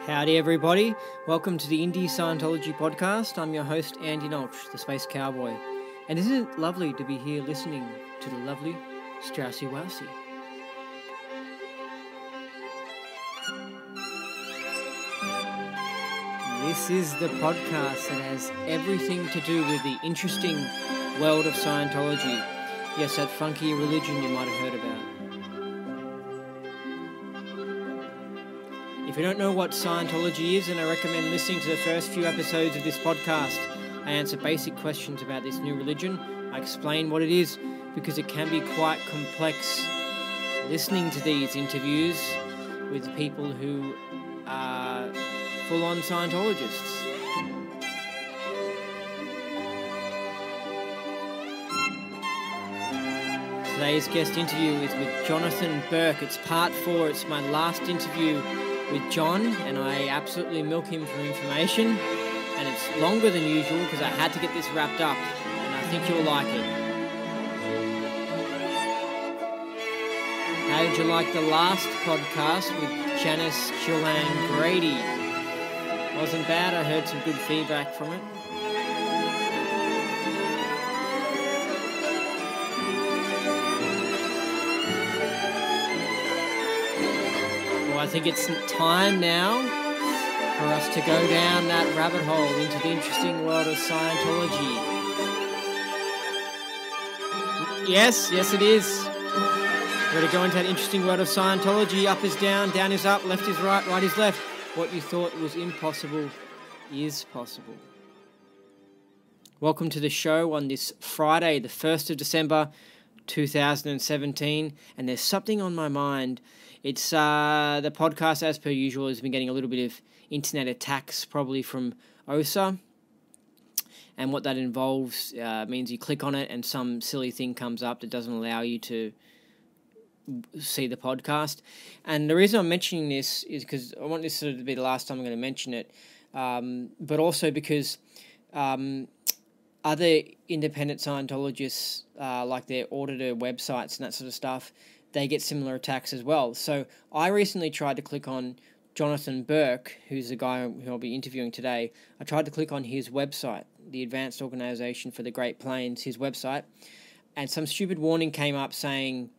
Howdy everybody, welcome to the Indie Scientology podcast. I'm your host Andy Nolch, the Space Cowboy. And isn't it lovely to be here listening to the lovely Straussy Wousy? This is the podcast that has everything to do with the interesting world of Scientology. Yes, that funky religion you might have heard about. If you don't know what Scientology is, then I recommend listening to the first few episodes of this podcast. I answer basic questions about this new religion. I explain what it is because it can be quite complex listening to these interviews with people who are full-on Scientologists. Today's guest interview is with Jonathan Burke. It's part 4. It's my last interview with John, and I absolutely milk him for information, and it's longer than usual because I had to get this wrapped up, and I think you'll like it. How did you like the last podcast with Janice Chillang Grady? Wasn't bad. I heard some good feedback from it. I think it's time now for us to go down that rabbit hole into the interesting world of Scientology. Yes it is. We're going to go into that interesting world of Scientology. Up is down, down is up, left is right, right is left. What you thought was impossible is possible. Welcome to the show on this Friday, the 1st of December, 2017, and there's something on my mind. It's the podcast, as per usual, has been getting a little bit of internet attacks, probably from OSA. And what that involves means you click on it and some silly thing comes up that doesn't allow you to see the podcast. And the reason I'm mentioning this is because I want this to be the last time I'm going to mention it, but also because other independent Scientologists, like their auditor websites and that sort of stuff, they get similar attacks as well. So I recently tried to click on Jonathan Burke, who's the guy who I'll be interviewing today. I tried to click on his website, the Advanced Organization for the Great Plains, his website, and some stupid warning came up saying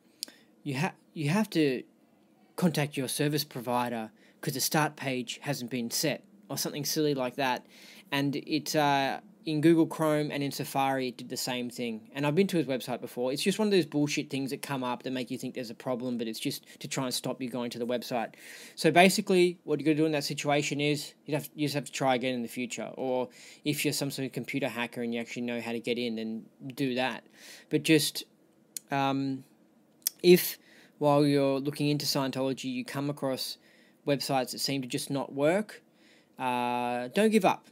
you have to contact your service provider because the start page hasn't been set, or something silly like that. And it in Google Chrome and in Safari, it did the same thing. And I've been to his website before. It's just one of those bullshit things that come up that make you think there's a problem, but it's just to try and stop you going to the website. So basically, what you're going to do in that situation is you just have to try again in the future. Or if you're some sort of computer hacker and you actually know how to get in, then do that. But just if while you're looking into Scientology, you come across websites that seem to just not work, don't give up.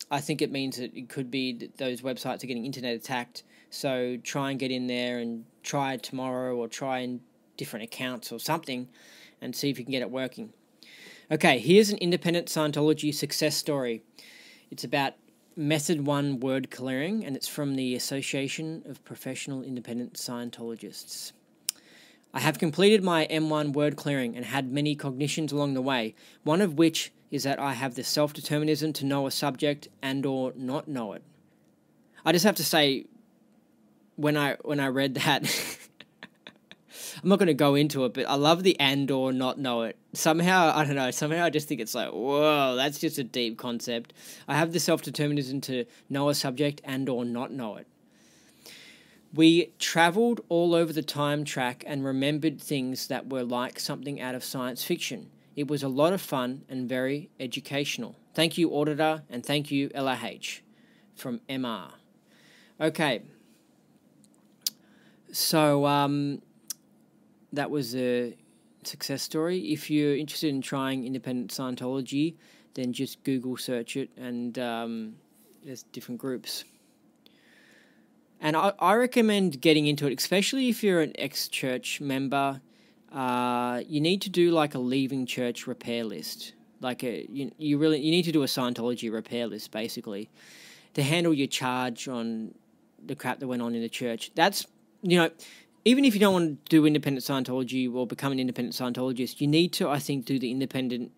I think it means that it could be that those websites are getting internet attacked. So try and get in there and try it tomorrow, or try in different accounts or something and see if you can get it working. Okay, here's an independent Scientology success story. It's about Method 1 word clearing, and it's from the Association of Professional Independent Scientologists. I have completed my M1 word clearing and had many cognitions along the way, one of which is that I have the self-determinism to know a subject and or not know it. I just have to say, when I read that, I'm not going to go into it, but I love the and or not know it. Somehow, I don't know, I just think it's like, whoa, that's just a deep concept. I have the self-determinism to know a subject and or not know it. We travelled all over the time track and remembered things that were like something out of science fiction. It was a lot of fun and very educational. Thank you, Auditor, and thank you, LAH, from MR. Okay. So that was a success story. If you're interested in trying independent Scientology, then just Google search it, and there's different groups. And I recommend getting into it, especially if you're an ex-church member. You need to do like a leaving church repair list. Like you need to do a Scientology repair list, basically, to handle your charge on the crap that went on in the church. That's, even if you don't want to do independent Scientology or become an independent Scientologist, you need to, I think, do the independent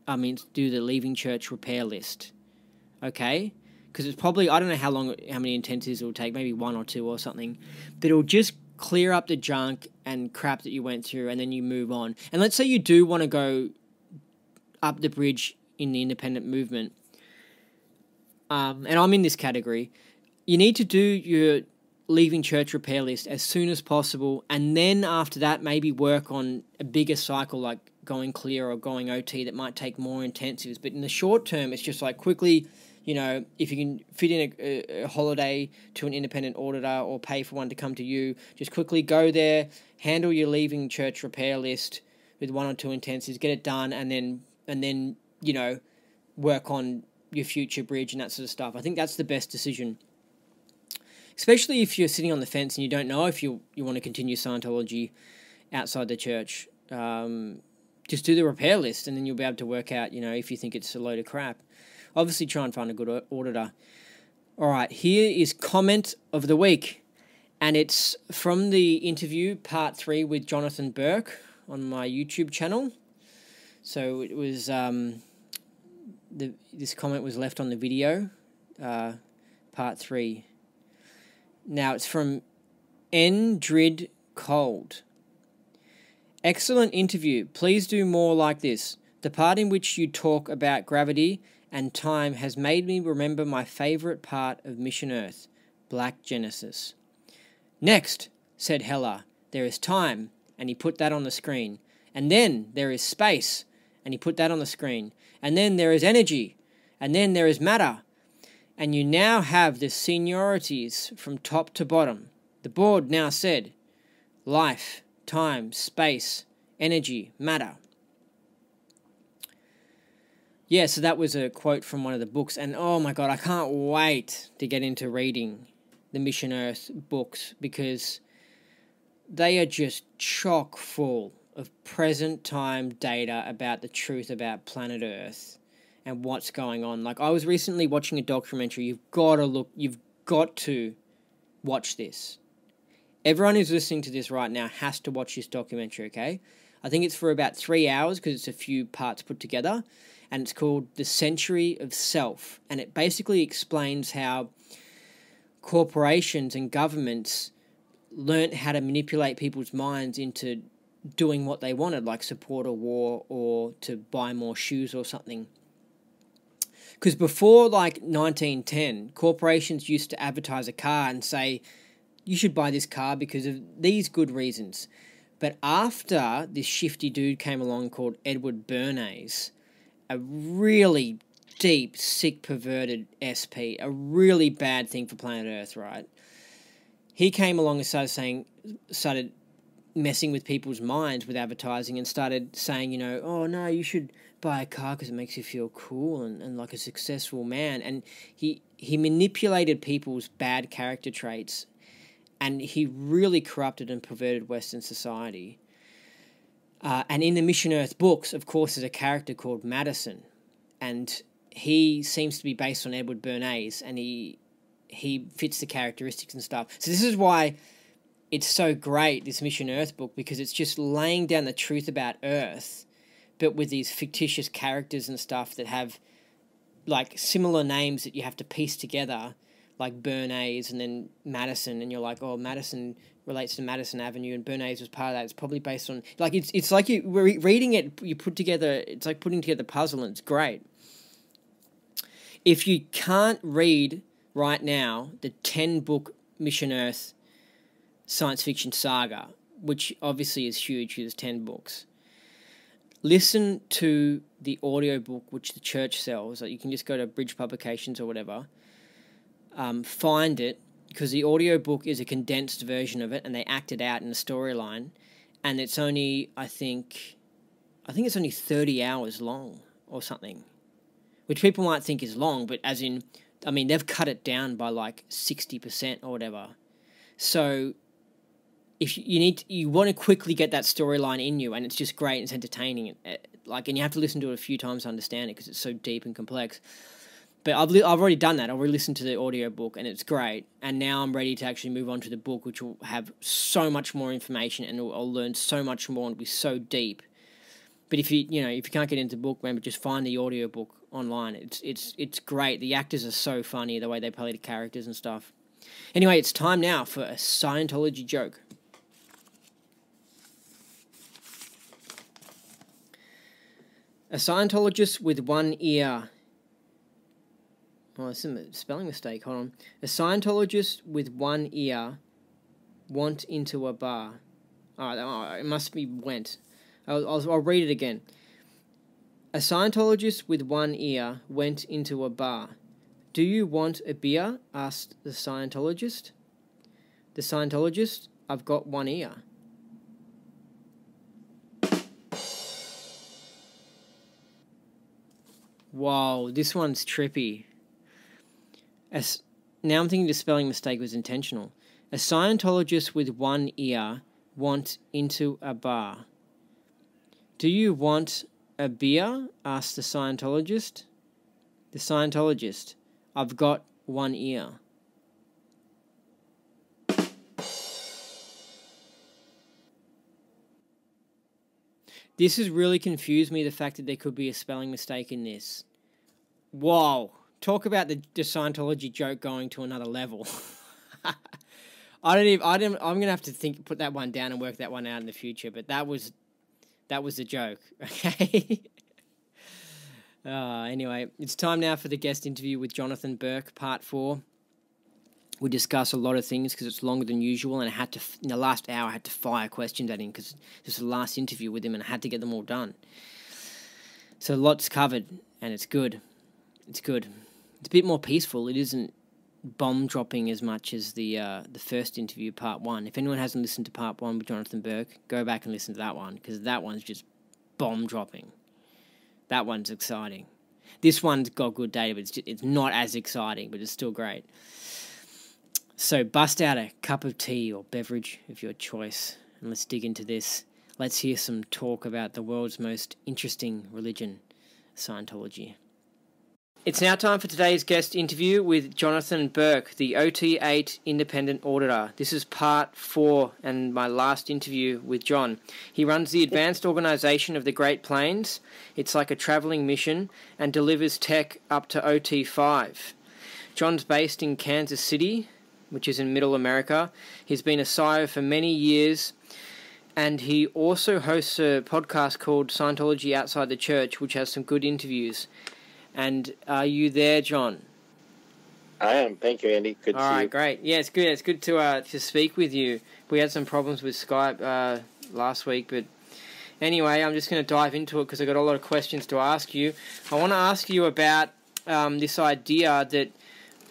do the Leaving Church repair list, okay? Because it's probably, I don't know how many intensives it will take, maybe 1 or 2 or something, but it'll just clear up the junk and crap that you went through, and then you move on. And let's say you do want to go up the bridge in the independent movement, and I'm in this category, you need to do your Leaving Church repair list as soon as possible, and then after that maybe work on a bigger cycle like going clear or going OT that might take more intensives. But in the short term, it's just like quickly, if you can fit in a holiday to an independent auditor or pay for one to come to you, just quickly go there, handle your Leaving Church repair list with 1 or 2 intensives, get it done, and then work on your future bridge and that sort of stuff. I think that's the best decision. Especially if you're sitting on the fence and you don't know if you want to continue Scientology outside the church. Just do the repair list, and then you'll be able to work out, if you think it's a load of crap. Obviously, try and find a good auditor. All right, here is comment of the week, and it's from the interview, part 3, with Jonathan Burke on my YouTube channel. So it was this comment was left on the video, part 3. Now it's from Ndrid Cold. Excellent interview. Please do more like this. The part in which you talk about gravity and time has made me remember my favourite part of Mission Earth, Black Genesis. Next, said Heller, there is time, and he put that on the screen. And then there is space, and he put that on the screen. And then there is energy, and then there is matter. And you now have the seniorities from top to bottom. The board now said, life, time, space, energy, matter. Yeah, so that was a quote from one of the books. And oh my God, I can't wait to get into reading the Mission Earth books, because they are just chock full of present time data about the truth about planet Earth and what's going on. Like, I was recently watching a documentary. You've got to watch this. Everyone who's listening to this right now has to watch this documentary, okay? I think it's for about 3 hours because it's a few parts put together, and it's called The Century of Self, and it basically explains how corporations and governments learnt how to manipulate people's minds into doing what they wanted, like support a war or to buy more shoes or something. Because before, like, 1910, corporations used to advertise a car and say, you should buy this car because of these good reasons. But after this shifty dude came along called Edward Bernays, a really deep, sick, perverted SP, a really bad thing for planet Earth, right? He came along and started messing with people's minds with advertising, and started saying, oh no, you should buy a car because it makes you feel cool and like a successful man. And he manipulated people's bad character traits, and he really corrupted and perverted Western society. And in the Mission Earth books, of course, there's a character called Madison, and he seems to be based on Edward Bernays, and he fits the characteristics and stuff. So this is why it's so great, this Mission Earth book, because it's just laying down the truth about Earth, but with these fictitious characters and stuff that have, like, similar names that you have to piece together, like Bernays and then Madison, and you're like, oh, Madison relates to Madison Avenue, and Bernays was part of that. It's probably based on, like, it's like you reading it, you put together, it's like putting together a puzzle, and it's great. If you can't read right now the 10-book Mission Earth science fiction saga, which obviously is huge, there's 10 books, listen to the audiobook which the church sells. Like, you can just go to Bridge Publications or whatever, find it, because the audiobook is a condensed version of it, and they act it out in a storyline, and it's only, I think it's only 30 hours long or something, which people might think is long, but as in, I mean, they've cut it down by like 60% or whatever. So if you want to quickly get that storyline in you, and it's just great, it's entertaining, and you have to listen to it a few times to understand it because it's so deep and complex. But I've already done that. I've already listened to the audiobook, and it's great. And now I'm ready to actually move on to the book, which will have so much more information, and I'll learn so much more and be so deep. But if you can't get into the book, remember, just find the audiobook online. It's great. The actors are so funny, the way they play the characters and stuff. Anyway, it's time now for a Scientology joke. A Scientologist with one ear. Oh, it's a spelling mistake. Hold on. A Scientologist with one ear went into a bar. Oh, it must be went. I'll read it again. A Scientologist with one ear went into a bar. Do you want a beer? Asked the Scientologist. The Scientologist, I've got one ear. Wow, this one's trippy. Now I'm thinking the spelling mistake was intentional. A Scientologist with one ear went into a bar. Do you want a beer? Asked the Scientologist. The Scientologist, I've got one ear. This has really confused me, the fact that there could be a spelling mistake in this. Whoa. Talk about the Scientology joke going to another level. I'm gonna have to put that one down and work that one out in the future. But that was a joke. Okay. Anyway, it's time now for the guest interview with Jonathan Burke, part 4. We discuss a lot of things because it's longer than usual, and in the last hour I had to fire questions at him because this was the last interview with him, and I had to get them all done. So lots covered, and it's good. It's good. It's a bit more peaceful. It isn't bomb dropping as much as the first interview, part 1. If anyone hasn't listened to part 1 with Jonathan Burke, go back and listen to that one, because that one's just bomb dropping. That one's exciting. This one's got good data, but it's not as exciting, but it's still great. So bust out a cup of tea or beverage of your choice, and let's dig into this. Let's hear some talk about the world's most interesting religion, Scientology. It's now time for today's guest interview with Jonathan Burke, the OT8 independent auditor. This is part 4 and my last interview with John. He runs the Advanced Organisation of the Great Plains. It's like a travelling mission and delivers tech up to OT5. John's based in Kansas City, which is in Middle America. He's been a sire for many years, and he also hosts a podcast called Scientology Outside the Church, which has some good interviews. And are you there, John? I am. Thank you, Andy. Good to see you. All right, great. Yeah, it's good. It's good to speak with you. We had some problems with Skype last week, but anyway, I'm just going to dive into it because I've got a lot of questions to ask you. I want to ask you about this idea that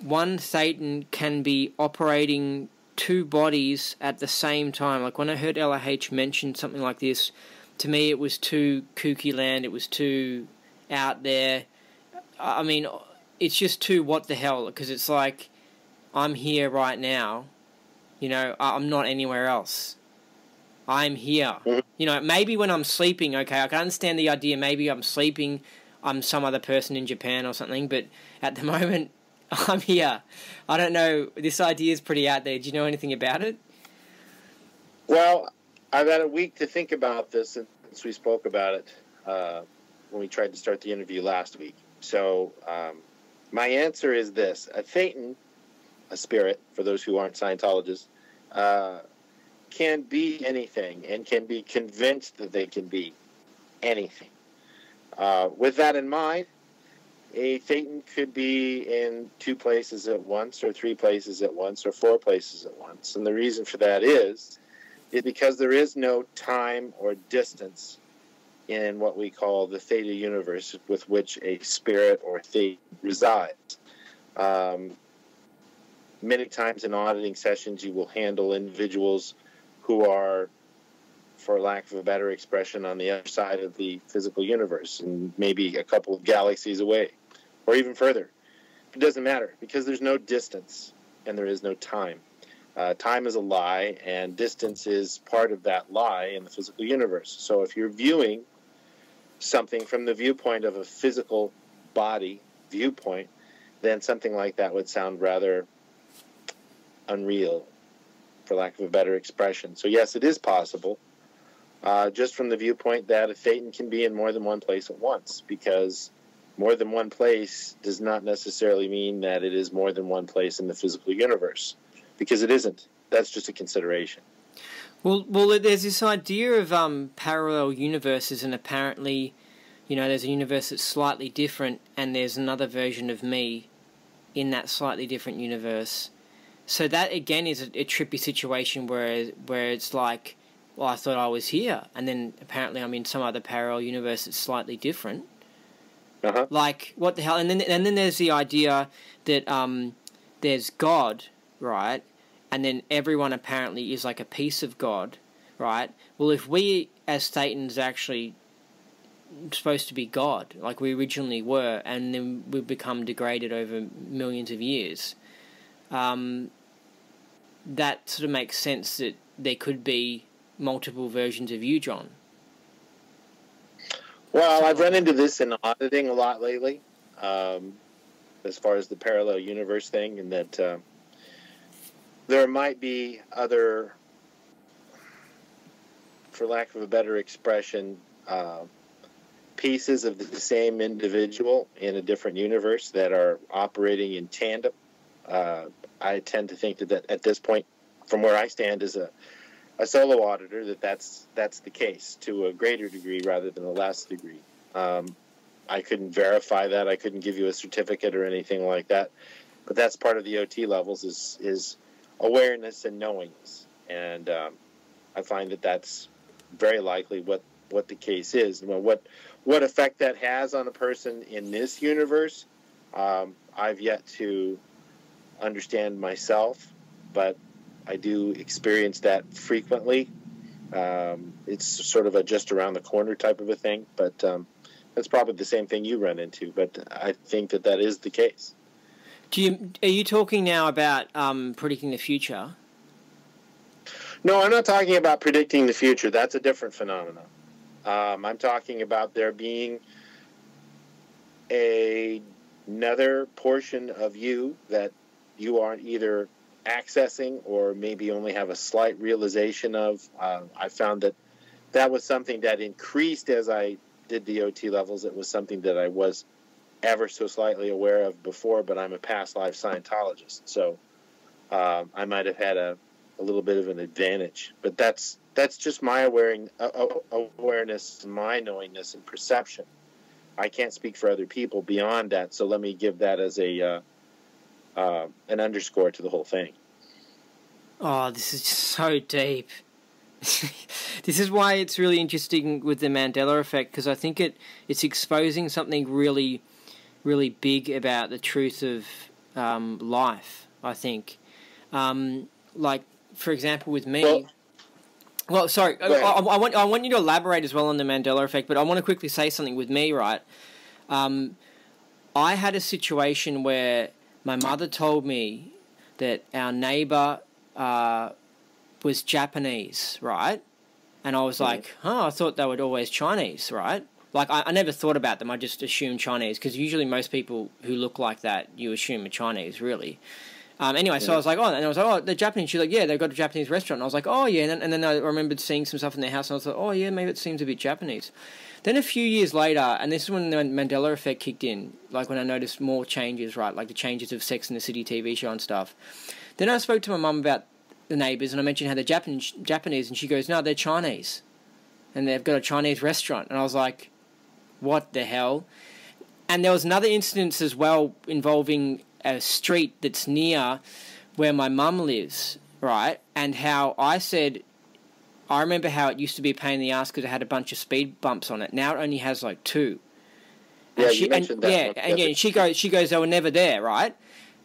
one Satan can be operating 2 bodies at the same time. Like when I heard LH mention something like this, to me it was too kooky land. It was too out there. I mean, it's just too what the hell, because it's like, I'm here right now, I'm not anywhere else. I'm here. Maybe when I'm sleeping, okay, I can understand the idea, maybe I'm sleeping, I'm some other person in Japan or something, but at the moment, I'm here. I don't know, this idea is pretty out there. Do you know anything about it? Well, I've had a week to think about this since we spoke about it when we tried to start the interview last week. So my answer is this. A Thetan, a spirit, for those who aren't Scientologists, can be anything and can be convinced that they can be anything. With that in mind, a Thetan could be in 2 places at once, or 3 places at once, or 4 places at once. And the reason for that is because there is no time or distance in what we call the theta universe with which a spirit or theta resides. Many times in auditing sessions, you will handle individuals who are, for lack of a better expression, on the other side of the physical universe, and maybe a couple of galaxies away, or even further. It doesn't matter, because there's no distance and there is no time. Time is a lie, and distance is part of that lie in the physical universe. So if you're viewing something from the viewpoint of a physical body viewpoint, then something like that would sound rather unreal, for lack of a better expression. So yes, it is possible just from the viewpoint that a thetan can be in more than one place at once, because more than one place does not necessarily mean that it is more than one place in the physical universe, because it isn't. That's just a consideration. Well, there's this idea of parallel universes, and apparently, there's a universe that's slightly different, and there's another version of me in that slightly different universe. So that, again, is a trippy situation where it's like, well, I thought I was here, and then apparently I'm in some other parallel universe that's slightly different. Uh-huh. Like, what the hell? And then there's the idea that there's God, right? And then everyone apparently is like a piece of God, right? Well, if we as Thetans actually supposed to be God, like we originally were, and then we've become degraded over millions of years, that sort of makes sense that there could be multiple versions of you, John. Well, I've run into this in auditing a lot lately, as far as the parallel universe thing, and that there might be other, for lack of a better expression, pieces of the same individual in a different universe that are operating in tandem. I tend to think that at this point, from where I stand as a solo auditor, that's the case to a greater degree rather than a less degree. I couldn't verify that. I couldn't give you a certificate or anything like that. But that's part of the OT levels is awareness and knowingness. And I find that that's very likely what the case is. Well, what effect that has on a person in this universe, I've yet to understand myself, but I do experience that frequently. It's sort of a just around the corner type of a thing, but that's probably the same thing you run into. But I think that is the case. Are you talking now about predicting the future? No, I'm not talking about predicting the future. That's a different phenomenon. I'm talking about there being another portion of you that you aren't either accessing or maybe only have a slight realization of. I found that was something that increased as I did the OT levels. It was something that I was ever so slightly aware of before, but I'm a past life Scientologist, so I might have had a little bit of an advantage. But that's just my awareness, my knowingness and perception. I can't speak for other people beyond that, so let me give that as an underscore to the whole thing. Oh, this is just so deep. This is why it's really interesting with the Mandela effect, because I think it's exposing something really, really big about the truth of life, I think. Like, for example, with me... Well, sorry, I want you to elaborate as well on the Mandela effect, but I want to quickly say something with me, right? I had a situation where my mother told me that our neighbour was Japanese, right? And I was like, I thought they were always Chinese, right? Like, I never thought about them, I just assumed Chinese, because usually most people who look like that, you assume are Chinese, really. Anyway, so I was like, they're Japanese. She's like, yeah, they've got a Japanese restaurant. And I was like, oh, yeah. And then I remembered seeing some stuff in their house, and I was like, oh, yeah, maybe it seems a bit Japanese. Then a few years later, and this is when the Mandela effect kicked in, like when I noticed more changes, right, like the changes of Sex and the City TV show and stuff. Then I spoke to my mum about the neighbours, and I mentioned how they're Japanese, and she goes, no, they're Chinese. And they've got a Chinese restaurant. And I was like, what the hell? And there was another incident as well involving a street that's near where my mum lives, right? And how I remember how it used to be a pain in the ass because it had a bunch of speed bumps on it. Now it only has like 2. Yeah, you mentioned that. And she goes, they were never there, right?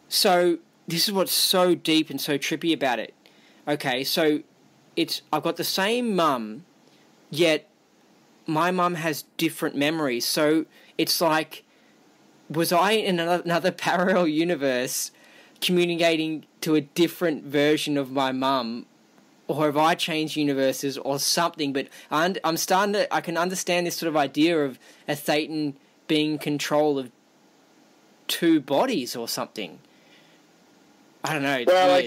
So this is what's so deep and so trippy about it. Okay, so I've got the same mum, yet my mum has different memories. So it's like, was I in another parallel universe communicating to a different version of my mum, or have I changed universes or something? But I can understand this sort of idea of a Thetan being in control of 2 bodies or something. I don't know. Well, I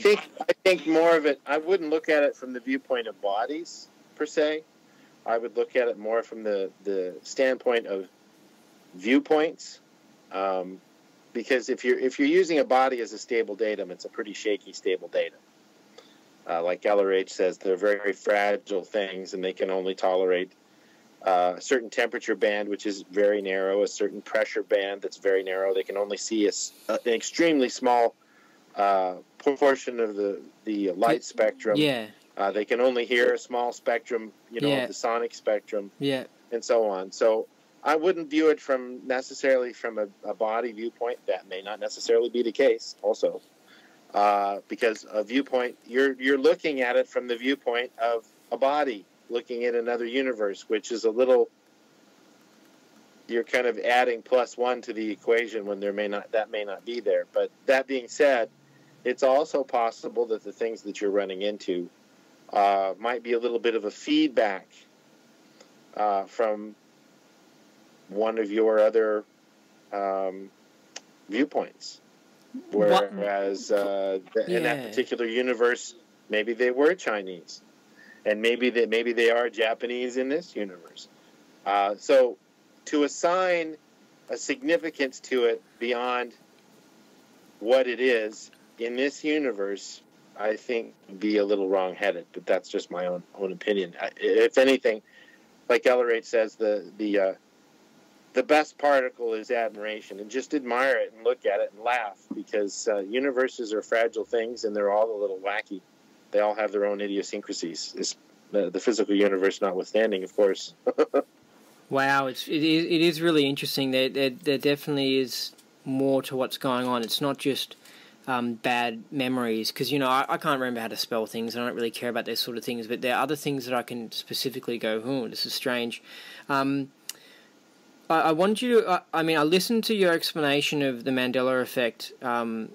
think more of it, I wouldn't look at it from the viewpoint of bodies per se. I would look at it more from the standpoint of viewpoints, because if you're using a body as a stable datum, it's a pretty shaky stable datum. Like LRH says, they're very, very fragile things, and they can only tolerate a certain temperature band, which is very narrow, a certain pressure band that's very narrow. They can only see an extremely small portion of the light spectrum. Yeah. They can only hear a small spectrum, the sonic spectrum, and so on. So I wouldn't view it necessarily from a body viewpoint. That may not necessarily be the case also. Because a viewpoint, you're looking at it from the viewpoint of a body looking at another universe, which is you're kind of adding +1 to the equation when that may not be there. But that being said, it's also possible that the things that you're running into might be a little bit of a feedback from one of your other viewpoints. Whereas in that particular universe, maybe they were Chinese, and maybe they are Japanese in this universe. So to assign a significance to it beyond what it is in this universe, I think would be a little wrong-headed. But that's just my own opinion. If anything, like LRH says, the best particle is admiration, and just admire it and look at it and laugh, because universes are fragile things, and they're all a little wacky. They all have their own idiosyncrasies, the physical universe notwithstanding, of course. Wow, it is really interesting. There definitely is more to what's going on. It's not just bad memories, because I can't remember how to spell things, and I don't really care about those sort of things, but there are other things that I can specifically go, this is strange. I want you to, I listened to your explanation of the Mandela effect, and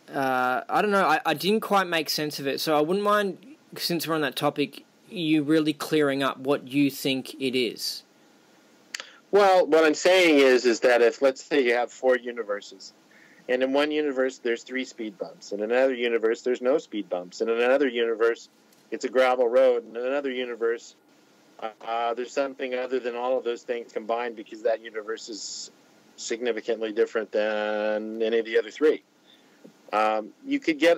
I don't know, I didn't quite make sense of it, so I wouldn't mind, since we're on that topic, you really clearing up what you think it is. Well, what I'm saying is that if, let's say you have 4 universes, and in one universe there's 3 speed bumps, in another universe there's no speed bumps, and in another universe it's a gravel road, and in another universe there's something other than all of those things combined, because that universe is significantly different than any of the other 3. You could get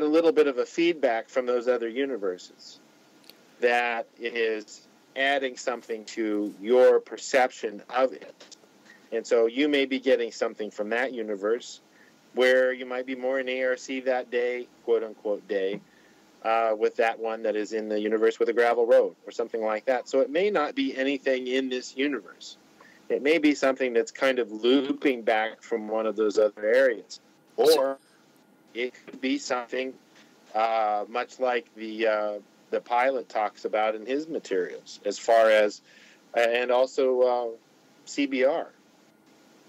a little bit of a feedback from those other universes that it is adding something to your perception of it. And so you may be getting something from that universe where you might be more in ARC that day, quote-unquote day, with that one that is in the universe with a gravel road or something like that. So it may not be anything in this universe. It may be something that's kind of looping back from one of those other areas. Or it could be something much like the pilot talks about in his materials, as far as, and also CBR,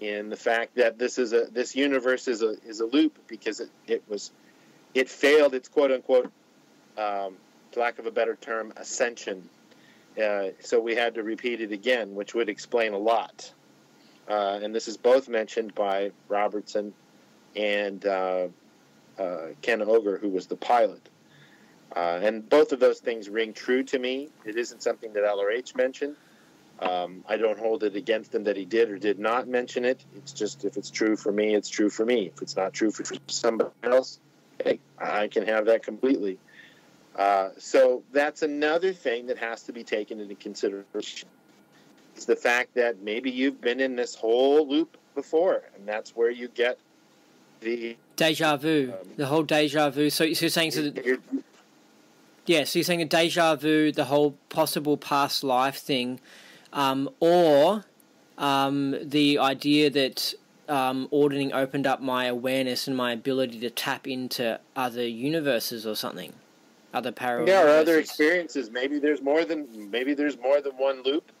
in the fact that this universe is a loop, because it failed its quote-unquote, for lack of a better term, ascension. So we had to repeat it again, which would explain a lot. And this is both mentioned by Robertson and Ken Ogre, who was the pilot. And both of those things ring true to me. It isn't something that LRH mentioned. I don't hold it against him that he did or did not mention it. It's just, if it's true for me, it's true for me. If it's not true for somebody else, hey, I can have that completely. So that's another thing that has to be taken into consideration. It's the fact that maybe you've been in this whole loop before, and that's where you get the deja vu, the whole deja vu. So you're saying, so you're saying a deja vu, the whole possible past life thing, or the idea that auditing opened up my awareness and my ability to tap into other universes or something, other parallel. Yeah, or other experiences. Maybe there's more than one loop.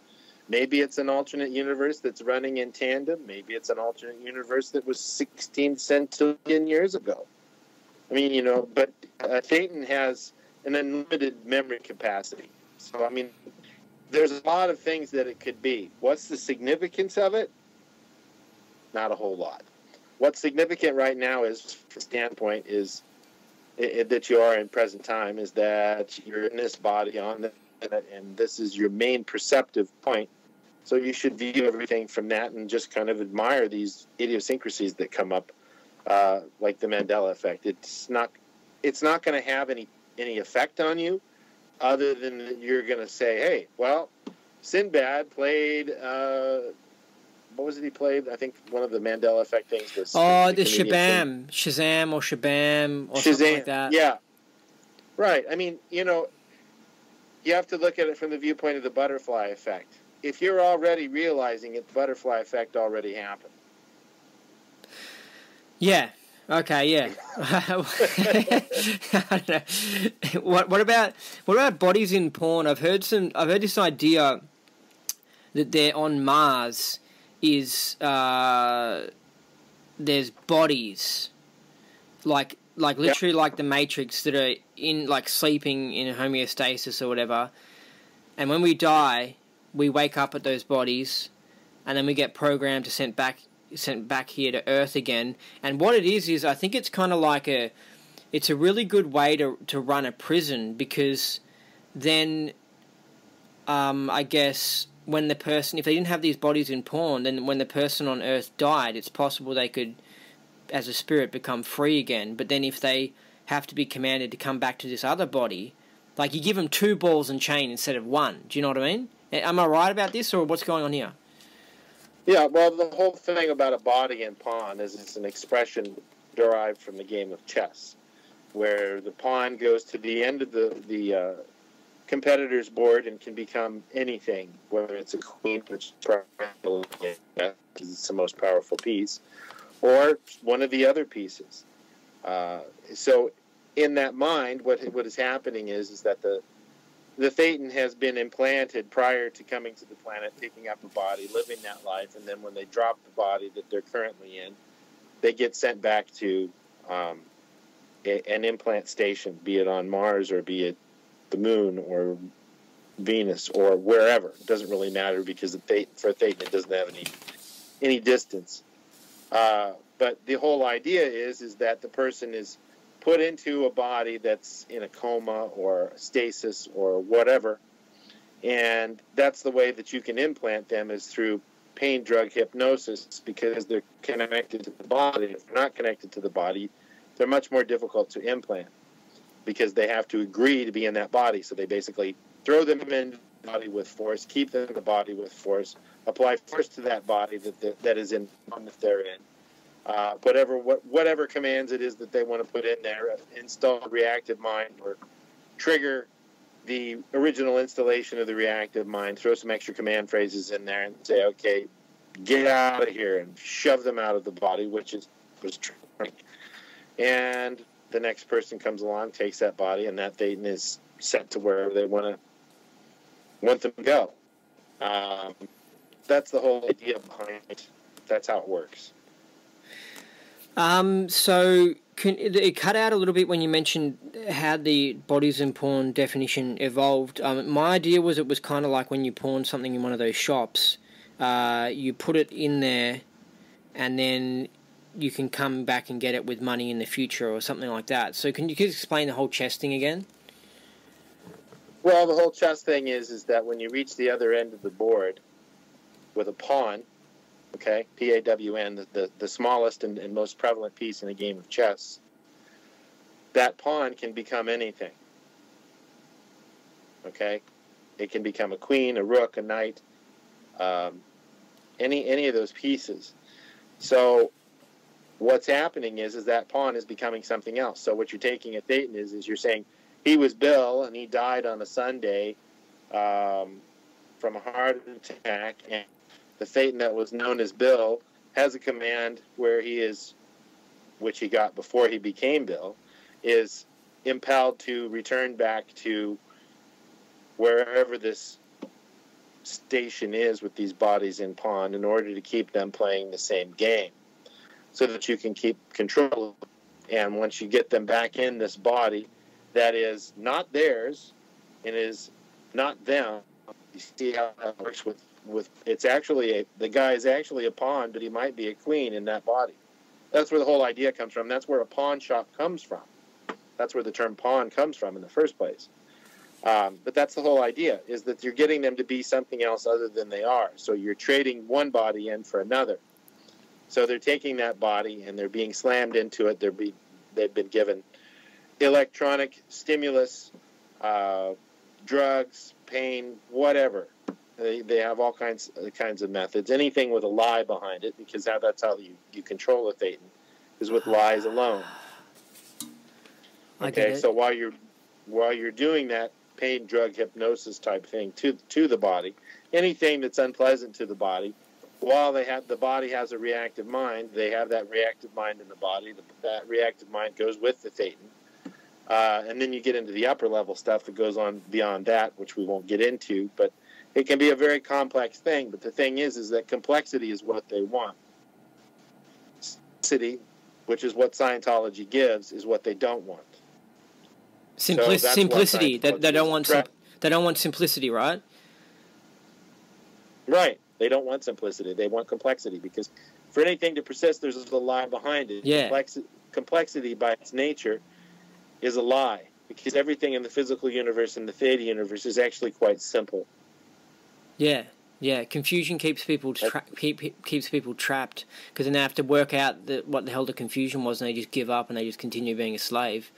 Maybe it's an alternate universe that's running in tandem. Maybe it's an alternate universe that was 16 centillion years ago. I mean, but Satan has an unlimited memory capacity. So, I mean, there's a lot of things that it could be. What's the significance of it? Not a whole lot. What's significant right now is, from standpoint, is that you are in present time is that you're in this body and this is your main perceptive point. So you should view everything from that and just kind of admire these idiosyncrasies that come up, like the Mandela effect. It's not going to have any effect on you, other than that you're going to say, hey, well, Sinbad played. What was it he played? I think one of the Mandela effect things was. Oh, the Shazam or something like that. Yeah, right. I mean, you have to look at it from the viewpoint of the butterfly effect. If you're already realizing it, the butterfly effect already happened. Yeah. Okay. Yeah. I don't know. What about bodies in porn? I've heard this idea that they're on Mars is there's bodies like literally like the Matrix that are in like sleeping in homeostasis or whatever, and when we die, we wake up at those bodies, and then we get programmed to sent back here to Earth again. And what it is I think it's kind of like it's a really good way to run a prison, because then I guess when the person, if they didn't have these bodies in porn, then when the person on Earth died, it's possible they could, as a spirit, become free again. But then if they have to be commanded to come back to this other body, like you give them 2 balls and chain instead of 1. Do you know what I mean? Am I right about this, or what's going on here? Yeah, well, the whole thing about a body in pawn is it's an expression derived from the game of chess, where the pawn goes to the end of the competitor's board and can become anything, whether it's a queen, which is it's the most powerful piece, or one of the other pieces. So in that mind, what is happening is that the Thetan has been implanted prior to coming to the planet, picking up a body, living that life, and then when they drop the body that they're currently in, they get sent back to an implant station, be it on Mars or be it the Moon or Venus or wherever. It doesn't really matter, because for Thetan it doesn't have any distance. But the whole idea is that the person is put into a body that's in a coma or stasis or whatever, and that's the way that you can implant them, is through pain drug hypnosis, because they're connected to the body. If they're not connected to the body, they're much more difficult to implant, because they have to agree to be in that body. So they basically throw them in the body with force, keep them in the body with force, apply force to that body that is in the one that they're in. Whatever commands it is that they want to put in there, install a reactive mind, or trigger the original installation of the reactive mind, throw some extra command phrases in there and say, okay, get out of here, and shove them out of the body, which was triggering. And the next person comes along, takes that body, and that Thetan is sent to wherever they want them to go. That's the whole idea behind it. That's how it works. So it cut out a little bit when you mentioned how the bodies in porn definition evolved. My idea was it was kind of like when you pawn something in one of those shops, you put it in there, and then you can come back and get it with money in the future or something like that. So can you explain the whole chess thing again? Well, the whole chess thing is that when you reach the other end of the board with a pawn, okay, P-A-W-N, the smallest and most prevalent piece in a game of chess, that pawn can become anything. Okay? It can become a queen, a rook, a knight, any of those pieces. So what's happening is that pawn is becoming something else. So what you're taking at Thetan is you're saying, he was Bill, and he died on a Sunday from a heart attack, and the Thetan that was known as Bill has a command where he is, which he got before he became Bill, is impelled to return back to wherever this station is with these bodies in pawn, in order to keep them playing the same game, so that you can keep control. And once you get them back in this body that is not theirs and is not them, you see how that works with it's actually the guy is actually a pawn, but he might be a queen in that body. That's where the whole idea comes from. That's where a pawn shop comes from. That's where the term pawn comes from in the first place. But that's the whole idea, is that you're getting them to be something else other than they are. So you're trading one body in for another. So they're taking that body and they're being slammed into it. They've been given electronic stimulus, drugs, pain, whatever. They have all kinds of methods. Anything with a lie behind it, because that's how you control a Thetan, is with lies alone. Okay, so while you're doing that pain, drug, hypnosis type thing to the body, anything that's unpleasant to the body, while the body has a reactive mind, they have that reactive mind in the body. That reactive mind goes with the Thetan. And then you get into the upper level stuff that goes on beyond that, which we won't get into, but it can be a very complex thing. But the thing is that complexity is what they want. Simplicity, which is what Scientology gives, is what they don't want. Simplicity. They don't want simplicity, right? Right. They don't want simplicity. They want complexity, because for anything to persist, there's a lie behind it. Yeah. Complexity by its nature is a lie, because everything in the physical universe and the Theta universe is actually quite simple. Yeah. Yeah, confusion keeps people keeps people trapped, because then they have to work out what the hell the confusion was, and they just give up and they just continue being a slave.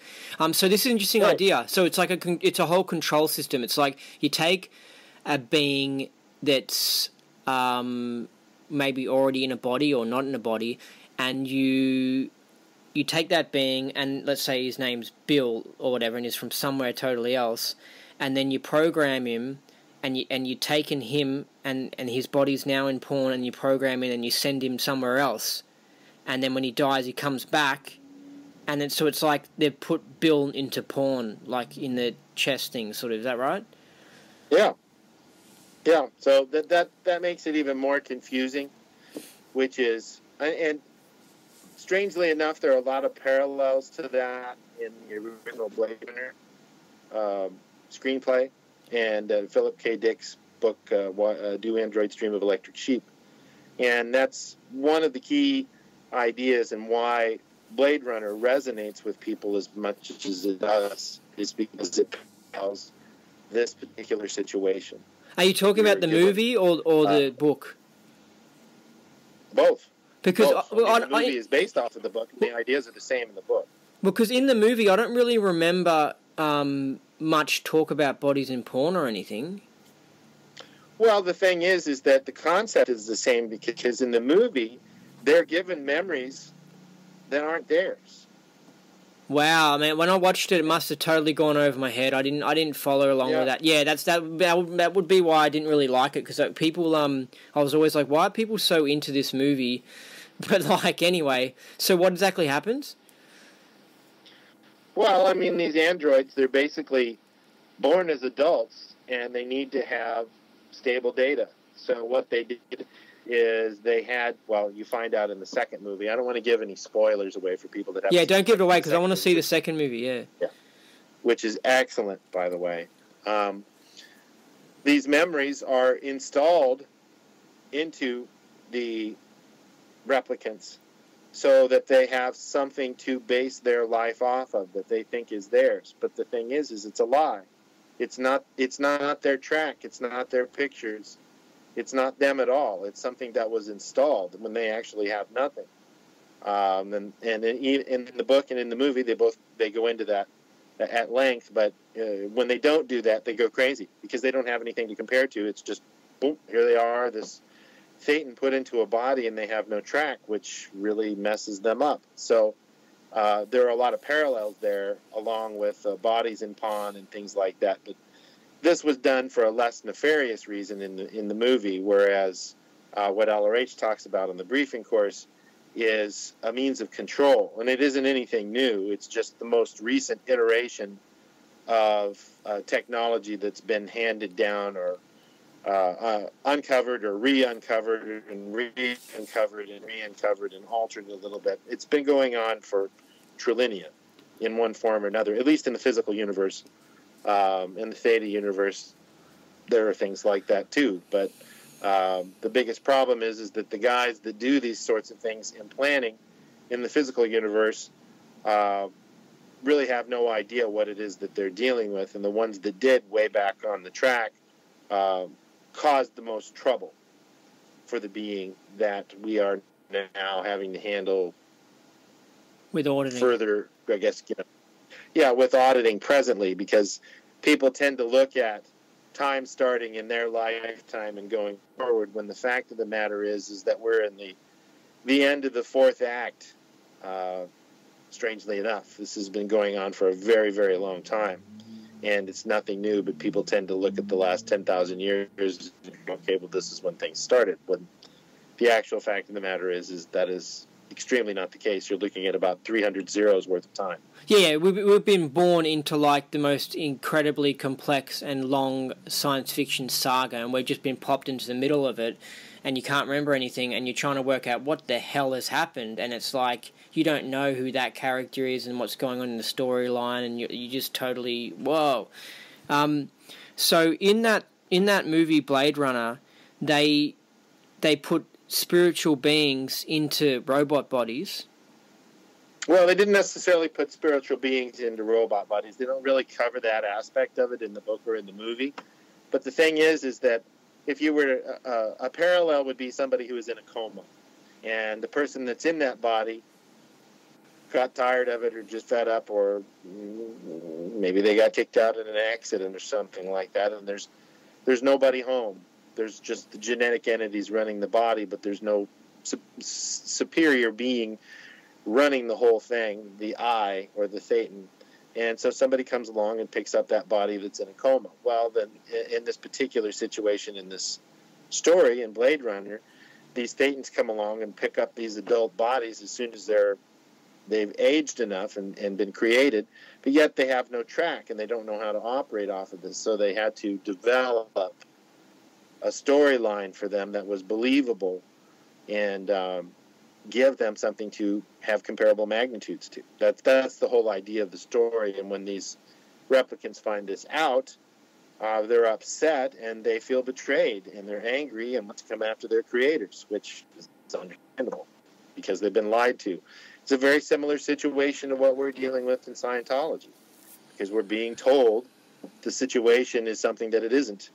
So this is an interesting idea. So it's like it's a whole control system. It's like you take a being that's maybe already in a body or not in a body, and you take that being, and let's say his name's Bill or whatever, and he's from somewhere totally else, and then you program him. And you taken him and his body's now in pawn, and you program him and you send him somewhere else, and then when he dies he comes back, and then so it's like they've put Bill into pawn, like in the chess thing, sort of. Is that right? Yeah. So that makes it even more confusing, which is, and strangely enough, there are a lot of parallels to that in the original Blade Runner screenplay. And Philip K. Dick's book, Do Androids Dream of Electric Sheep. And that's one of the key ideas, and why Blade Runner resonates with people as much as it does, is because it tells this particular situation. Are you talking about the movie or the book? Both. Because the movie is based off of the book, and the ideas are the same in the book. Because in the movie, I don't really remember much talk about bodies in pawn or anything. Well, the thing is that the concept is the same, because in the movie, they're given memories that aren't theirs. Wow, man! When I watched it, it must have totally gone over my head. I didn't follow along with that. Yeah, that would be why I didn't really like it, because people I was always like, why are people so into this movie? But like, anyway, so what exactly happens? Well, I mean, these androids, they're basically born as adults, and they need to have stable data. So what they did is they had, well, you find out in the second movie. I don't want to give any spoilers away for people that have. Yeah, don't give it away, because I want to see the second movie. Yeah. Which is excellent, by the way. These memories are installed into the replicants, so that they have something to base their life off of that they think is theirs. But the thing is it's a lie. It's not their track. It's not their pictures. It's not them at all. It's something that was installed when they actually have nothing. And in the book and in the movie, they go into that at length. But when they don't do that, they go crazy, because they don't have anything to compare to. It's just, boom, here they are, this Thetan put into a body, and they have no track, which really messes them up. So there are a lot of parallels there, along with bodies in pawn and things like that. But this was done for a less nefarious reason in the movie, whereas what LRH talks about in the briefing course is a means of control, and it isn't anything new. It's just the most recent iteration of technology that's been handed down, or uncovered or re-uncovered and re-uncovered and re-uncovered and altered a little bit. It's been going on for trillinia in one form or another, at least in the physical universe. In the Theta universe, there are things like that too. But the biggest problem is that the guys that do these sorts of things in planning in the physical universe really have no idea what it is that they're dealing with, and the ones that did way back on the track caused the most trouble for the being that we are now having to handle with auditing further, I guess, with auditing presently, because people tend to look at time starting in their lifetime and going forward, when the fact of the matter is that we're in the end of the fourth act. Strangely enough, this has been going on for a very, very long time, and it's nothing new, but people tend to look at the last 10,000 years and go, okay, well, this is when things started, when the actual fact of the matter is that is extremely not the case. You're looking at about 300 zeros worth of time. Yeah, we've been born into like the most incredibly complex and long science fiction saga, and we've just been popped into the middle of it, and you can't remember anything, and you're trying to work out what the hell has happened, and it's like you don't know who that character is and what's going on in the storyline, and you just totally whoa. So in that movie Blade Runner, they put spiritual beings into robot bodies. Well, they didn't necessarily put spiritual beings into robot bodies. They don't really cover that aspect of it in the book or in the movie. But the thing is that if you were a parallel would be somebody who is in a coma, and the person that's in that body got tired of it or just fed up, or maybe they got kicked out in an accident or something like that, and there's nobody home. There's just the genetic entities running the body, but there's no superior being running the whole thing, the I or the Thetan. And so somebody comes along and picks up that body that's in a coma. Well, then in this particular situation, in this story in Blade Runner, these Thetans come along and pick up these adult bodies as soon as they've aged enough and been created, but yet they have no track and they don't know how to operate off of this. So they had to develop a storyline for them that was believable and give them something to have comparable magnitudes to. That's the whole idea of the story. And when these replicants find this out, they're upset and they feel betrayed and they're angry and want to come after their creators, which is understandable because they've been lied to. It's a very similar situation to what we're dealing with in Scientology, because we're being told the situation is something that it isn't.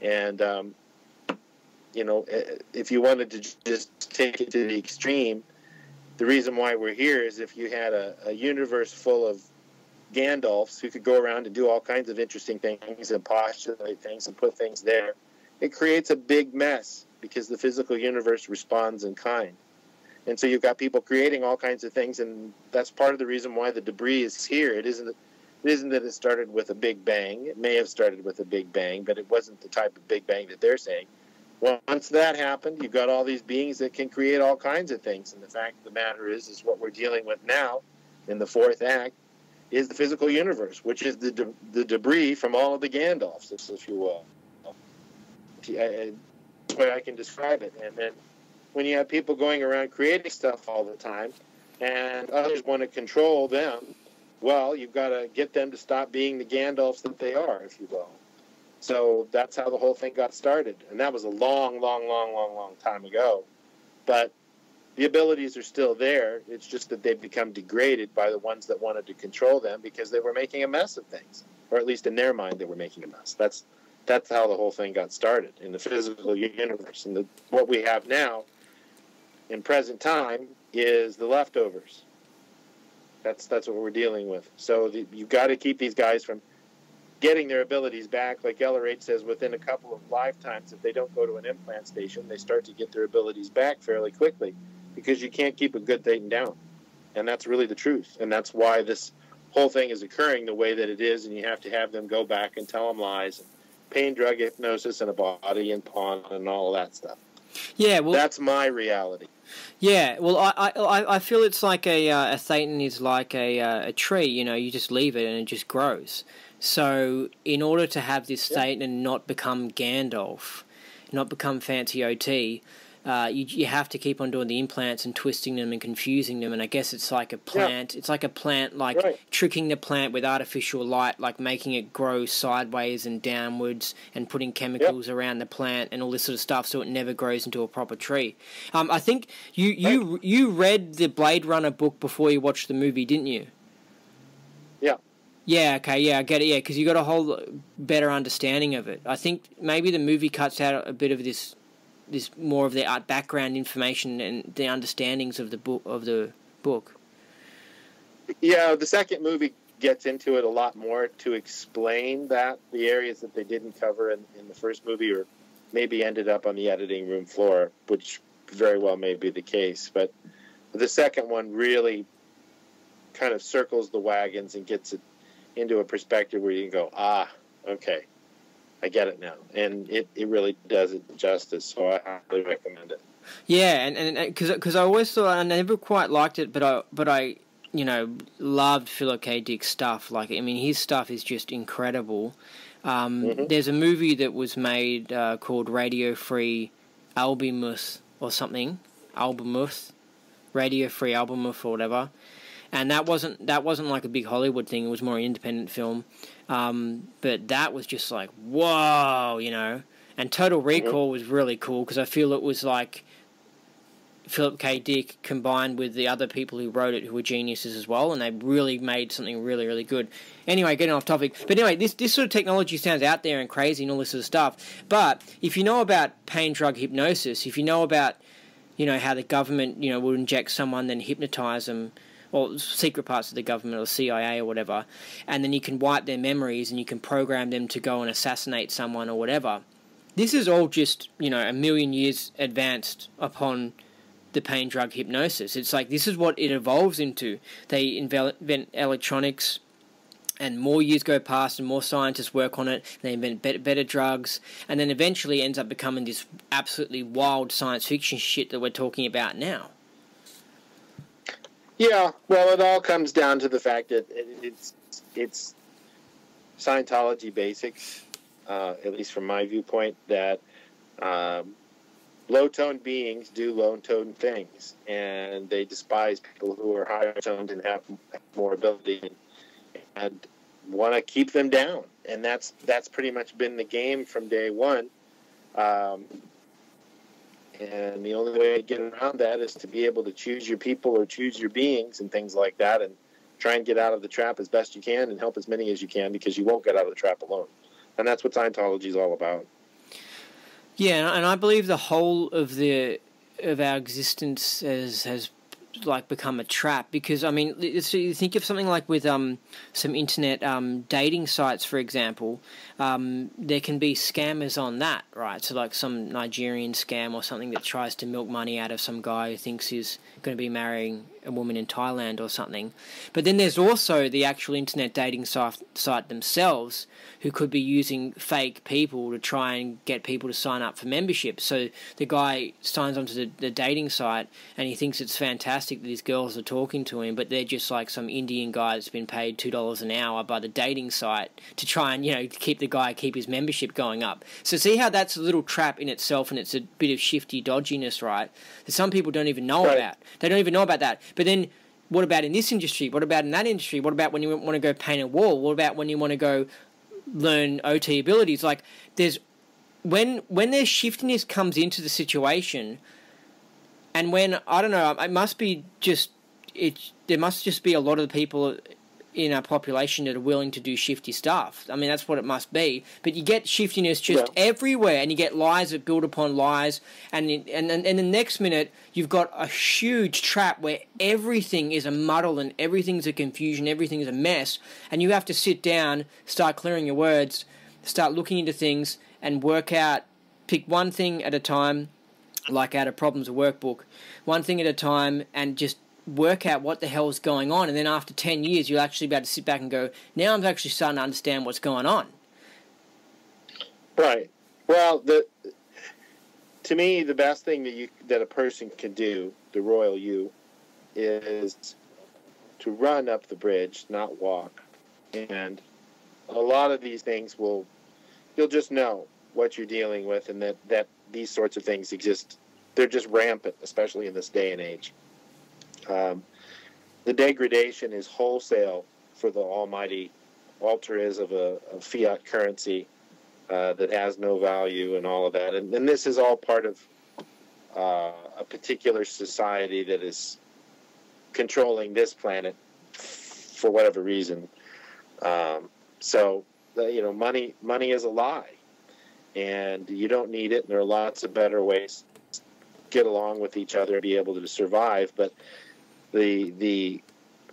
And if you wanted to just take it to the extreme, the reason why we're here is if you had a universe full of Gandalfs who could go around and do all kinds of interesting things and postulate things and put things there, it creates a big mess because the physical universe responds in kind. And so you've got people creating all kinds of things, and that's part of the reason why the debris is here. It isn't that it started with a big bang. It may have started with a big bang, but it wasn't the type of big bang that they're saying. Once that happened, you've got all these beings that can create all kinds of things. And the fact of the matter is what we're dealing with now in the fourth act is the physical universe, which is the debris from all of the Gandalfs, if you will. That's the way I can describe it. And then when you have people going around creating stuff all the time and others want to control them, well, you've got to get them to stop being the Gandalfs that they are, if you will. So that's how the whole thing got started. And that was a long, long, long, long, long time ago. But the abilities are still there. It's just that they've become degraded by the ones that wanted to control them because they were making a mess of things. Or at least in their mind, they were making a mess. That's how the whole thing got started in the physical universe. And what we have now in present time is the leftovers. That's what we're dealing with. So you've got to keep these guys from getting their abilities back. Like LRH says, within a couple of lifetimes, if they don't go to an implant station, they start to get their abilities back fairly quickly because you can't keep a good Thetan down. And that's really the truth. And that's why this whole thing is occurring the way that it is, and you have to have them go back and tell them lies, and pain, drug, hypnosis, and a body and pawn and all of that stuff. Yeah, well, that's my reality. Yeah, well, I feel it's like a Thetan is like a tree. You just leave it and it just grows. So in order to have this Thetan and not become Gandalf, not become fancy OT, you have to keep on doing the implants and twisting them and confusing them. And I guess it's like a plant. Yeah. It's like a plant, tricking the plant with artificial light, like making it grow sideways and downwards, and putting chemicals around the plant and all this sort of stuff, so it never grows into a proper tree. I think you read the Blade Runner book before you watched the movie, didn't you? Yeah, okay, yeah, I get it, yeah, because you got a whole better understanding of it. I think maybe the movie cuts out a bit of this more of the background information and the understandings of the book. Yeah, the second movie gets into it a lot more to explain that the areas that they didn't cover in the first movie, or maybe ended up on the editing room floor, which very well may be the case. But the second one really kind of circles the wagons and gets it into a perspective where you can go, okay, I get it now. And it really does it justice, so I highly recommend it. Yeah, and because I always thought, I never quite liked it, but I loved Philip K. Dick's stuff. Like, I mean, his stuff is just incredible. There's a movie that was made called Radio Free Albemuth or something, Radio Free Albemuth or whatever. And that wasn't like a big Hollywood thing. It was more an independent film. But that was just like, whoa, And Total Recall was really cool because I feel it was like Philip K. Dick combined with the other people who wrote it who were geniuses as well, and they really made something really, really good. Anyway, getting off topic. But anyway, this sort of technology sounds out there and crazy and all this sort of stuff. But if you know about pain drug hypnosis, if you know about, how the government, would inject someone, then hypnotize them, or secret parts of the government or CIA or whatever, and then you can wipe their memories and you can program them to go and assassinate someone or whatever. This is all just, a million years advanced upon the pain drug hypnosis. It's like, this is what it evolves into. They invent electronics, and more years go past and more scientists work on it. They invent better drugs, and then eventually ends up becoming this absolutely wild science fiction shit that we're talking about now. Yeah, well, it all comes down to the fact that it's Scientology basics, at least from my viewpoint, that low-toned beings do low-toned things, and they despise people who are higher-toned and have more ability, and want to keep them down. And that's pretty much been the game from day one. And the only way to get around that is to be able to choose your people or choose your beings and things like that, and try and get out of the trap as best you can and help as many as you can, because you won't get out of the trap alone. And that's what Scientology is all about. Yeah, and I believe the whole of our existence has like become a trap, because I mean, so you think of something like with some internet dating sites, for example. There can be scammers on that, right? So like some Nigerian scam or something that tries to milk money out of some guy who thinks he's going to be marrying a woman in Thailand or something. But then there's also the actual internet dating site themselves, who could be using fake people to try and get people to sign up for membership. So the guy signs onto the dating site and he thinks it's fantastic that these girls are talking to him, but they're just like some Indian guy that's been paid $2 an hour by the dating site to try and, keep his membership going up. So see how that's a little trap in itself, and it's a bit of shifty dodginess, right? That some people don't even know about. They don't even know about that. But then what about in this industry? What about in that industry? What about when you want to go paint a wall? What about when you want to go learn OT abilities? Like, there's when their shiftiness comes into the situation, and when, I don't know, it must be just there must just be a lot of the people in our population that are willing to do shifty stuff. I mean, that's what it must be. But you get shiftiness just everywhere, and you get lies that build upon lies, and the next minute you've got a huge trap where everything is a muddle and everything's a confusion, everything's a mess, and you have to sit down, start clearing your words, start looking into things, and work out, pick one thing at a time, like out of Problems, a workbook, one thing at a time, and just work out what the hell is going on. And then after 10 years, you'll actually be able to sit back and go, now I'm actually starting to understand what's going on. Right. Well, to me, the best thing that a person can do, the royal you, is to run up the bridge, not walk. And a lot of these things you'll just know what you're dealing with, and that these sorts of things exist. They're just rampant, especially in this day and age. The degradation is wholesale for the almighty altruism of a fiat currency that has no value and all of that. And this is all part of a particular society that is controlling this planet for whatever reason. So, money is a lie, and you don't need it. And there are lots of better ways to get along with each other and be able to survive. But the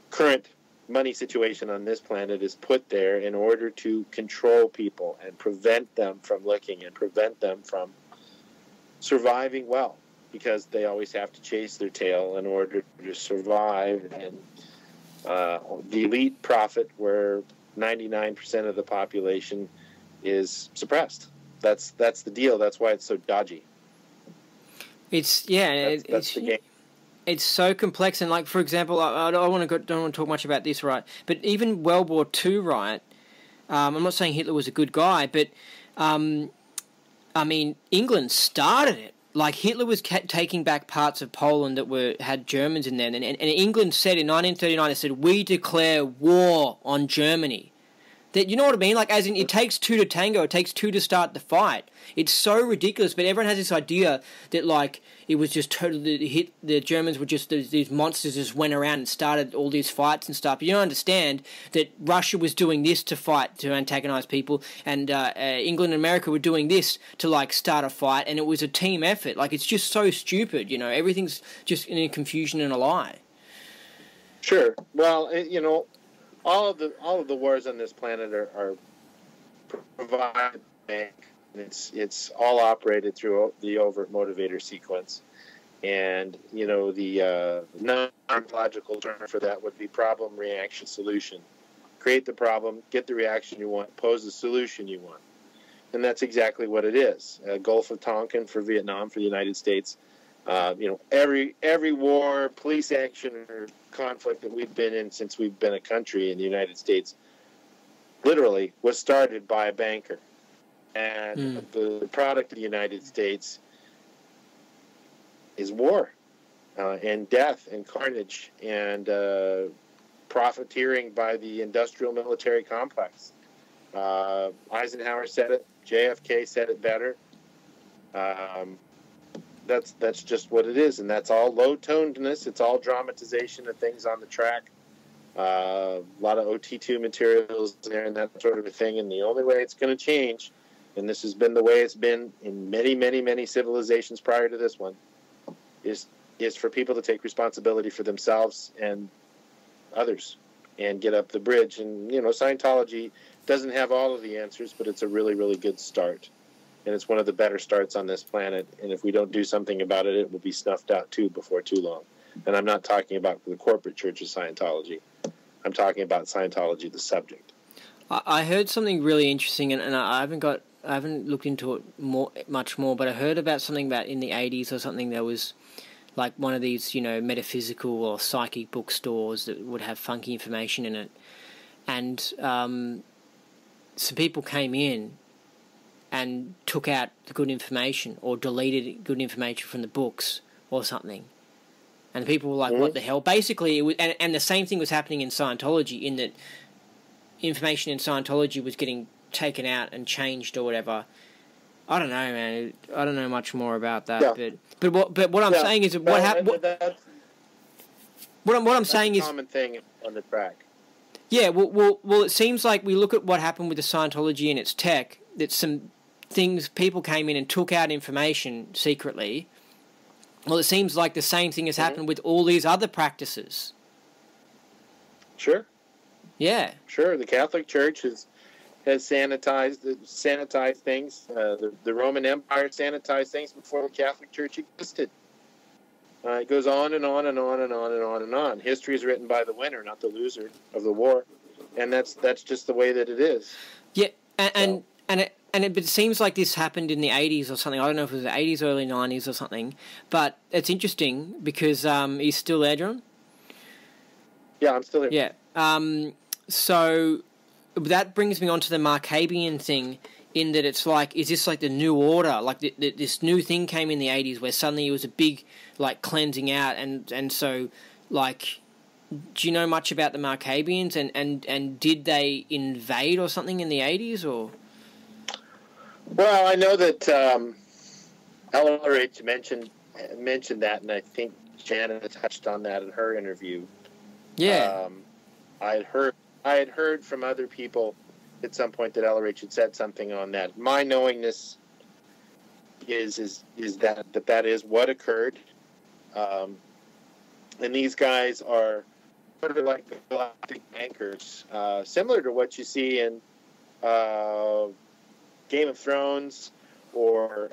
current money situation on this planet is put there in order to control people and prevent them from looking and prevent them from surviving well, because they always have to chase their tail in order to survive. And the elite profit where 99% of the population is suppressed. That's the deal. That's why it's so dodgy. That's the game. It's so complex, and like, for example, I don't want to talk much about this, right? But even World War II, right? I'm not saying Hitler was a good guy, but I mean, England started it. Like, Hitler was taking back parts of Poland that had Germans in there, and England said in 1939, they said, "We declare war on Germany." That, you know what I mean? Like, as in, it takes two to tango, it takes two to start the fight. It's so ridiculous, but everyone has this idea that, like, it was just totally the Germans were just, these monsters just went around and started all these fights and stuff. But you don't understand that Russia was doing this to fight, to antagonize people, and England and America were doing this to, like, start a fight, and it was a team effort. Like, it's just so stupid, everything's just in a confusion and a lie. Sure. Well, all of the wars on this planet are provided by, and it's all operated through the overt motivator sequence. And the non-logical term for that would be problem, reaction, solution. Create the problem, get the reaction you want, pose the solution you want, and that's exactly what it is. Gulf of Tonkin for Vietnam, for the United States. Every war, police action, or conflict that we've been in since we've been a country in the United States literally was started by a banker. And the product of the United States is war and death and carnage and profiteering by the industrial military complex. Eisenhower said it. JFK said it better. That's just what it is, and that's all low-tonedness. It's all dramatization of things on the track. A lot of OT2 materials there and that sort of a thing. And the only way it's going to change, and this has been the way it's been in many, many, many civilizations prior to this one, is for people to take responsibility for themselves and others and get up the bridge. And Scientology doesn't have all of the answers, but it's a really, really good start. And it's one of the better starts on this planet. And if we don't do something about it, it will be snuffed out too before too long. And I'm not talking about the corporate church of Scientology. I'm talking about Scientology, the subject. I heard something really interesting, and I haven't looked into it much more. But I heard about something about in the 80s or something. There was like one of these, metaphysical or psychic bookstores that would have funky information in it, and some people came in and took out the good information or deleted good information from the books or something. And people were like, what the hell? Basically, it was, and the same thing was happening in Scientology, in that information in Scientology was getting taken out and changed or whatever. I don't know, man. I don't know much more about that. Yeah. But what I'm saying is what happened. What I'm saying is a common thing on the track. Yeah, well, it seems like we look at what happened with the Scientology and its tech, that some things, people came in and took out information secretly. Well, it seems like the same thing has happened with all these other practices. Sure. Yeah. Sure. The Catholic Church has sanitized things. The Roman Empire sanitized things before the Catholic Church existed. It goes on and on and on and on and on and on. History is written by the winner, not the loser of the war, and that's just the way that it is. Yeah, but it seems like this happened in the 80s or something. I don't know if it was the 80s, early 90s or something. But it's interesting because he's still there, John? Yeah, I'm still here. Yeah. So that brings me on to the Markabian thing, in that it's like, is this like the new order? Like this new thing came in the 80s where suddenly it was a big like cleansing out, and so like, do you know much about the Markabians, and did they invade or something in the 80s or? Well, I know that Eleanor H. mentioned that, and I think Janet touched on that in her interview. Yeah. I had heard I had heard from other people at some point that LRH had said something on that. My knowingness is that is what occurred. And these guys are sort of like the galactic bankers, similar to what you see in Game of Thrones or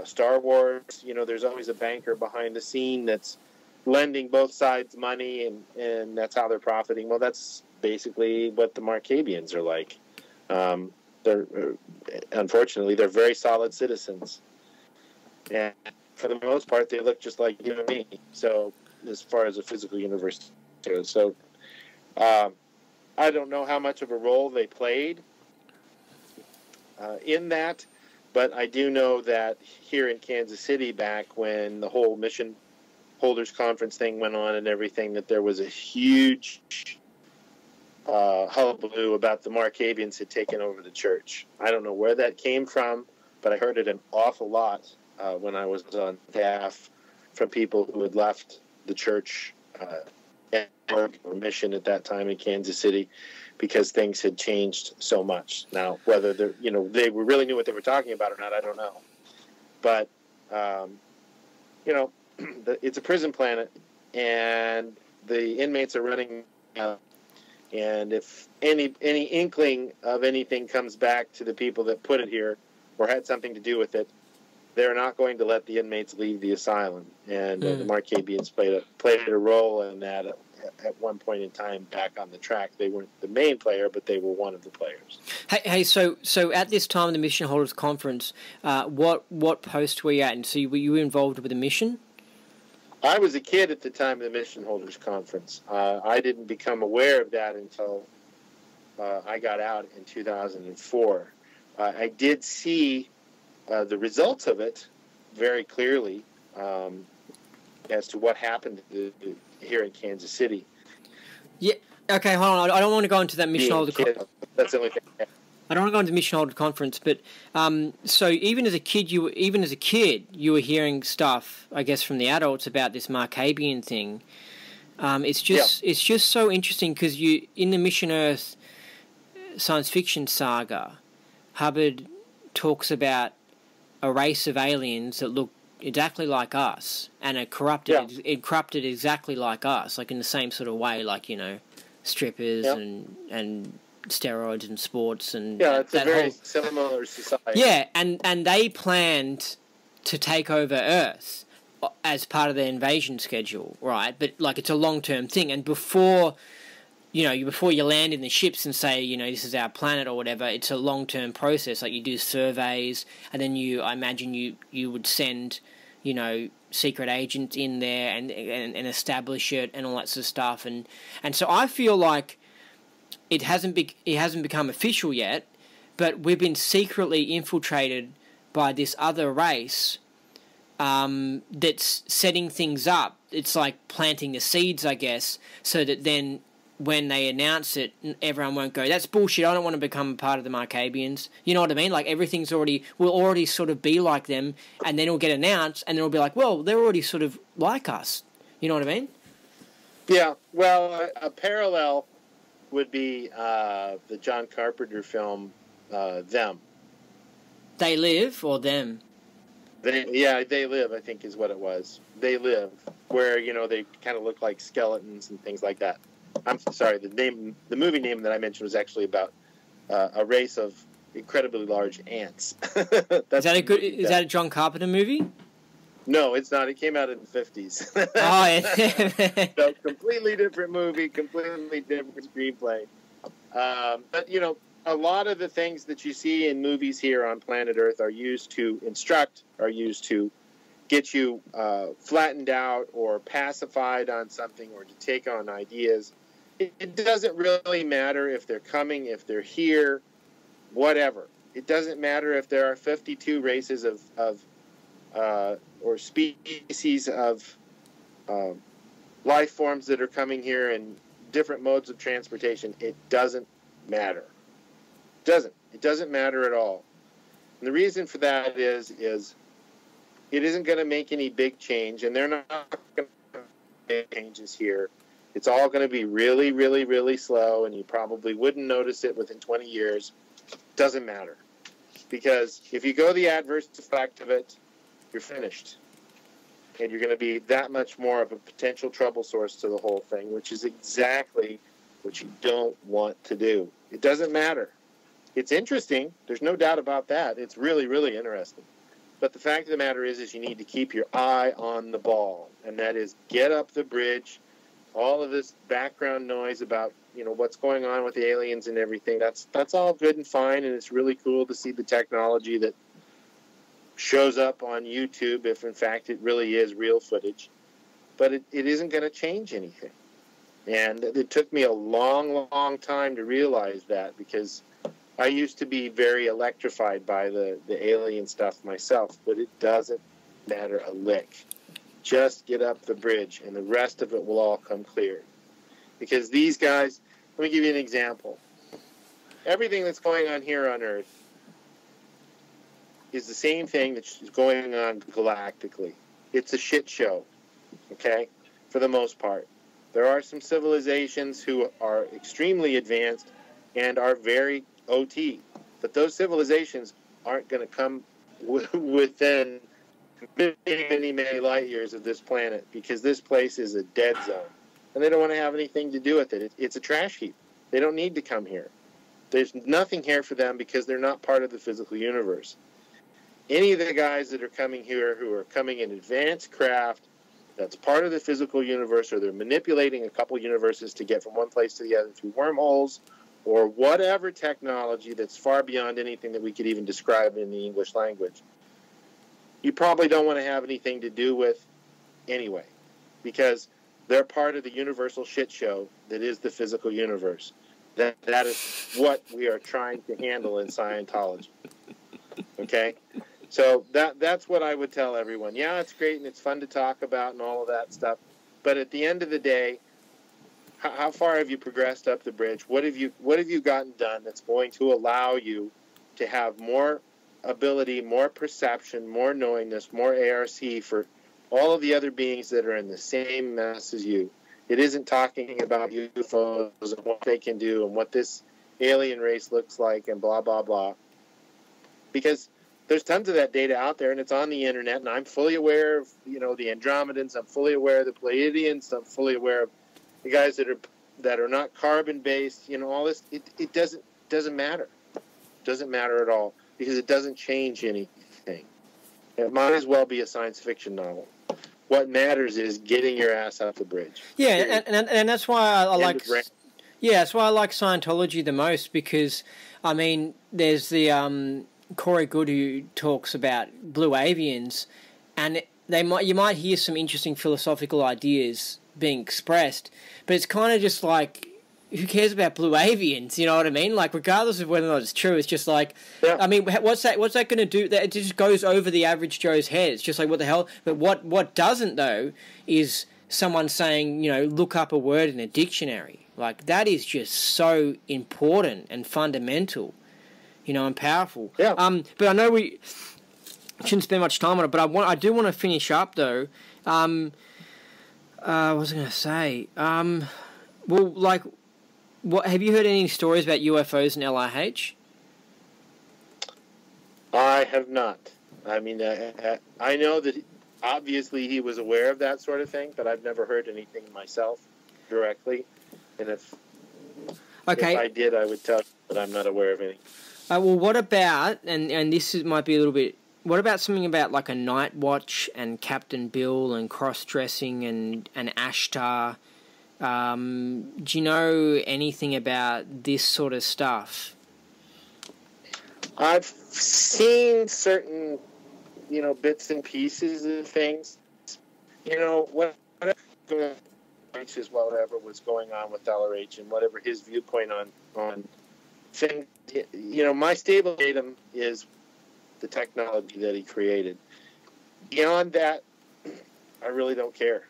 Star Wars. You know, there's always a banker behind the scene that's lending both sides money, and that's how they're profiting. Well, that's basically what the Markabians are like. Unfortunately, they're very solid citizens. And for the most part, they look just like you and me. So, as far as the physical universe goes, so I don't know how much of a role they played in that, but I do know that here in Kansas City, back when the whole mission holders conference thing went on and everything, that there was a huge hullabaloo about the Markabians had taken over the church. I don't know where that came from, but I heard it an awful lot when I was on staff from people who had left the church or mission at that time in Kansas City, because things had changed so much. Now, whether they really knew what they were talking about or not, I don't know. But it's a prison planet, and the inmates are running out. And if any inkling of anything comes back to the people that put it here or had something to do with it, they're not going to let the inmates leave the asylum. And the Markabians played a role in that at one point in time back on the track. They weren't the main player, but they were one of the players. Hey, so at this time of the Mission Holders Conference, what post were you at? And so were you involved with the mission? I was a kid at the time of the Mission Holders Conference. I didn't become aware of that until I got out in 2004. I did see the results of it very clearly as to what happened here in Kansas City. Yeah. Okay, hold on. I don't want to go into that Mission Holder Conference. That's the only thing. I don't want to go into the Mission Holder Conference, but so even as a kid, you were hearing stuff, I guess, from the adults about this Markabian thing. It's just so interesting because in the Mission Earth science fiction saga, Hubbard talks about a race of aliens that look exactly like us and are corrupted exactly like us, like in the same sort of way, like, strippers and steroids and sports and it's a very similar society. Yeah, and they planned to take over Earth as part of their invasion schedule, right? But like it's a long-term thing, and before you land in the ships and say, this is our planet or whatever, it's a long-term process. Like you do surveys, and then I imagine you would send, secret agents in there and establish it and all that sort of stuff. And so I feel like it hasn't become official yet, but we've been secretly infiltrated by this other race that's setting things up. It's like planting the seeds, I guess, so that then when they announce it, everyone won't go, that's bullshit, I don't want to become a part of the Markabians. You know what I mean? Like everything's will already sort of be like them, and then it'll get announced, and then it'll be like, well, they're already sort of like us. You know what I mean? Yeah, well, a parallel would be the John Carpenter film, Them. They Live, or Them? They Live, I think is what it was. They Live, where, they kind of look like skeletons and things like that. I'm sorry, the movie name that I mentioned was actually about a race of incredibly large ants. Is that a John Carpenter movie? No, it's not. It came out in the 50s. Oh, yeah. So, completely different movie, completely different screenplay. But, a lot of the things that you see in movies here on planet Earth are used to instruct, are used to get you flattened out or pacified on something or to take on ideas. It doesn't really matter if they're coming, if they're here, whatever. It doesn't matter if there are 52 races of or species of life forms that are coming here in different modes of transportation. It doesn't matter. It doesn't matter at all. And the reason for that is it isn't going to make any big change, and they're not going to make changes here It's all going to be really, really, really slow, and you probably wouldn't notice it within 20 years. Doesn't matter. Because if you go the adverse effect of it, you're finished. And you're going to be that much more of a potential trouble source to the whole thing, which is exactly what you don't want to do. It doesn't matter. It's interesting. There's no doubt about that. It's really, really interesting. But the fact of the matter is you need to keep your eye on the ball, and that is get up the bridge. All of this background noise about, what's going on with the aliens and everything, that's all good and fine, and it's really cool to see the technology that shows up on YouTube if, in fact, it really is real footage. But it isn't going to change anything. And it took me a long, long time to realize that, because I used to be very electrified by the alien stuff myself, but it doesn't matter a lick. Just get up the bridge, and the rest of it will all come clear. Because these guys, let me give you an example. Everything that's going on here on Earth is the same thing that's going on galactically. It's a shit show, okay, for the most part. There are some civilizations who are extremely advanced and are very OT, but those civilizations aren't going to come within many, many light years of this planet, because this place is a dead zone, and they don't want to have anything to do with it. It's a trash heap. They don't need to come here. There's nothing here for them because they're not part of the physical universe. Any of the guys that are coming here who are coming in advanced craft that's part of the physical universe, or they're manipulating a couple universes to get from one place to the other through wormholes or whatever technology that's far beyond anything that we could even describe in the English language, you probably don't want to have anything to do with anyway, because they're part of the universal shit show that is the physical universe. That is what we are trying to handle in Scientology. Okay? So that's what I would tell everyone. Yeah, it's great and it's fun to talk about and all of that stuff, but at the end of the day, how far have you progressed up the bridge? What have you gotten done that's going to allow you to have more ability, more perception, more knowingness, more ARC for all of the other beings that are in the same mess as you? It isn't talking about UFOs and what they can do and what this alien race looks like and blah, blah, blah. Because there's tons of that data out there, and it's on the internet, and I'm fully aware of, the Andromedans, I'm fully aware of the Pleiadians, I'm fully aware of the guys that are not carbon-based, all this. It doesn't matter. It doesn't matter at all, because it doesn't change anything. It might as well be a science fiction novel. What matters is getting your ass off the bridge. Yeah, and that's why I like. Yeah, that's why I like Scientology the most, because, there's the Corey Good who talks about blue avians, and you might hear some interesting philosophical ideas being expressed, but it's kind of just like, who cares about blue avians? You know what I mean? Like, regardless of whether or not it's true, it's just like, yeah. What's that going to do? It just goes over the average Joe's head. It's just like, what the hell? But what doesn't, though, is someone saying, look up a word in a dictionary. Like, that is just so important and fundamental, and powerful. Yeah. But I know we shouldn't spend much time on it, but I do want to finish up, though. What was I going to say? What have you heard any stories about UFOs and LIH? I have not. I know that obviously he was aware of that sort of thing, but I've never heard anything myself directly. And if I did, I would tell you, but I'm not aware of any. Well, what about, and might be a little bit, what about something about like a Night Watch and Captain Bill and cross-dressing and Ashtar? Do you know anything about this sort of stuff? I've seen certain, bits and pieces of things. Whatever was going on with LRH and whatever his viewpoint on things, my stable datum is the technology that he created. Beyond that, I really don't care.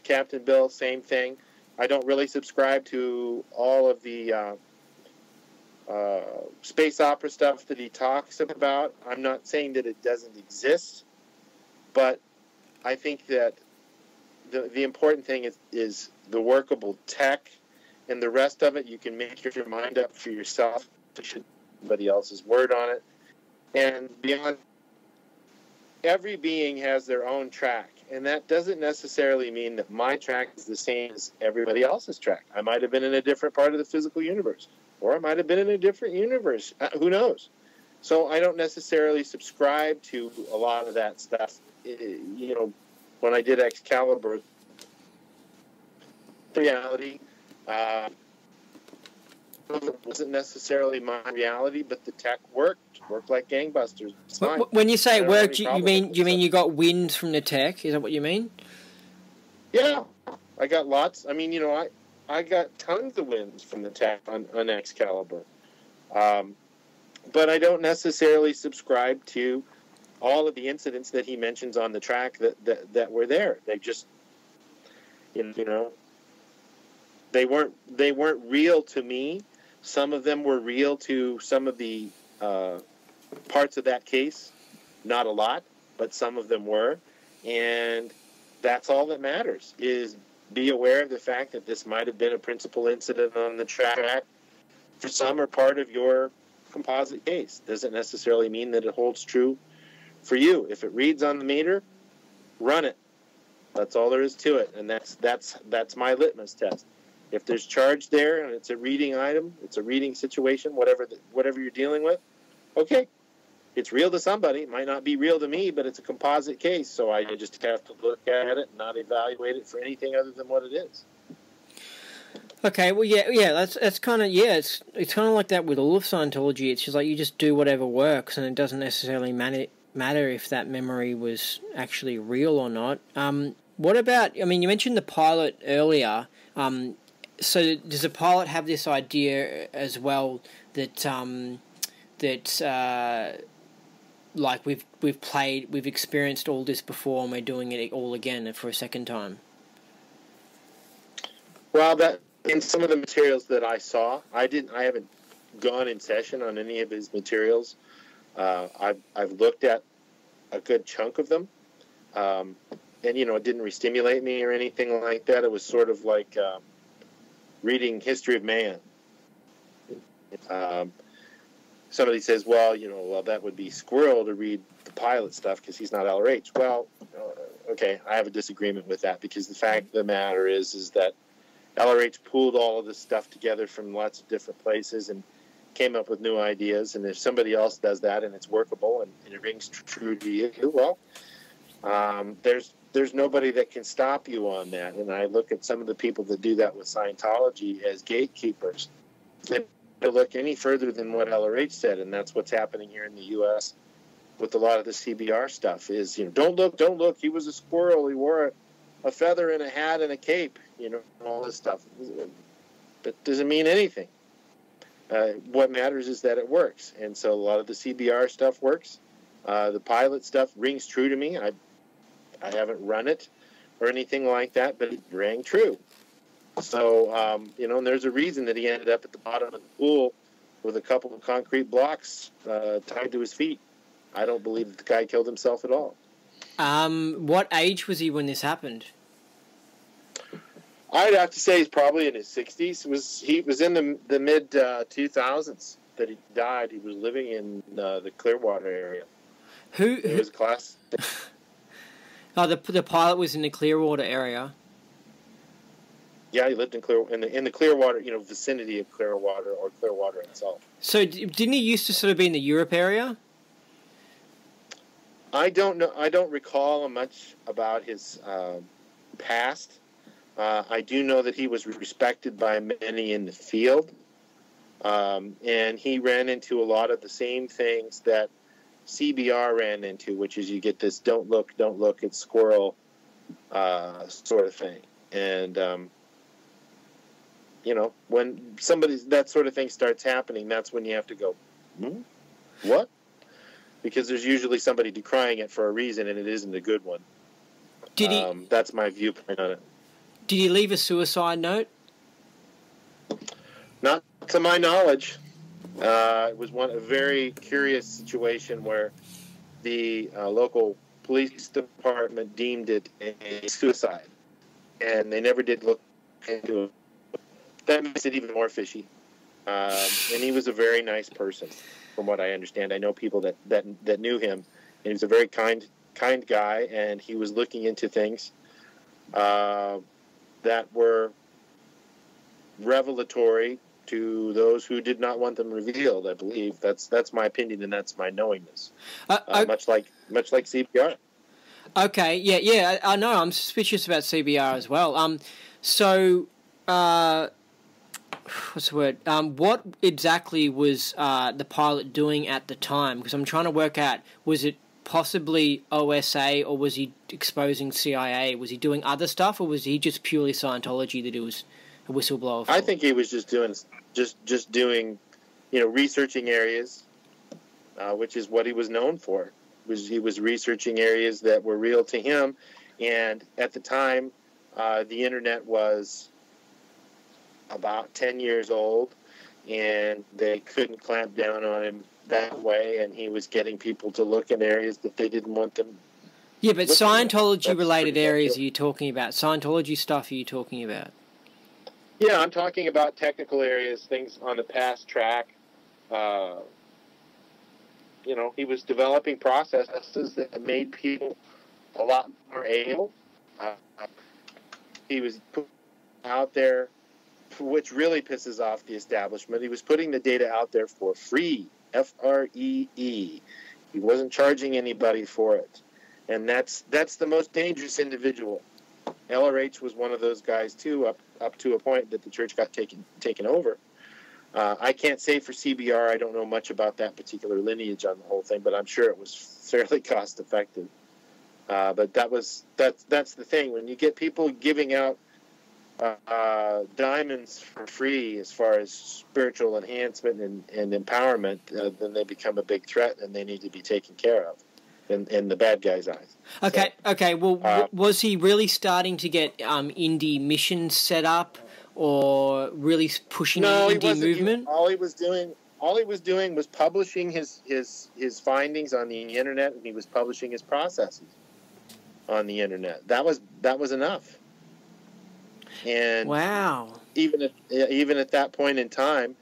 Captain Bill, same thing. I don't really subscribe to all of the space opera stuff that he talks about. I'm not saying that it doesn't exist, but I think that the important thing is the workable tech, and the rest of it you can make your mind up for yourself. Somebody else's word on it, and beyond. Every being has their own track, and that doesn't necessarily mean that my track is the same as everybody else's track. I might have been in a different part of the physical universe, or I might have been in a different universe. Who knows? So I don't necessarily subscribe to a lot of that stuff. You know, when I did Excalibur, reality wasn't necessarily my reality, but the tech worked like gangbusters. It's fine. When you say it worked, you mean you got wins from the tech? Is that what you mean? Yeah, I got lots. I mean, you know, I got tons of wins from the tech on Excalibur, but I don't necessarily subscribe to all of the incidents that he mentions on the track that were there. They just, you know, they weren't real to me. Some of them were real to some of the parts of that case. Not a lot, but some of them were. And that's all that matters, is be aware of the fact that this might have been a principal incident on the track for some or part of your composite case. Doesn't necessarily mean that it holds true for you. If it reads on the meter, run it. That's all there is to it. And that's my litmus test. If there's charge there and it's a reading item, it's a reading situation, whatever you're dealing with, okay, it's real to somebody. It might not be real to me, but it's a composite case, so I just have to look at it and not evaluate it for anything other than what it is. Okay, well, yeah, that's kind of, it's kind of like that with all of Scientology. It's just like you just do whatever works, and it doesn't necessarily matter if that memory was actually real or not. What about, I mean, you mentioned the pilot earlier. So does the pilot have this idea as well that like we've experienced all this before and we're doing it all again for a second time? Well, that in some of the materials that I saw, I haven't gone in session on any of his materials. I've looked at a good chunk of them, and you know, it didn't re-stimulate me or anything like that. It was sort of like reading History of Man. Somebody says, well, that would be squirrel to read the pilot stuff because he's not LRH. Well, okay, I have a disagreement with that, because the fact of the matter is that LRH pooled all of this stuff together from lots of different places and came up with new ideas. And if somebody else does that and it's workable and it rings true to you, well, there's nobody that can stop you on that. And I look at some of the people that do that with Scientology as gatekeepers. They don't look any further than what LRH said, and that's what's happening here in the U.S. with a lot of the CBR stuff. Is, don't look. He was a squirrel. He wore a feather and a hat and a cape. All this stuff. That doesn't mean anything. What matters is that it works, and so a lot of the CBR stuff works. The pilot stuff rings true to me. I haven't run it or anything like that, but it rang true. So, and there's a reason that he ended up at the bottom of the pool with a couple of concrete blocks tied to his feet. I don't believe that the guy killed himself at all. What age was he when this happened? I'd have to say he's probably in his 60s. He was in the mid 2000s that he died. He was living in the Clearwater area. Who was a class? Oh, the pilot was in the Clearwater area. Yeah, he lived in the Clearwater, vicinity of Clearwater or Clearwater itself. So didn't he used to sort of be in the Europe area? I don't know. I don't recall much about his past. I do know that he was respected by many in the field, and he ran into a lot of the same things that CBR ran into, which is you get this don't look, it's squirrel sort of thing. And, when that sort of thing starts happening, that's when you have to go, what? Because there's usually somebody decrying it for a reason, and it isn't a good one. That's my viewpoint on it. Did he leave a suicide note? Not to my knowledge. It was a very curious situation where the local police department deemed it a suicide. and they never did look into it. That makes it even more fishy. And he was a very nice person, from what I understand. I know people that knew him, and he was a very kind guy, and he was looking into things that were revelatory to those who did not want them revealed. I believe that's my opinion, and that's my knowingness. Much like CPR. Okay, yeah. I know. I'm suspicious about CBR as well. So, what's the word? What exactly was the pilot doing at the time? Because I'm trying to work out, was it possibly OSA, or was he exposing CIA? Was he doing other stuff, or was he just purely Scientology that he was a whistleblower for? I think he was just doing, researching areas, which is what he was known for. He was researching areas that were real to him, and at the time, the internet was about 10 years old, and they couldn't clamp down on him that way, and he was getting people to look in areas that they didn't want them. Yeah, but Scientology-related areas are you talking about? Scientology stuff are you talking about? Yeah, I'm talking about technical areas, things on the past track. He was developing processes that made people a lot more able. He was put out there, which really pisses off the establishment. He was putting the data out there for free, FREE. He wasn't charging anybody for it, and that's the most dangerous individual. LRH was one of those guys too, up to a point that the church got taken over. I can't say for CBR. I don't know much about that particular lineage on the whole thing, but I'm sure it was fairly cost effective. But that's the thing. When you get people giving out diamonds for free as far as spiritual enhancement and empowerment, then they become a big threat, and they need to be taken care of in the bad guy's eyes. Okay. Well, was he really starting to get indie missions set up, or really pushing the indie movement? All he was doing was publishing his findings on the internet, and he was publishing his processes on the internet. That was enough. And wow, even at that point in time,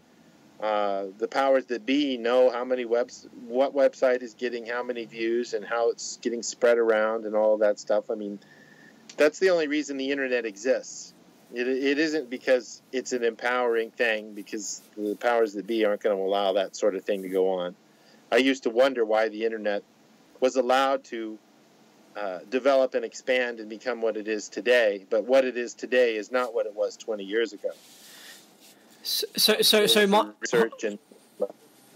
the powers that be know what website is getting how many views and how it's getting spread around and all of that stuff. I mean, that's the only reason the internet exists. It isn't because it's an empowering thing, because the powers that be aren't going to allow that sort of thing to go on. I used to wonder why the internet was allowed to develop and expand and become what it is today. But what it is today is not what it was 20 years ago. So my research and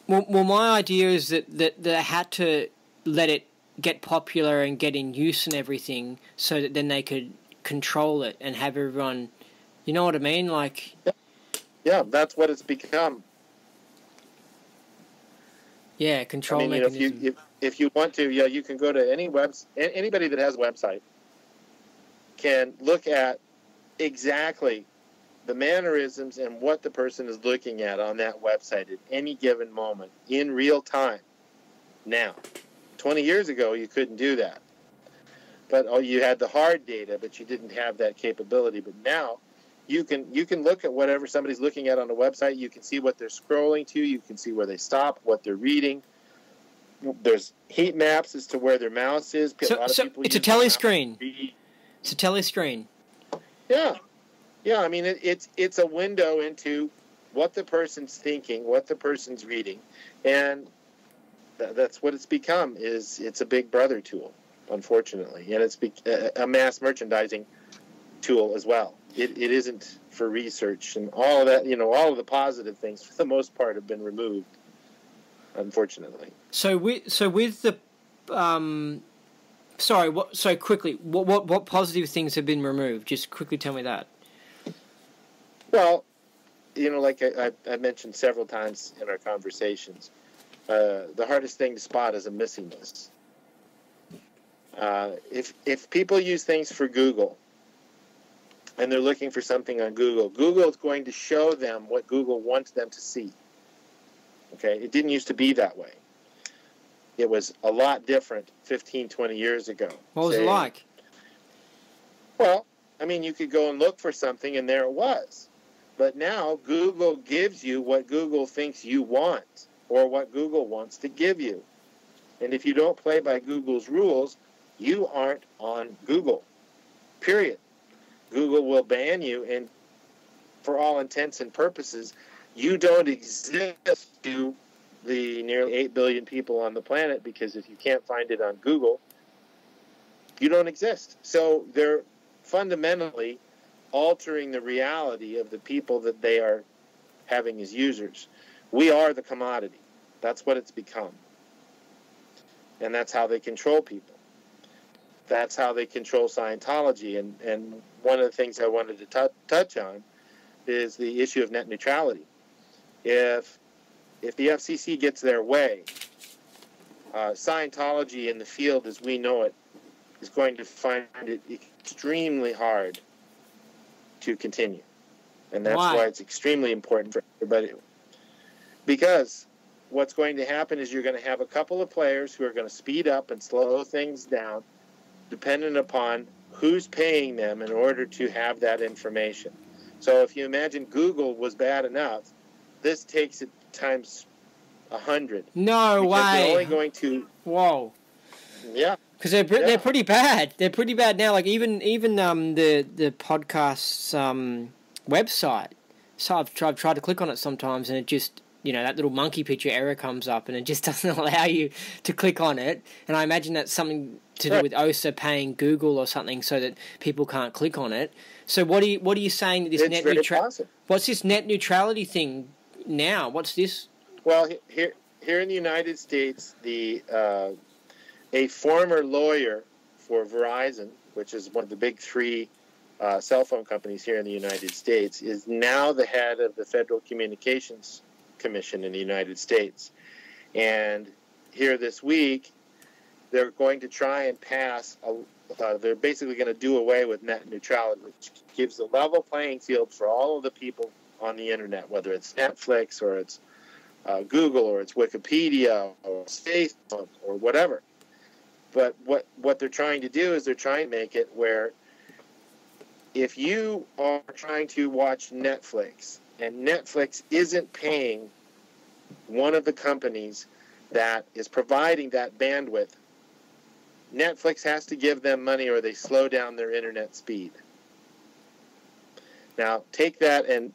well, my idea is that they had to let it get popular and get in use and everything, so that then they could control it and have everyone. You know what I mean? Like, yeah, that's what it's become. Yeah, control mechanism. If you want to, you can go to anybody that has a website can look at exactly the mannerisms and what the person is looking at on that website at any given moment in real time. Now, 20 years ago, you couldn't do that. But you had the hard data, but you didn't have that capability. But now, you can look at whatever somebody's looking at on the website. You can see what they're scrolling to. You can see where they stop, what they're reading. There's heat maps as to where their mouse is. So it's a telescreen. It's a telescreen. Yeah. I mean, it's a window into what the person's thinking, what the person's reading, and that's what it's become. It's a Big Brother tool, unfortunately, and it's a mass merchandising tool as well. It isn't for research and all of that. All of the positive things for the most part have been removed, unfortunately. So with the what positive things have been removed? Just quickly tell me that. Well, like I mentioned several times in our conversations, the hardest thing to spot is a missing list. If people use things for Google, and they're looking for something on Google is going to show them what Google wants them to see. Okay? It didn't used to be that way. It was a lot different 15, 20 years ago. What was it like? Well, I mean, you could go and look for something, and there it was. But now Google gives you what Google thinks you want, or what Google wants to give you. And if you don't play by Google's rules, you aren't on Google, period. Google will ban you, and for all intents and purposes, you don't exist to the nearly 8 billion people on the planet, because if you can't find it on Google, you don't exist. So they're fundamentally altering the reality of the people that they are having as users. We are the commodity. That's what it's become. And that's how they control people. That's how they control Scientology. And one of the things I wanted to touch on is the issue of net neutrality. If the FCC gets their way, Scientology in the field as we know it is going to find it extremely hard to continue. And that's why it's extremely important for everybody. Because what's going to happen is you're going to have a couple of players who are going to speed up and slow things down, dependent upon who's paying them in order to have that information. So if you imagine Google was bad enough, this takes it times 100. No way. They're only going to... Whoa. Yeah. Because they're pretty bad. They're pretty bad now. Like even the podcast's website. So I've tried to click on it sometimes, and it just, you know, that little monkey picture error comes up, and it just doesn't allow you to click on it. And I imagine that's something to do with OSA paying Google or something, so that people can't click on it. So what are you saying that this net neutrality? What's this net neutrality thing now? What's this? Well, here in the United States, a former lawyer for Verizon, which is one of the big three cell phone companies here in the United States, is now the head of the Federal Communications Commission in the United States. And here this week, they're going to try and pass, they're basically going to do away with net neutrality, which gives a level playing field for all of the people on the internet, whether it's Netflix or it's Google or it's Wikipedia or it's Facebook or whatever. But what they're trying to do is they're trying to make it where if you are trying to watch Netflix and Netflix isn't paying one of the companies that is providing that bandwidth, Netflix has to give them money or they slow down their internet speed. Now, take that and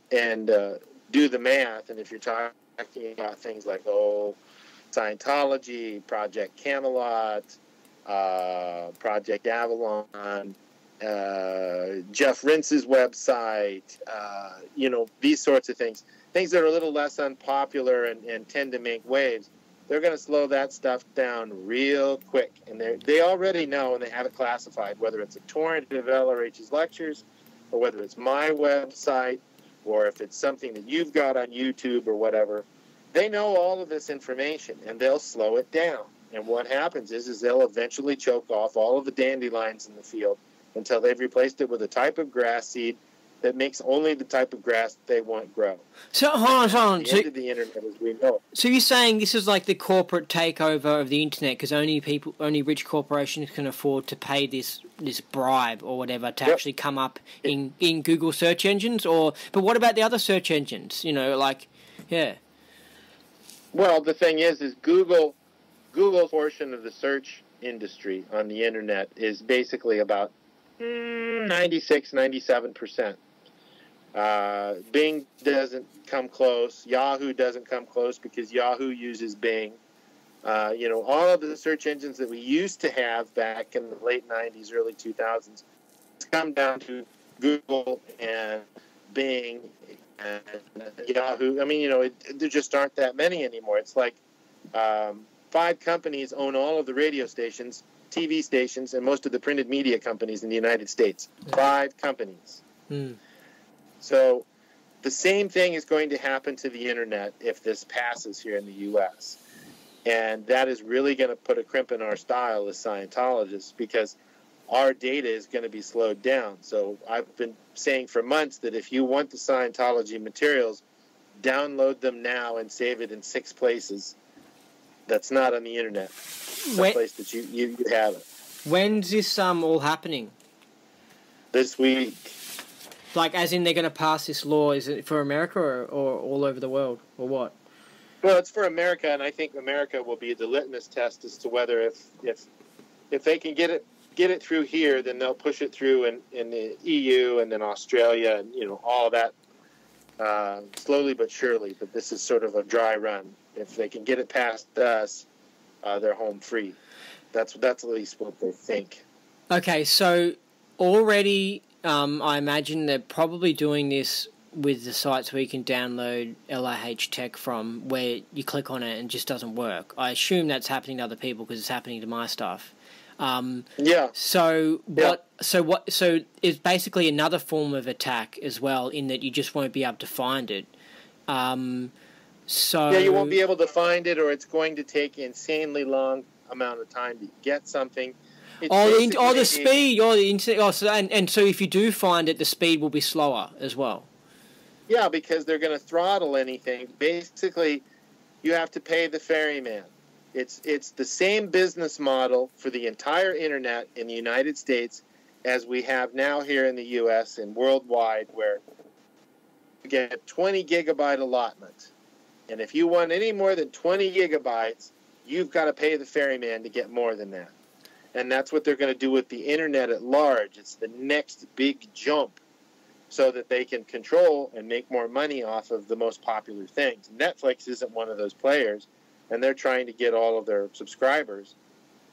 do the math, and if you're talking about things like, Scientology, Project Camelot, Project Avalon, Jeff Rince's website, these sorts of things that are a little less unpopular and tend to make waves, they're going to slow that stuff down real quick. And they already know, and they have it classified, whether it's a torrent of LRH's lectures or whether it's my website or if it's something that you've got on YouTube or whatever. They know all of this information, and they'll slow it down. And what happens is they'll eventually choke off all of the dandelions in the field until they've replaced it with a type of grass seed that makes only the type of grass they want grow. So hold on. The end of the internet as we know it. So you're saying this is like the corporate takeover of the internet because only rich corporations can afford to pay this bribe or whatever to actually come up in Google search engines? But what about the other search engines? Well, the thing is Google's portion of the search industry on the internet is basically about 96-97%. Bing doesn't come close. Yahoo doesn't come close because Yahoo uses Bing. All of the search engines that we used to have back in the late 90s, early 2000s, it's come down to Google and Bing and Yahoo. I mean, there just aren't that many anymore. It's like 5 companies own all of the radio stations, TV stations, and most of the printed media companies in the United States. 5 companies. So the same thing is going to happen to the internet if this passes here in the U.S. And that is really going to put a crimp in our style as Scientologists because our data is going to be slowed down. So I've been saying for months that if you want the Scientology materials, download them now and save it in 6 places. That's not on the internet. Some place that you have it. When's this all happening? this week. Like, as in they're going to pass this law? Is it for America or all over the world, or what? Well, it's for America, and I think America will be the litmus test as to whether if they can get it through here, then they'll push it through in the EU and then Australia and all that slowly but surely. But this is sort of a dry run. If they can get it past us, they're home free. That's at least what they think. Okay, so already. I imagine they're probably doing this with the sites where you can download LIH tech from, where you click on it and it just doesn't work. I assume that's happening to other people because it's happening to my stuff. Yeah. So it's basically another form of attack as well, in that you just won't be able to find it. Yeah, you won't be able to find it, or it's going to take insanely long amount of time to get something. The speed, so if you do find it, the speed will be slower as well. Yeah, because they're going to throttle anything. Basically, you have to pay the ferryman. It's the same business model for the entire internet in the United States as we have now here in the U.S. and worldwide, where you get 20 gigabyte allotment. And if you want any more than 20 gigabytes, you've got to pay the ferryman to get more than that. And that's what they're going to do with the internet at large. It's the next big jump so that they can control and make more money off of the most popular things. Netflix isn't one of those players, and they're trying to get all of their subscribers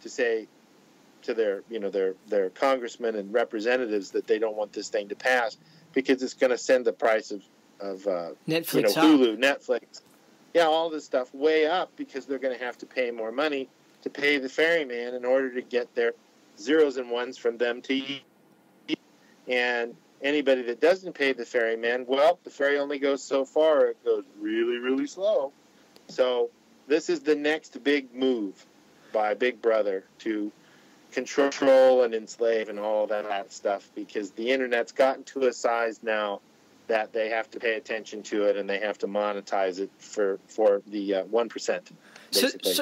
to say to their congressmen and representatives that they don't want this thing to pass because it's going to send the price of Netflix Hulu, Netflix, all this stuff way up, because they're going to have to pay more money to pay the ferryman in order to get their zeros and ones from them to you. And anybody that doesn't pay the ferryman, well, the ferry only goes so far. It goes really, really slow. So this is the next big move by Big Brother to control and enslave and all that stuff, because the internet's gotten to a size now that they have to pay attention to it, and they have to monetize it for the 1%, basically.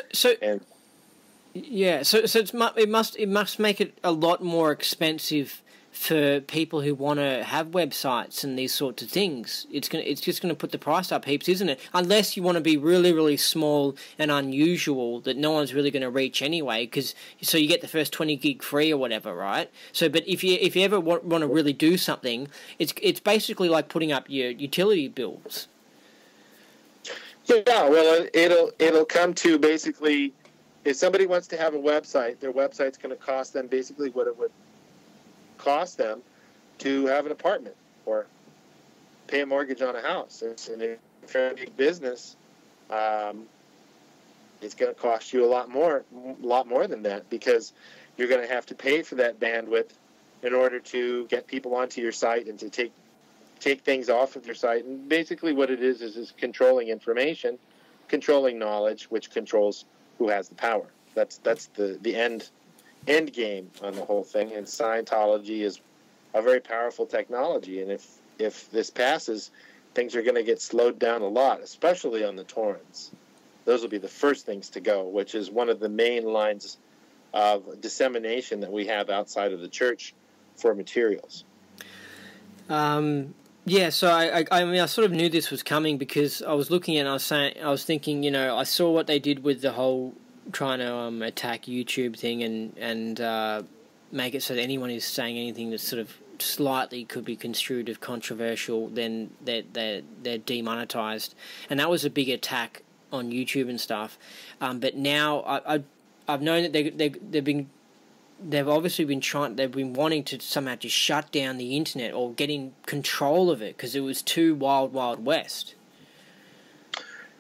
It must make it a lot more expensive for people who want to have websites and these sorts of things. It's just going to put the price up heaps, isn't it? Unless you want to be really, really small and unusual that no one's really going to reach anyway, so you get the first 20 gig free or whatever, right? So, but if you ever want to really do something, it's basically like putting up your utility bills. Yeah, well, it'll come to basically, if somebody wants to have a website, their website's going to cost them basically what it would cost them to have an apartment or pay a mortgage on a house. And if you're a big business, it's going to cost you a lot more than that, because you're going to have to pay for that bandwidth in order to get people onto your site and to take things off of your site. And basically what it is controlling information, controlling knowledge, which controls who has the power. That's the end game on the whole thing. And Scientology is a very powerful technology, and if this passes, things are going to get slowed down a lot, especially on the torrents. Those will be the first things to go, which is one of the main lines of dissemination that we have outside of the church for materials. So I sort of knew this was coming, because I was looking and I was thinking, I saw what they did with the whole trying to attack YouTube thing and make it so that anyone who's saying anything that's sort of slightly could be construed as controversial, then they're demonetized, and that was a big attack on YouTube and stuff. But now I've known that they've obviously been wanting to somehow just shut down the internet or get in control of it, because it was too wild west.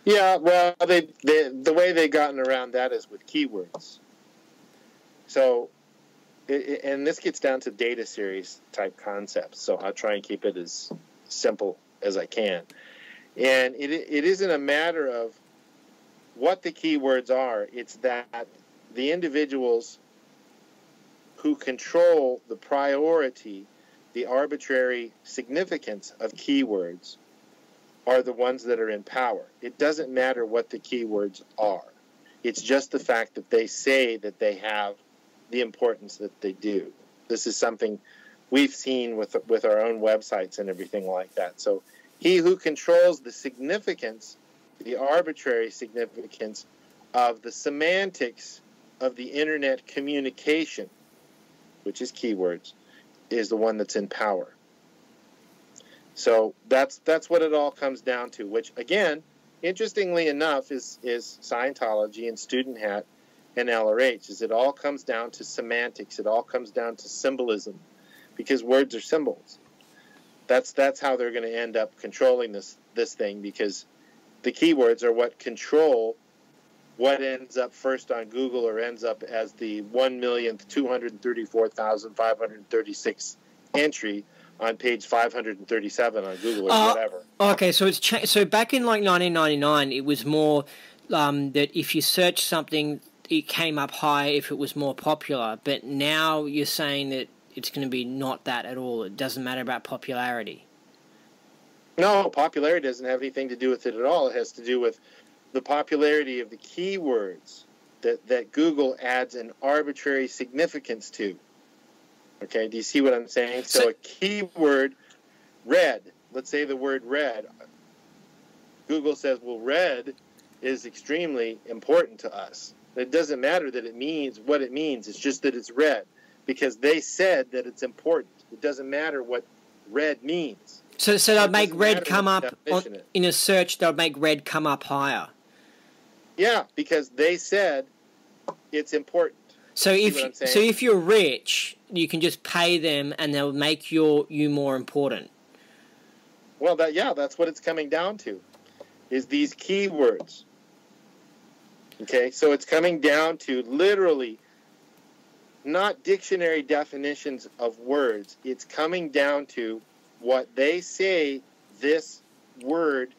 Yeah, well, the way they've gotten around that is with keywords. So, and this gets down to data series type concepts, so I'll try and keep it as simple as I can. And it isn't a matter of what the keywords are, it's that the individuals who control the priority, the arbitrary significance of keywords, are the ones that are in power. It doesn't matter what the keywords are. It's just the fact that they say that they have the importance that they do. This is something we've seen with our own websites and everything like that. So he who controls the significance, the arbitrary significance of the semantics of the internet communication, which is keywords, is the one that's in power. So that's what it all comes down to, which, again, interestingly enough, is Scientology and Student Hat and LRH, is it all comes down to semantics. It all comes down to symbolism, because words are symbols. That's how they're going to end up controlling this thing, because the keywords are what control what ends up first on Google or ends up as the 1,234,536 entry on page 537 on Google or whatever. Okay, so so back in like 1999, it was more that if you search something, it came up high if it was more popular. But now you're saying that it's going to be not that at all. It doesn't matter about popularity. No, popularity doesn't have anything to do with it at all. It has to do with the popularity of the keywords that Google adds an arbitrary significance to. Okay, do you see what I'm saying? So a keyword, red, let's say the word red. Google says, well, red is extremely important to us. It doesn't matter that it means what it means. It's just that it's red, because they said that it's important. It doesn't matter what red means. So they'll make red come up in a search. They'll make red come up higher. Yeah, because they said it's important. So if you're rich, you can just pay them, and they'll make you more important. Well, that's what it's coming down to, is these keywords. Okay, so it's coming down to literally not dictionary definitions of words. It's coming down to what they say this word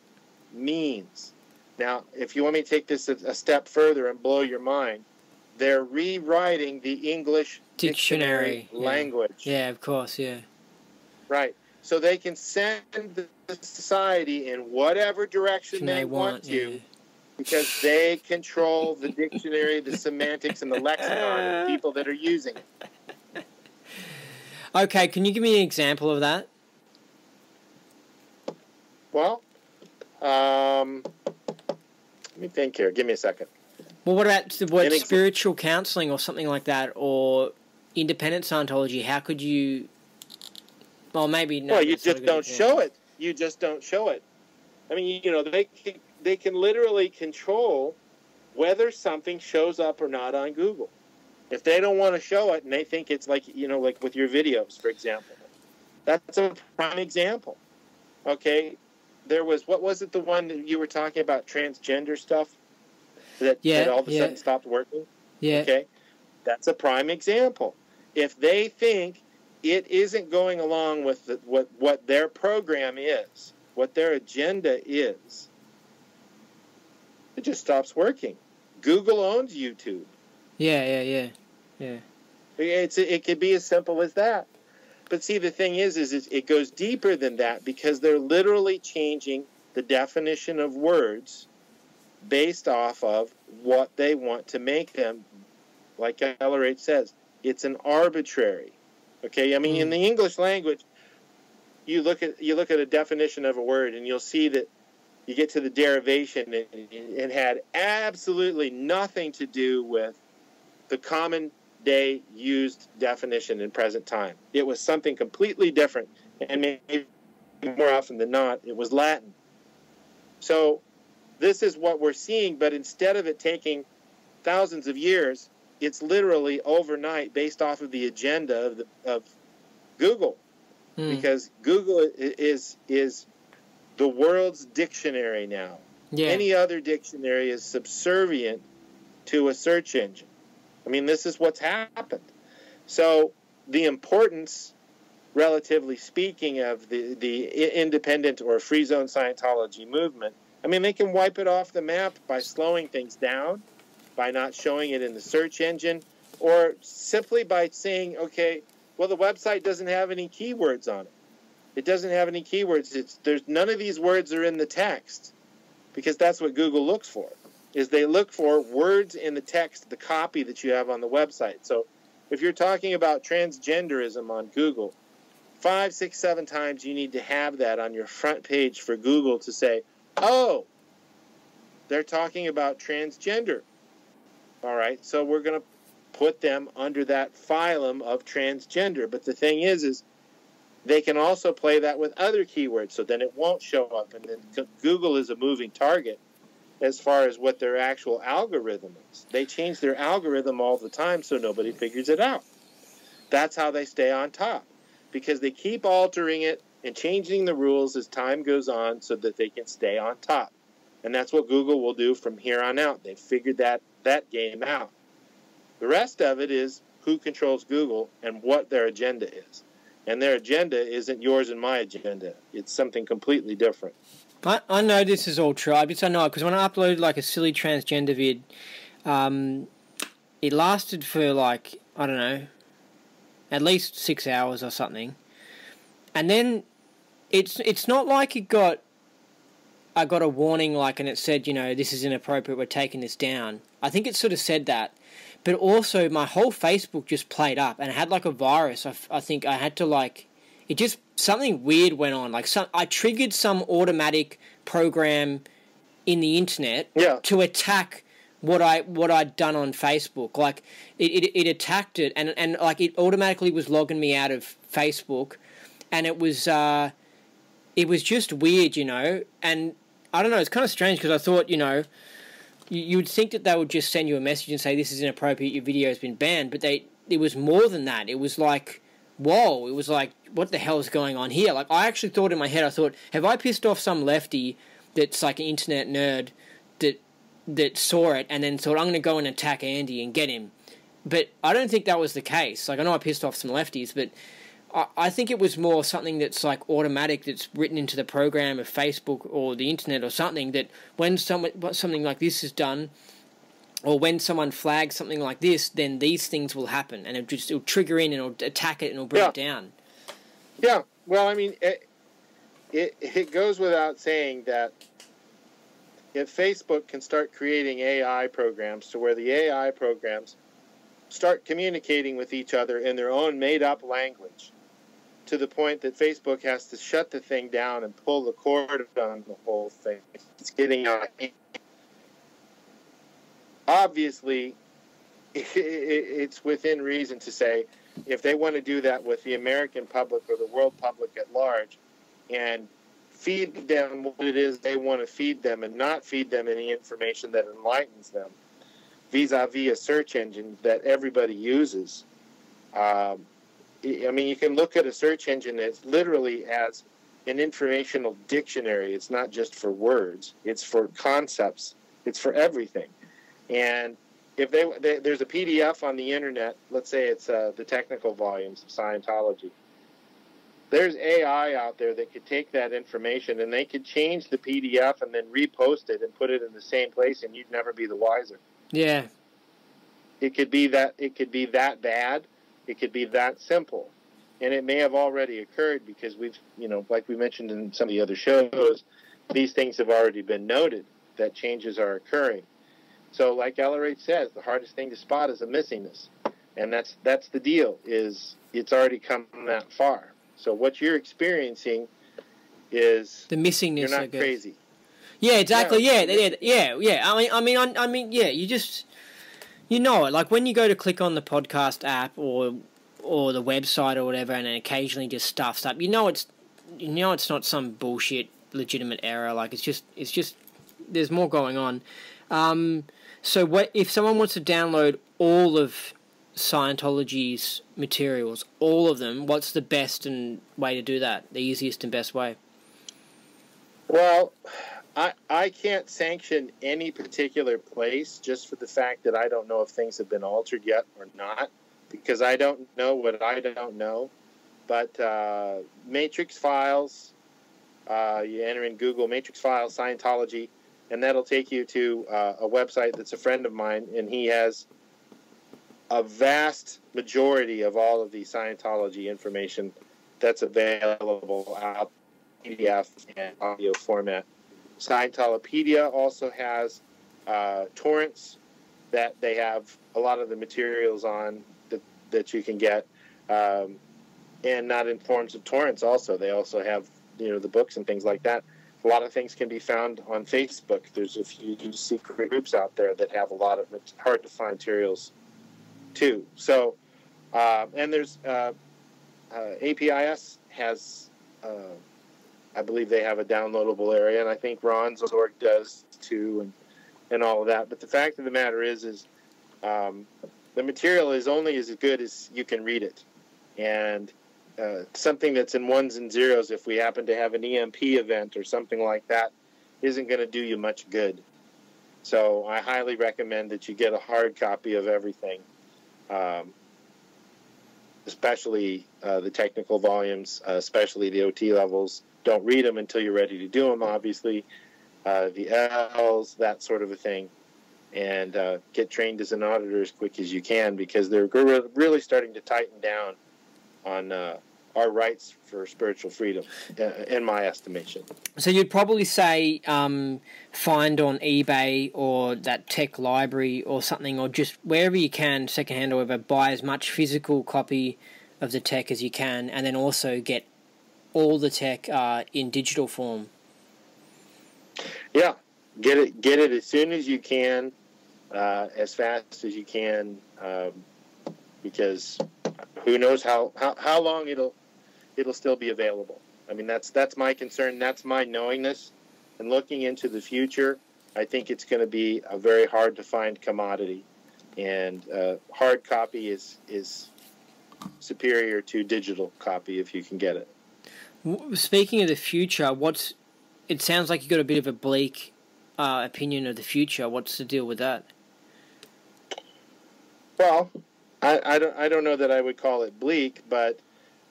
means. Now, if you want me to take this a step further and blow your mind, they're rewriting the English dictionary language. Yeah, of course, yeah. Right. So they can send the society in whatever direction they want to, because they control the dictionary, the semantics, and the lexicon of people that are using it. Okay, can you give me an example of that? Well, let me think here. Give me a second. Well, what about spiritual counseling or something like that, or independent Scientology? How could you... Well, maybe no. Well, you just don't show it. You just don't show it. I mean, they can literally control whether something shows up or not on Google. If they don't want to show it and they think it's like, like with your videos, for example. That's a prime example. Okay? What was it, the one that you were talking about, transgender stuff? That all of a sudden stopped working? Yeah. Okay? That's a prime example. If they think it isn't going along with what their program is, what their agenda is, it just stops working. Google owns YouTube. Yeah. It could be as simple as that. But see, the thing is it goes deeper than that, because they're literally changing the definition of words based off of what they want to make them. Like LRH says, it's an arbitrary. Okay, I mean, in the English language, you look at a definition of a word, and you'll see that you get to the derivation, and it had absolutely nothing to do with the common day used definition in present time. It was something completely different, and maybe more often than not, it was Latin. So this is what we're seeing, but instead of it taking thousands of years, it's literally overnight, based off of the agenda of Google, because Google is the world's dictionary now. Yeah. Any other dictionary is subservient to a search engine. I mean, this is what's happened. So the importance, relatively speaking, of the independent or free zone Scientology movement, I mean, they can wipe it off the map by slowing things down, by not showing it in the search engine, or simply by saying, okay, well, the website doesn't have any keywords on it. It doesn't have any keywords. There's none of these words are in the text, because that's what Google looks for. Is they look for words in the text, the copy that you have on the website. So if you're talking about transgenderism on Google, 5, 6, 7 times you need to have that on your front page for Google to say, oh, they're talking about transgender. All right, so we're going to put them under that phylum of transgender. But the thing is they can also play that with other keywords, so then it won't show up. And then Google is a moving target as far as what their actual algorithm is. They change their algorithm all the time so nobody figures it out. That's how they stay on top, because they keep altering it and changing the rules as time goes on so that they can stay on top. And that's what Google will do from here on out. They've figured that game out. The rest of it is who controls Google and what their agenda is. And their agenda isn't yours and my agenda. It's something completely different. I know this is all true. I know it because when I uploaded like a silly transgender vid, it lasted for like, I don't know, at least 6 hours or something. And then it's not like I got a warning like, and it said, you know, this is inappropriate, we're taking this down. I think it sort of said that. But also my whole Facebook just played up and it had like a virus. I think I had to like, it just, something weird went on. Like I triggered some automatic program in the internet to attack what I'd done on Facebook. Like it attacked it and like it automatically was logging me out of Facebook, and it was just weird, you know. And I don't know, it's kind of strange because I thought, you know, you'd think that they would just send you a message and say this is inappropriate, your video has been banned, but it was more than that. It was like, whoa, it was like, what the hell is going on here? Like, I actually thought in my head, I thought, have I pissed off some lefty that's like an internet nerd that saw it and then thought, I'm going to go and attack Andy and get him? But I don't think that was the case. Like, I know I pissed off some lefties, but I think it was more something that's like automatic, that's written into the program of Facebook or the internet or something, that when something like this is done, or when someone flags something like this, then these things will happen, and it'll trigger in and it'll attack it and it'll bring it down. Yeah, well, I mean, it goes without saying that if Facebook can start creating AI programs to where the AI programs start communicating with each other in their own made-up language, to the point that Facebook has to shut the thing down and pull the cord on the whole thing. It's getting out. Obviously, it's within reason to say, if they want to do that with the American public or the world public at large and feed them what it is they want to feed them and not feed them any information that enlightens them, vis-a-vis a search engine that everybody uses. I mean, you can look at a search engine as literally as an informational dictionary. It's not just for words. It's for concepts. It's for everything. And if there's a PDF on the internet, let's say it's the technical volumes of Scientology, there's AI out there that could take that information and they could change the PDF and then repost it and put it in the same place, and you'd never be the wiser. Yeah. It could be that bad. It could be that simple. And it may have already occurred because we've, you know, like we mentioned in some of the other shows, these things have already been noted that changes are occurring. So like LRH says, the hardest thing to spot is a missingness. And that's the deal, is it's already come that far. So what you're experiencing is the missingness. You're not crazy. Yeah, exactly. Yeah. I mean, yeah. You just, you know it. Like when you go to click on the podcast app or the website or whatever, and it occasionally just stuffs up. You know it's not some bullshit legitimate error. Like it's just there's more going on. So what if someone wants to download all of Scientology's materials, all of them? What's the best way to do that? The easiest and best way? Well, I can't sanction any particular place just for the fact that I don't know if things have been altered yet or not, because I don't know what I don't know. But Matrix Files, you enter in Google Matrix Files Scientology, and that'll take you to a website that's a friend of mine, and he has a vast majority of all of the Scientology information that's available out in PDF and audio format. Scientolopedia also has torrents that they have a lot of the materials on that you can get. and not in forms of torrents. Also, they also have the books and things like that. A lot of things can be found on Facebook. There's a few secret groups out there that have a lot of hard to find materials too. So, and there's APIS has, I believe they have a downloadable area, and I think Ron's org does too, and all of that. But the fact of the matter is the material is only as good as you can read it, and something that's in ones and zeros, if we happen to have an EMP event or something like that, isn't going to do you much good. So I highly recommend that you get a hard copy of everything, especially the technical volumes, especially the OT levels. Don't read them until you're ready to do them, obviously. The L's, that sort of a thing. And get trained as an auditor as quick as you can, because they're really starting to tighten down on our rights for spiritual freedom, in my estimation. So you'd probably say find on eBay or that tech library or something, or just wherever you can, secondhand or whatever, buy as much physical copy of the tech as you can, and then also get all the tech in digital form. Yeah, get it as soon as you can, as fast as you can, because who knows how long it'll still be available. I mean, that's my concern. That's my knowingness. And looking into the future, I think it's going to be a very hard to find commodity, and hard copy is superior to digital copy if you can get it. Speaking of the future, it sounds like you got a bit of a bleak opinion of the future. What's the deal with that? Well, I don't know that I would call it bleak, but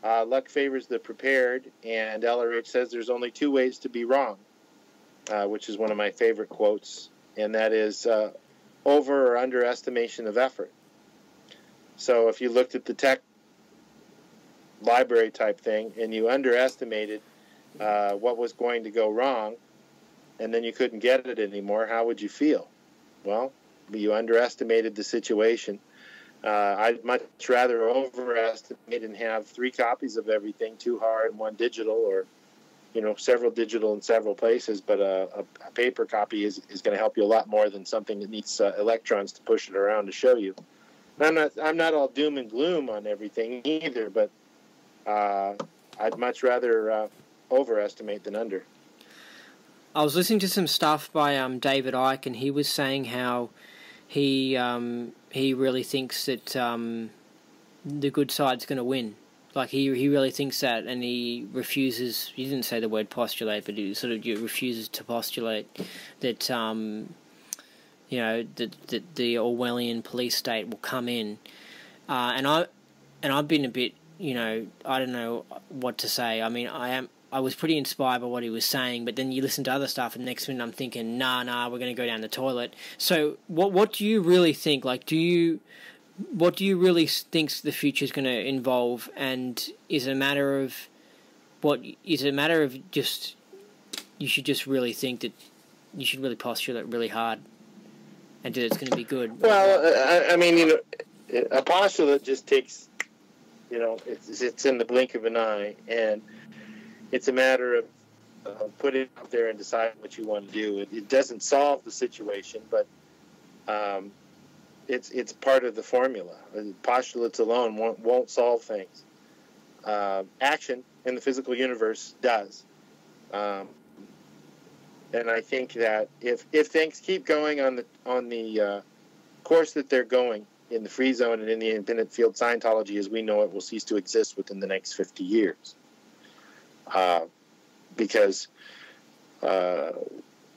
luck favors the prepared, and LRH says there's only two ways to be wrong, which is one of my favorite quotes, and that is over or underestimation of effort. So if you looked at the tech library type thing and you underestimated what was going to go wrong, and then you couldn't get it anymore, how would you feel? Well, you underestimated the situation. I'd much rather overestimate and have 3 copies of everything, 2 hard and 1 digital, or several digital in several places. But a paper copy is going to help you a lot more than something that needs electrons to push it around to show you. And I'm not all doom and gloom on everything either, but I'd much rather overestimate than under. I was listening to some stuff by David Icke, and he was saying how he really thinks that the good side's going to win. Like he really thinks that, and he refuses. He didn't say the word postulate, but he sort of refuses to postulate that that the Orwellian police state will come in. And I've been a bit, I don't know what to say. I mean, I was pretty inspired by what he was saying, but then you listen to other stuff, and next minute I'm thinking, nah, we're going to go down the toilet. So what do you really think? Like, what do you really think the future is going to involve? And is it a matter of just you should just really think that you should really postulate really hard and that it's going to be good? Well, I mean, a postulate just takes, it's in the blink of an eye, and it's a matter of putting it out there and deciding what you want to do. It doesn't solve the situation, but it's part of the formula. Postulates alone won't solve things. Action in the physical universe does. And I think that if things keep going on the course that they're going in the free zone and in the independent field, Scientology as we know it will cease to exist within the next 50 years. Because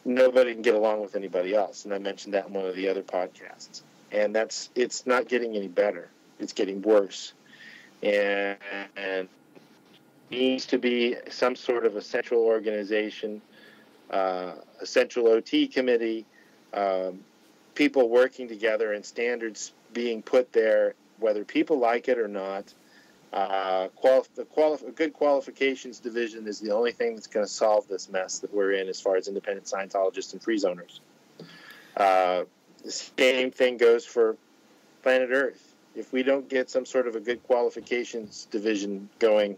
nobody can get along with anybody else. And I mentioned that in one of the other podcasts. And it's not getting any better. It's getting worse. And needs to be some sort of a central organization, a central OT committee, people working together and standards being put there, whether people like it or not. A good qualifications division is the only thing that's going to solve this mess that we're in as far as independent Scientologists and free zoners. The same thing goes for planet Earth. if we don't get some sort of a good qualifications division going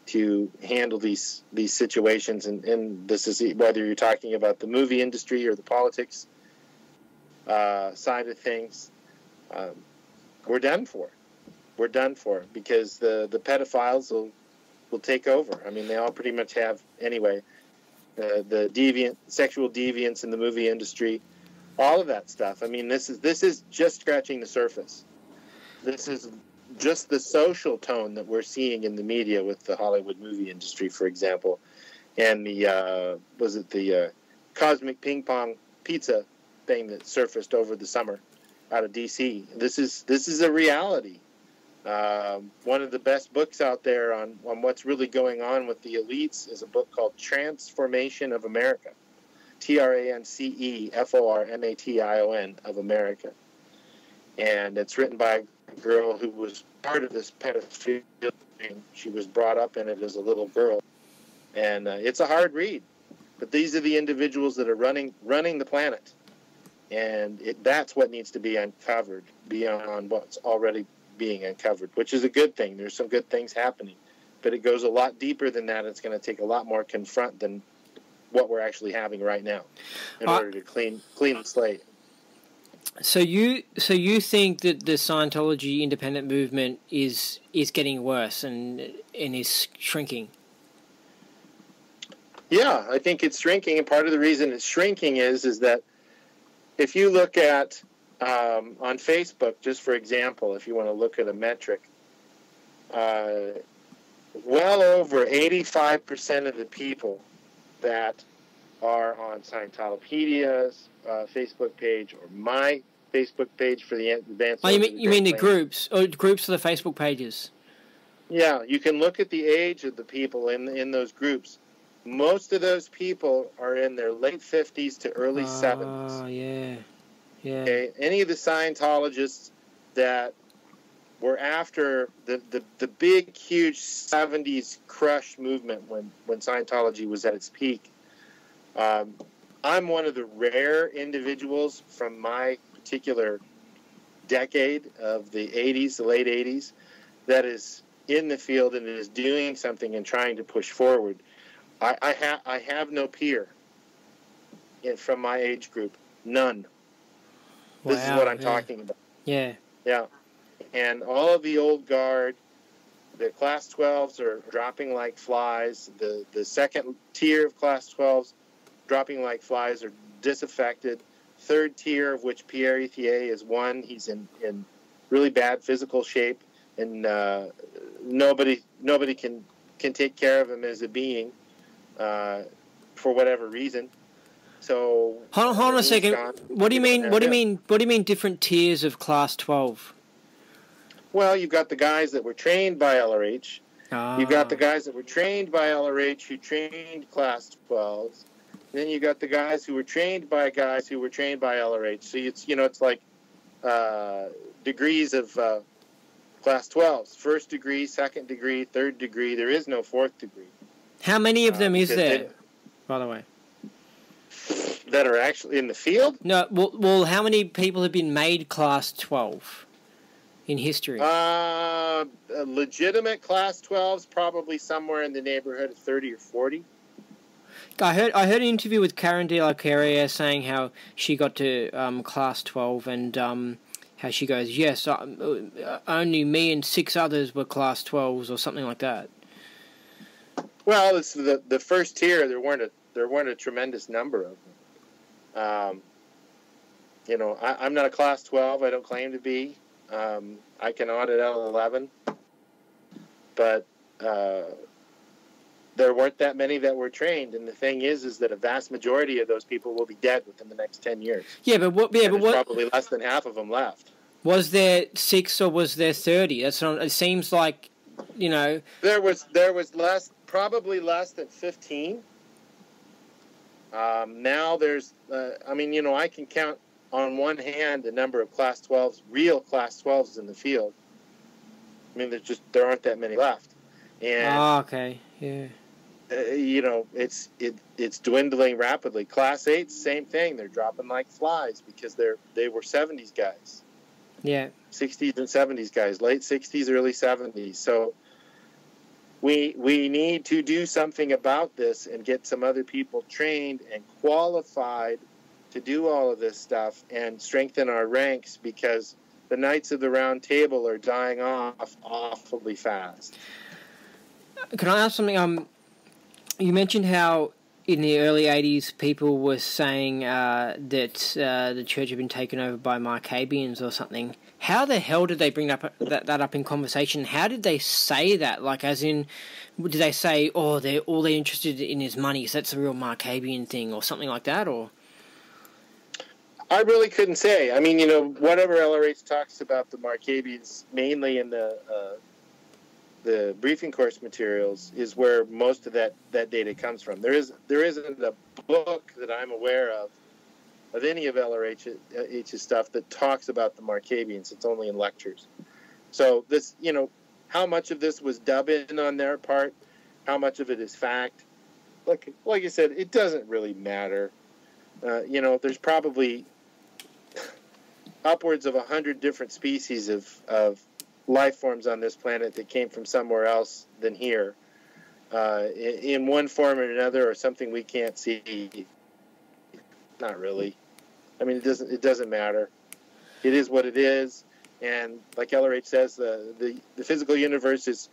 to handle these situations, and this is whether you're talking about the movie industry or the politics side of things, we're done for. We're done for, because the pedophiles will take over. I mean, they all pretty much have anyway. The sexual deviance in the movie industry, all of that stuff. I mean, this is just scratching the surface. This is just the social tone that we're seeing in the media with the Hollywood movie industry, for example, and the cosmic ping pong pizza thing that surfaced over the summer out of DC. This is a reality. One of the best books out there on what's really going on with the elites is a book called Transformation of America, TRANCEFORMATION of America. And it's written by a girl who was part of this pedophilia. She was brought up in it as a little girl. And it's a hard read. But these are the individuals that are running the planet. And that's what needs to be uncovered beyond what's already being uncovered, which is a good thing. There's some good things happening, but it goes a lot deeper than that. It's going to take a lot more confront than what we're actually having right now in order to clean the slate. So you think that the Scientology independent movement is getting worse and is shrinking? Yeah, I think it's shrinking, and part of the reason it's shrinking is that if you look at on Facebook, just for example, if you want to look at a metric, well over 85% of the people that are on Scientolopedia's Facebook page or my Facebook page for the advanced. Oh, you mean the groups or groups of the Facebook pages? Yeah, you can look at the age of the people in those groups. Most of those people are in their late 50s to early 70s. Oh, yeah. Yeah. Okay? Any of the Scientologists that were after the big, huge 70s crush movement when Scientology was at its peak, I'm one of the rare individuals from my particular decade of the 80s, the late 80s, that is in the field and is doing something and trying to push forward. I have no peer from my age group. None. Wow, this is what I'm talking about. Yeah. Yeah. And all of the old guard, the Class 12s are dropping like flies. The second tier of Class 12s dropping like flies are disaffected. Third tier, of which Pierre Ethier is one, he's in really bad physical shape, and nobody can take care of him as a being for whatever reason. So hold on a second. What do you mean? What do you mean? Different tiers of Class 12? Well, you've got the guys that were trained by LRH. You've got the guys that were trained by LRH who trained Class 12s. Then you got the guys who were trained by guys who were trained by LRH. So it's like degrees of Class 12s: first degree, second degree, third degree. There is no fourth degree. How many of them is there, by the way? That are actually in the field? No, well, how many people have been made Class 12 in history? Legitimate Class 12s, probably somewhere in the neighborhood of 30 or 40. I heard an interview with Karen De La Carriere saying how she got to Class 12 and how she goes, yes, only me and 6 others were Class 12s or something like that. Well, it's the first tier. There weren't a tremendous number of them. I'm not a Class 12. I don't claim to be. I can audit L11, but there weren't that many that were trained. And the thing is that a vast majority of those people will be dead within the next 10 years. Yeah, but what? Yeah, but what? Probably less than half of them left. Was there 6 or was there 30? That's not, it seems like, There was less, probably less than 15. Now there's, I can count on one hand the number of Class 12s, real Class 12s in the field. I mean, there aren't that many left. And, okay, yeah. It's dwindling rapidly. Class 8s, same thing. They're dropping like flies because they were 70s guys. Yeah. 60s and 70s guys, late 60s, early 70s. So we need to do something about this and get some other people trained and qualified to do all of this stuff and strengthen our ranks, because the Knights of the Round Table are dying off awfully fast. Can I ask something? You mentioned how in the early 80s people were saying that the church had been taken over by Maccabeans or something. How the hell did they bring that up in conversation? How did they say that? Like, as in, did they say, oh, they're interested in is money, so that's the real Maccabean thing, or something like that, or? I really couldn't say. I mean, whatever LRH talks about the Maccabeans, mainly in the briefing course materials, is where most of that data comes from. There isn't a book that I'm aware of any of LRH's stuff that talks about the Maccabeans. It's only in lectures. So this, how much of this was dub-in on their part, how much of it is fact, like I said, it doesn't really matter. There's probably upwards of 100 different species of life forms on this planet that came from somewhere else than here, in one form or another, or something we can't see. Not really. I mean, it doesn't matter. It is what it is, and like LRH says, the physical universe is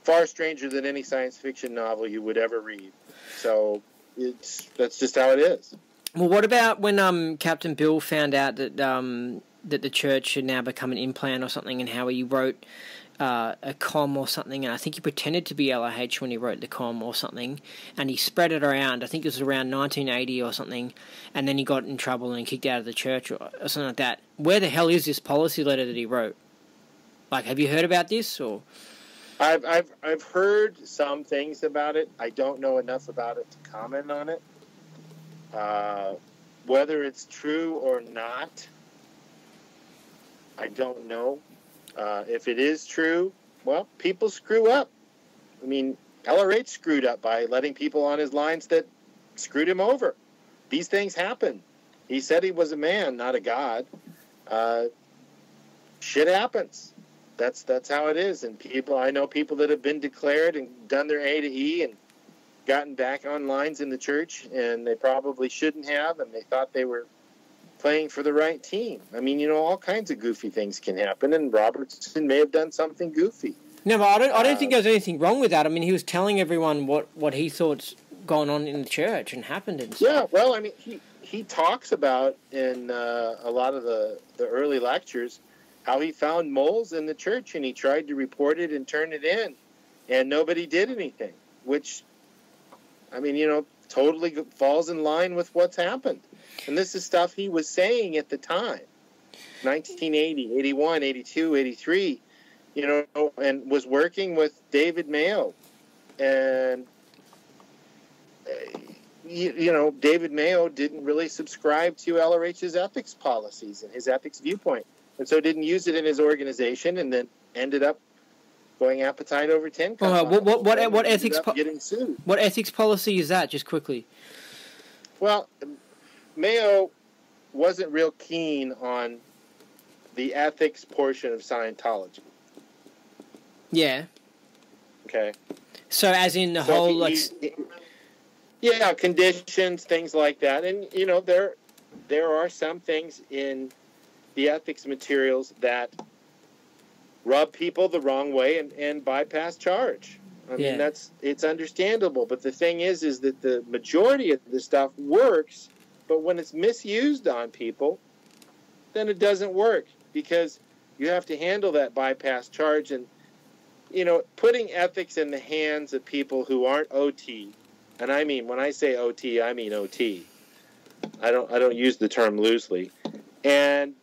far stranger than any science fiction novel you would ever read. So that's just how it is. Well, what about when Captain Bill found out that that the church had now become an implant or something, and how he wrote a com or something, and I think he pretended to be LRH when he wrote the com or something, and he spread it around. I think it was around 1980 or something, and then he got in trouble and kicked out of the church or something like that. Where the hell is this policy letter that he wrote? Like, have you heard about this? Or I've heard some things about it. I don't know enough about it to comment on it. Whether it's true or not, I don't know. If it is true, well, people screw up. I mean, LRH screwed up by letting people on his lines that screwed him over. These things happen. He said he was a man, not a god. Shit happens. That's how it is. And I know people that have been declared and done their A to E and gotten back on lines in the church, and they probably shouldn't have, and they thought they were playing for the right team. I mean, all kinds of goofy things can happen, and Robertson may have done something goofy. No, but I don't think there's anything wrong with that. I mean, he was telling everyone what he thought's going on in the church and happened and stuff. Yeah, well, I mean, he talks about in a lot of the early lectures how he found moles in the church, and he tried to report it and turn it in, and nobody did anything, which, I mean, totally falls in line with what's happened. And this is stuff he was saying at the time, 1980, 81, 82, 83, and was working with David Mayo. And, David Mayo didn't really subscribe to LRH's ethics policies and his ethics viewpoint. And so didn't use it in his organization, and then ended up going appetite over 10. What ethics getting sued. What ethics policy is that, just quickly? Well, Mayo wasn't real keen on the ethics portion of Scientology. Yeah. Okay. So as in the whole, conditions, things like that. And, there are some things in the ethics materials that rub people the wrong way and bypass charge. I mean, it's understandable. But the thing is that the majority of the stuff works. But when it's misused on people, then it doesn't work, because you have to handle that bypass charge. And, putting ethics in the hands of people who aren't OT, and I mean, when I say OT, I mean OT. I don't use the term loosely. And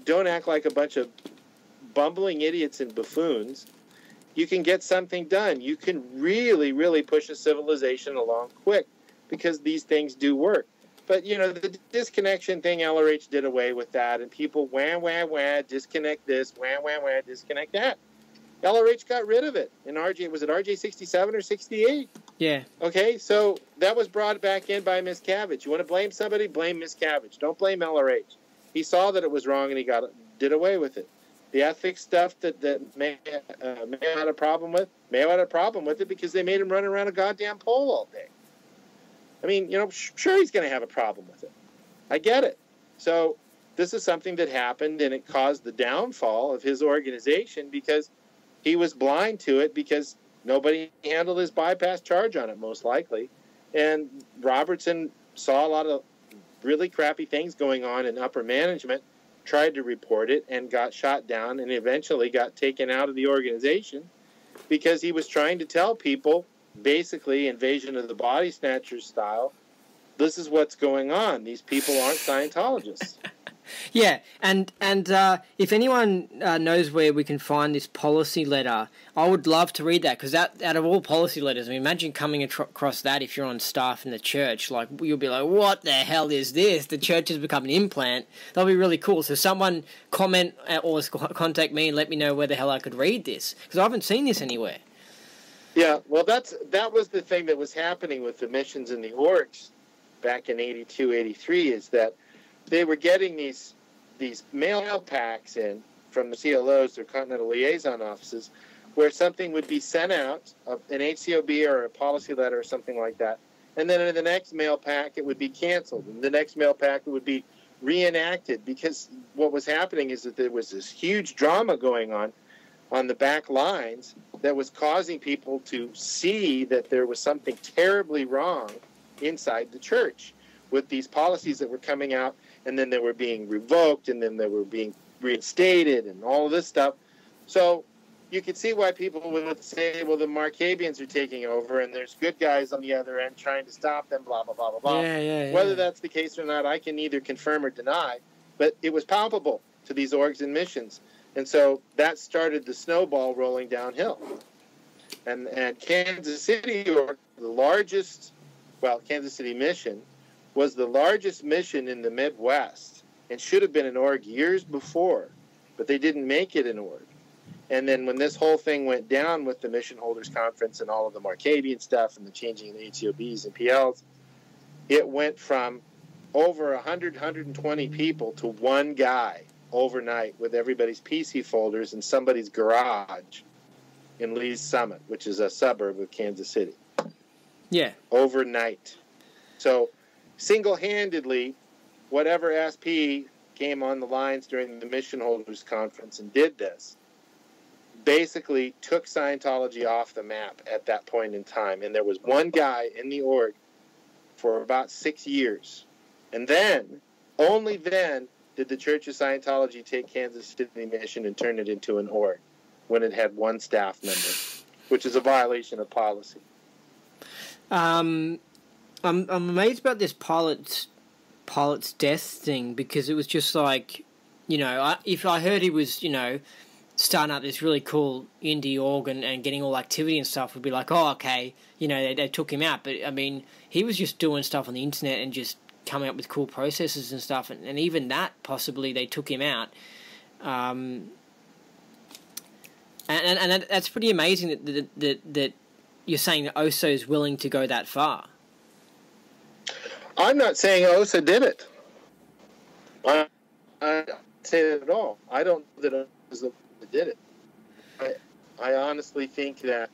don't act like a bunch of bumbling idiots and buffoons. You can get something done. You can really, really push a civilization along quick, because these things do work. But, the disconnection thing, LRH did away with that, and people, wah, disconnect this, wah, disconnect that. LRH got rid of it. In was it RJ 67 or 68? Yeah. Okay, so that was brought back in by Miscavige. You want to blame somebody? Blame Miscavige. Don't blame LRH. He saw that it was wrong, and he got did away with it. The ethics stuff that Mayo had a problem with, Mayo had a problem with it because they made him run around a goddamn pole all day. I mean, sure he's going to have a problem with it. I get it. So this is something that happened, and it caused the downfall of his organization because he was blind to it because nobody handled his bypass charge on it, most likely. And Robertson saw a lot of really crappy things going on in upper management, tried to report it, and got shot down and eventually got taken out of the organization because he was trying to tell people, basically Invasion of the Body Snatchers style, this is what's going on. These people aren't Scientologists. Yeah, and if anyone knows where we can find this policy letter, I would love to read that, because that, out of all policy letters, I mean, imagine coming across that if you're on staff in the church. Like, you'll be like, what the hell is this? The church has become an implant. That'll be really cool. So someone comment or contact me and let me know where the hell I could read this, because I haven't seen this anywhere. Yeah, well, that was the thing that was happening with the missions and the orgs back in 82, 83, is that they were getting these mail packs in from the CLOs, or Continental Liaison Offices, where something would be sent out, an HCOB or a policy letter or something like that, and then in the next mail pack it would be canceled, and the next mail pack it would be reenacted, because what was happening is that there was this huge drama going on the back lines that was causing people to see that there was something terribly wrong inside the church with these policies that were coming out, and then they were being revoked, and then they were being reinstated, and all of this stuff. So you could see why people would say, well, the Markabians are taking over, and there's good guys on the other end trying to stop them, blah, blah, blah, blah, blah. Yeah. Whether that's the case or not, I can neither confirm or deny, but it was palpable to these orgs and missions. And so that started the snowball rolling downhill. And Kansas City, or the largest, Kansas City mission, was the largest mission in the Midwest and should have been an org years before, but they didn't make it an org. And then when this whole thing went down with the Mission Holders Conference and all of the Markabian stuff and the changing of the HCOBs and PLs, it went from over 100, 120 people to one guy overnight with everybody's PC folders in somebody's garage in Lee's Summit, which is a suburb of Kansas City. Yeah. Overnight. So single-handedly, whatever SP came on the lines during the Mission Holders Conference and did this, basically took Scientology off the map at that point in time. And there was one guy in the org for about 6 years. And then, only then, did the Church of Scientology take Kansas City Mission and turn it into an org, when it had one staff member, which is a violation of policy. I'm amazed about this pilot's death thing, because it was just like, if I heard he was, starting up this really cool indie org and getting all activity and stuff, would be like, oh, okay, they took him out. But, I mean, he was just doing stuff on the internet and just coming up with cool processes and stuff. And even that, possibly, they took him out. And that's pretty amazing that you're saying that OSO is willing to go that far. I'm not saying OSA did it. I don't say that at all. I don't know that OSA did it. I honestly think that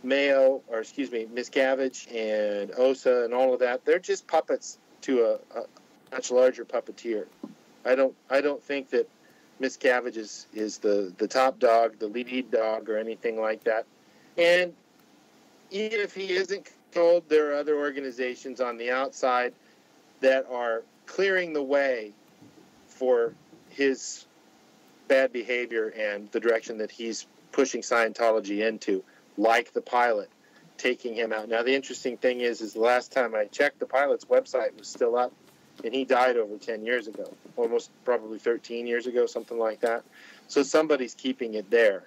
Miscavige and OSA and all of that, they're just puppets to a much larger puppeteer. I don't think that Miscavige is the top dog, the lead dog, or anything like that. And even if he isn't told, there are other organizations on the outside that are clearing the way for his bad behavior and the direction that he's pushing Scientology into, like the pilot, taking him out. Now, the interesting thing is the last time I checked, the pilot's website was still up, and he died over 10 years ago, almost probably 13 years ago, something like that. So somebody's keeping it there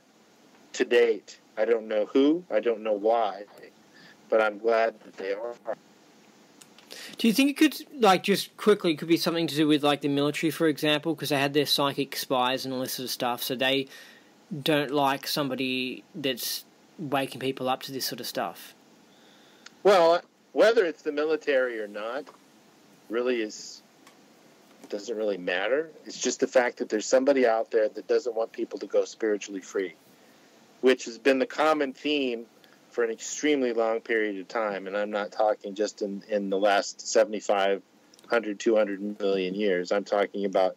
to date. I don't know who, I don't know why, but I'm glad that they are. Do you think it could, just quickly, could be something to do with, the military, for example, because they had their psychic spies and all this sort of stuff, so they don't like somebody that's waking people up to this sort of stuff? Well, whether it's the military or not really is doesn't really matter. It's just the fact that there's somebody out there that doesn't want people to go spiritually free, which has been the common theme for an extremely long period of time. And I'm not talking just in the last 75, 100, 200 million years. I'm talking about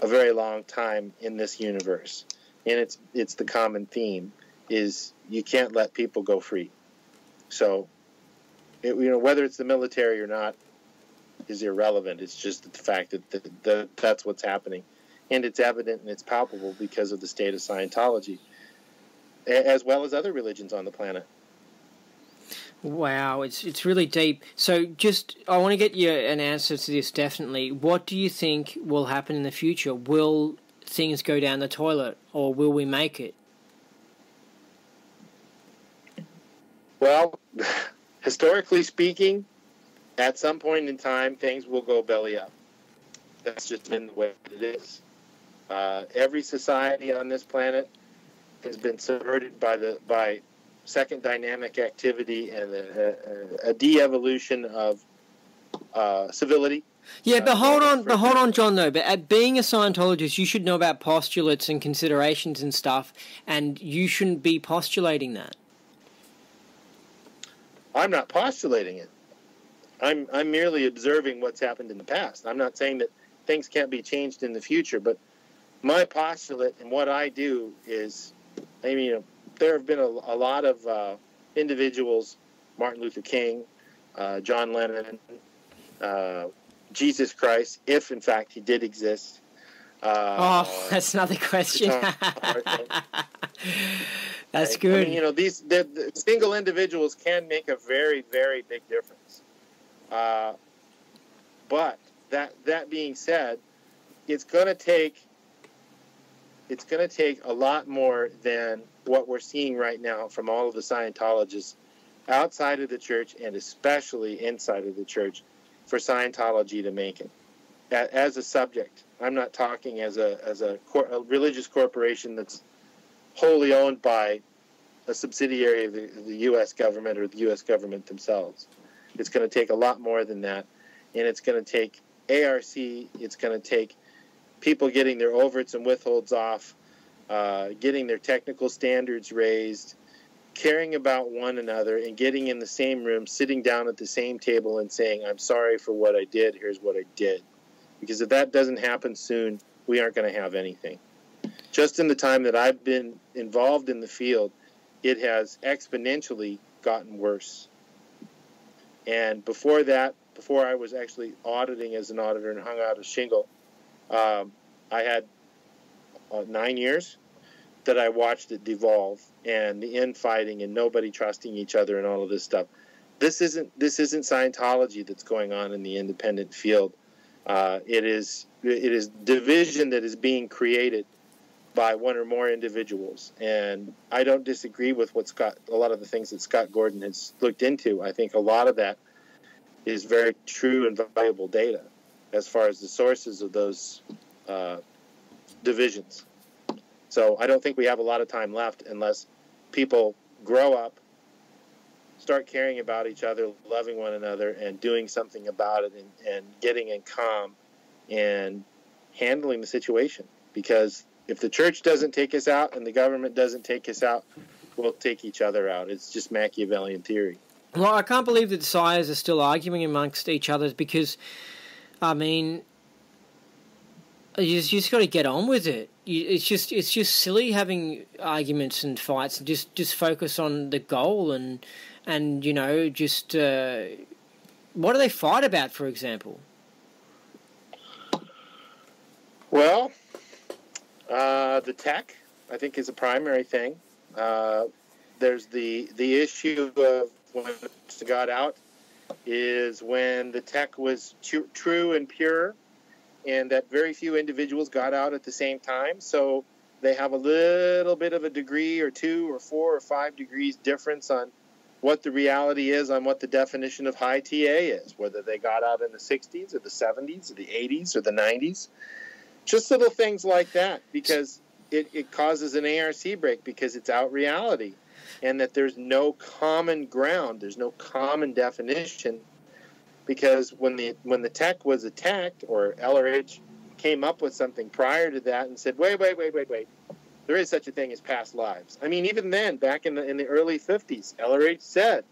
a very long time in this universe. And it's the common theme is you can't let people go free. So, whether it's the military or not is irrelevant. It's just the fact that that's what's happening. And it's evident and it's palpable because of the state of Scientology, as well as other religions on the planet. Wow, it's really deep. So I want to get you an answer to this definitely. What do you think will happen in the future? Will things go down the toilet, or will we make it? Well, historically speaking, at some point in time, things will go belly up. That's just been the way it is. Every society on this planet has been subverted by second dynamic activity and a de-evolution of civility. Yeah, but hold on, John. Though, but being a Scientologist, you should know about postulates and considerations and stuff, and you shouldn't be postulating that. I'm not postulating it. I'm merely observing what's happened in the past. I'm not saying that things can't be changed in the future, but my postulate and what I do is, there have been a lot of individuals, Martin Luther King, John Lennon, Jesus Christ, if in fact he did exist. That's another question. That's good. The single individuals can make a very, very big difference. But that being said, it's going to take a lot more than what we're seeing right now from all of the Scientologists outside of the church and especially inside of the church for Scientology to make it as a subject. I'm not talking as a religious corporation that's wholly owned by a subsidiary of the U.S. government or the U.S. government themselves. It's going to take a lot more than that, and it's going to take ARC. It's going to take people getting their overts and withholds off, getting their technical standards raised, caring about one another, and getting in the same room, sitting down at the same table and saying, I'm sorry for what I did, here's what I did. Because if that doesn't happen soon, we aren't going to have anything. Just in the time that I've been involved in the field, it has exponentially gotten worse. And before that, before I was actually auditing as an auditor and hung out a shingle, I had 9 years that I watched it devolve and the infighting and nobody trusting each other and all of this stuff. This isn't Scientology that's going on in the independent field. It is division that is being created by one or more individuals. And I don't disagree with a lot of the things that Scott Gordon has looked into. I think a lot of that is very true and valuable data as far as the sources of those divisions. So I don't think we have a lot of time left unless people grow up, start caring about each other, loving one another, and doing something about it, and getting in calm and handling the situation. Because if the church doesn't take us out and the government doesn't take us out, we'll take each other out. It's just Machiavellian theory. Well, I can't believe that the sires are still arguing amongst each other because, you just got to get on with it. It's just silly having arguments and fights. Just focus on the goal and what do they fight about, for example? Well, the tech, I think, is a primary thing. There's the issue of when it got out is when the tech was true and pure, and that very few individuals got out at the same time. So they have a little bit of a degree or 2 or 4 or 5 degrees difference on what the reality is, on what the definition of high TA is, whether they got out in the 60s or the 70s or the 80s or the 90s. Just little things like that, because it causes an ARC break because it's out reality, and that there's no common ground, there's no common definition because when the tech was attacked, or LRH came up with something prior to that and said, wait, there is such a thing as past lives. I mean, even then, back in the early 50s, LRH said,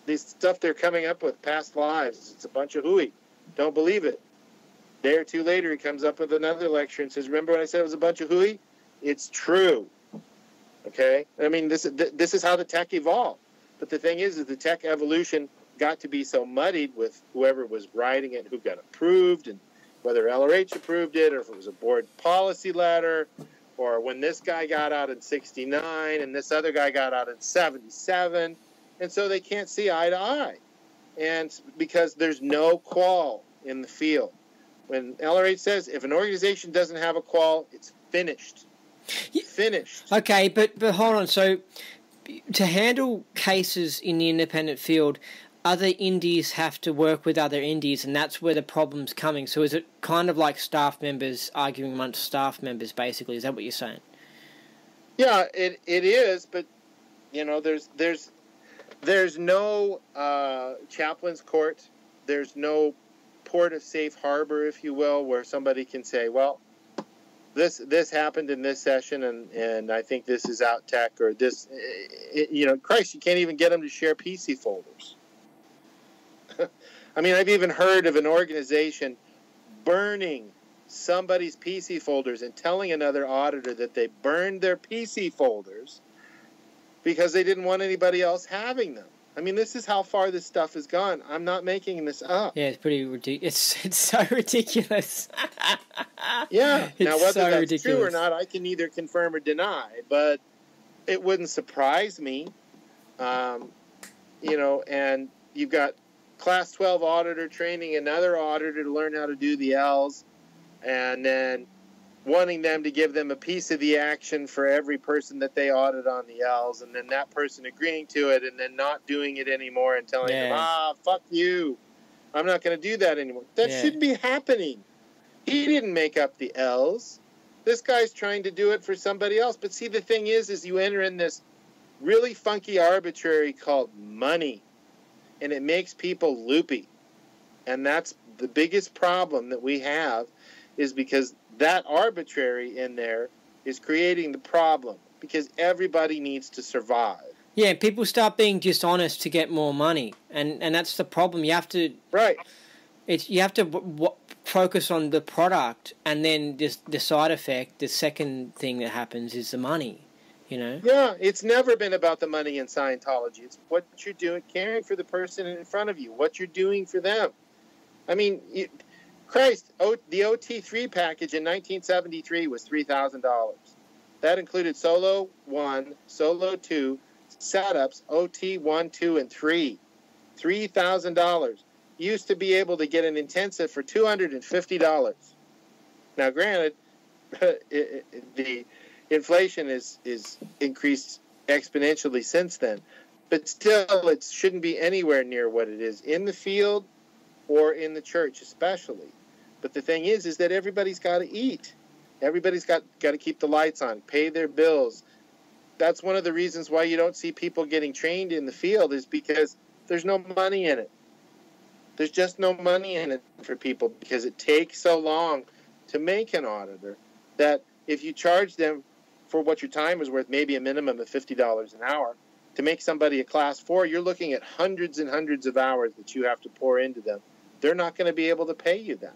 this stuff they're coming up with, past lives, it's a bunch of hooey. Don't believe it. A day or two later, he comes up with another lecture and says, remember when I said it was a bunch of hooey? It's true. Okay? I mean, this is how the tech evolved. But the thing is the tech evolution got to be so muddied with whoever was writing it, who got approved, and whether LRH approved it, or if it was a board policy letter, or when this guy got out in 69 and this other guy got out in 77. And so they can't see eye to eye. And because there's no qual in the field. When LRH says if an organization doesn't have a qual, it's finished. Finished. Okay, but hold on. So to handle cases in the independent field, other indies have to work with other indies, and that's where the problem's coming. So is it kind of like staff members arguing amongst staff members, basically? Is that what you're saying? Yeah, it is, but, you know, there's no chaplain's court. There's no port of safe harbor, if you will, where somebody can say, well, this happened in this session, and I think this is out tech, or this, you know, Christ, you can't even get them to share PC folders. I mean, I've even heard of an organization burning somebody's PC folders and telling another auditor that they burned their PC folders because they didn't want anybody else having them. I mean, this is how far this stuff has gone. I'm not making this up. Yeah, it's pretty ridiculous. It's so ridiculous. Yeah. Now, whether so that's ridiculous. true or not, I can neither confirm or deny, but it wouldn't surprise me. You know, and you've got Class 12 auditor training another auditor to learn how to do the L's, and then wanting them to give them a piece of the action for every person that they audit on the L's, and then that person agreeing to it and then not doing it anymore and telling them, fuck you, I'm not going to do that anymore. That shouldn't be happening. He didn't make up the L's. This guy's trying to do it for somebody else. But see, the thing is you enter in this really funky arbitrary called money, and it makes people loopy. And that's the biggest problem that we have, is because that arbitrary in there is creating the problem, because everybody needs to survive. Yeah, people start being dishonest to get more money, and that's the problem. You have to you have to focus on the product, and then the side effect, the second thing that happens is the money. You know? Yeah, it's never been about the money in Scientology. It's what you're doing, caring for the person in front of you, what you're doing for them. I mean, Christ, the OT3 package in 1973 was $3,000. That included Solo 1, Solo 2, setups, OT 1, 2, and 3. $3,000. You used to be able to get an intensive for $250. Now, granted, the inflation is increased exponentially since then, but still it shouldn't be anywhere near what it is in the field or in the church especially. But the thing is that everybody's got to eat. Everybody's got to keep the lights on, pay their bills. That's one of the reasons why you don't see people getting trained in the field, is because there's no money in it. There's just no money in it for people, because it takes so long to make an auditor that if you charge them for what your time is worth, maybe a minimum of $50 an hour, to make somebody a Class 4, you're looking at hundreds and hundreds of hours that you have to pour into them. They're not going to be able to pay you that.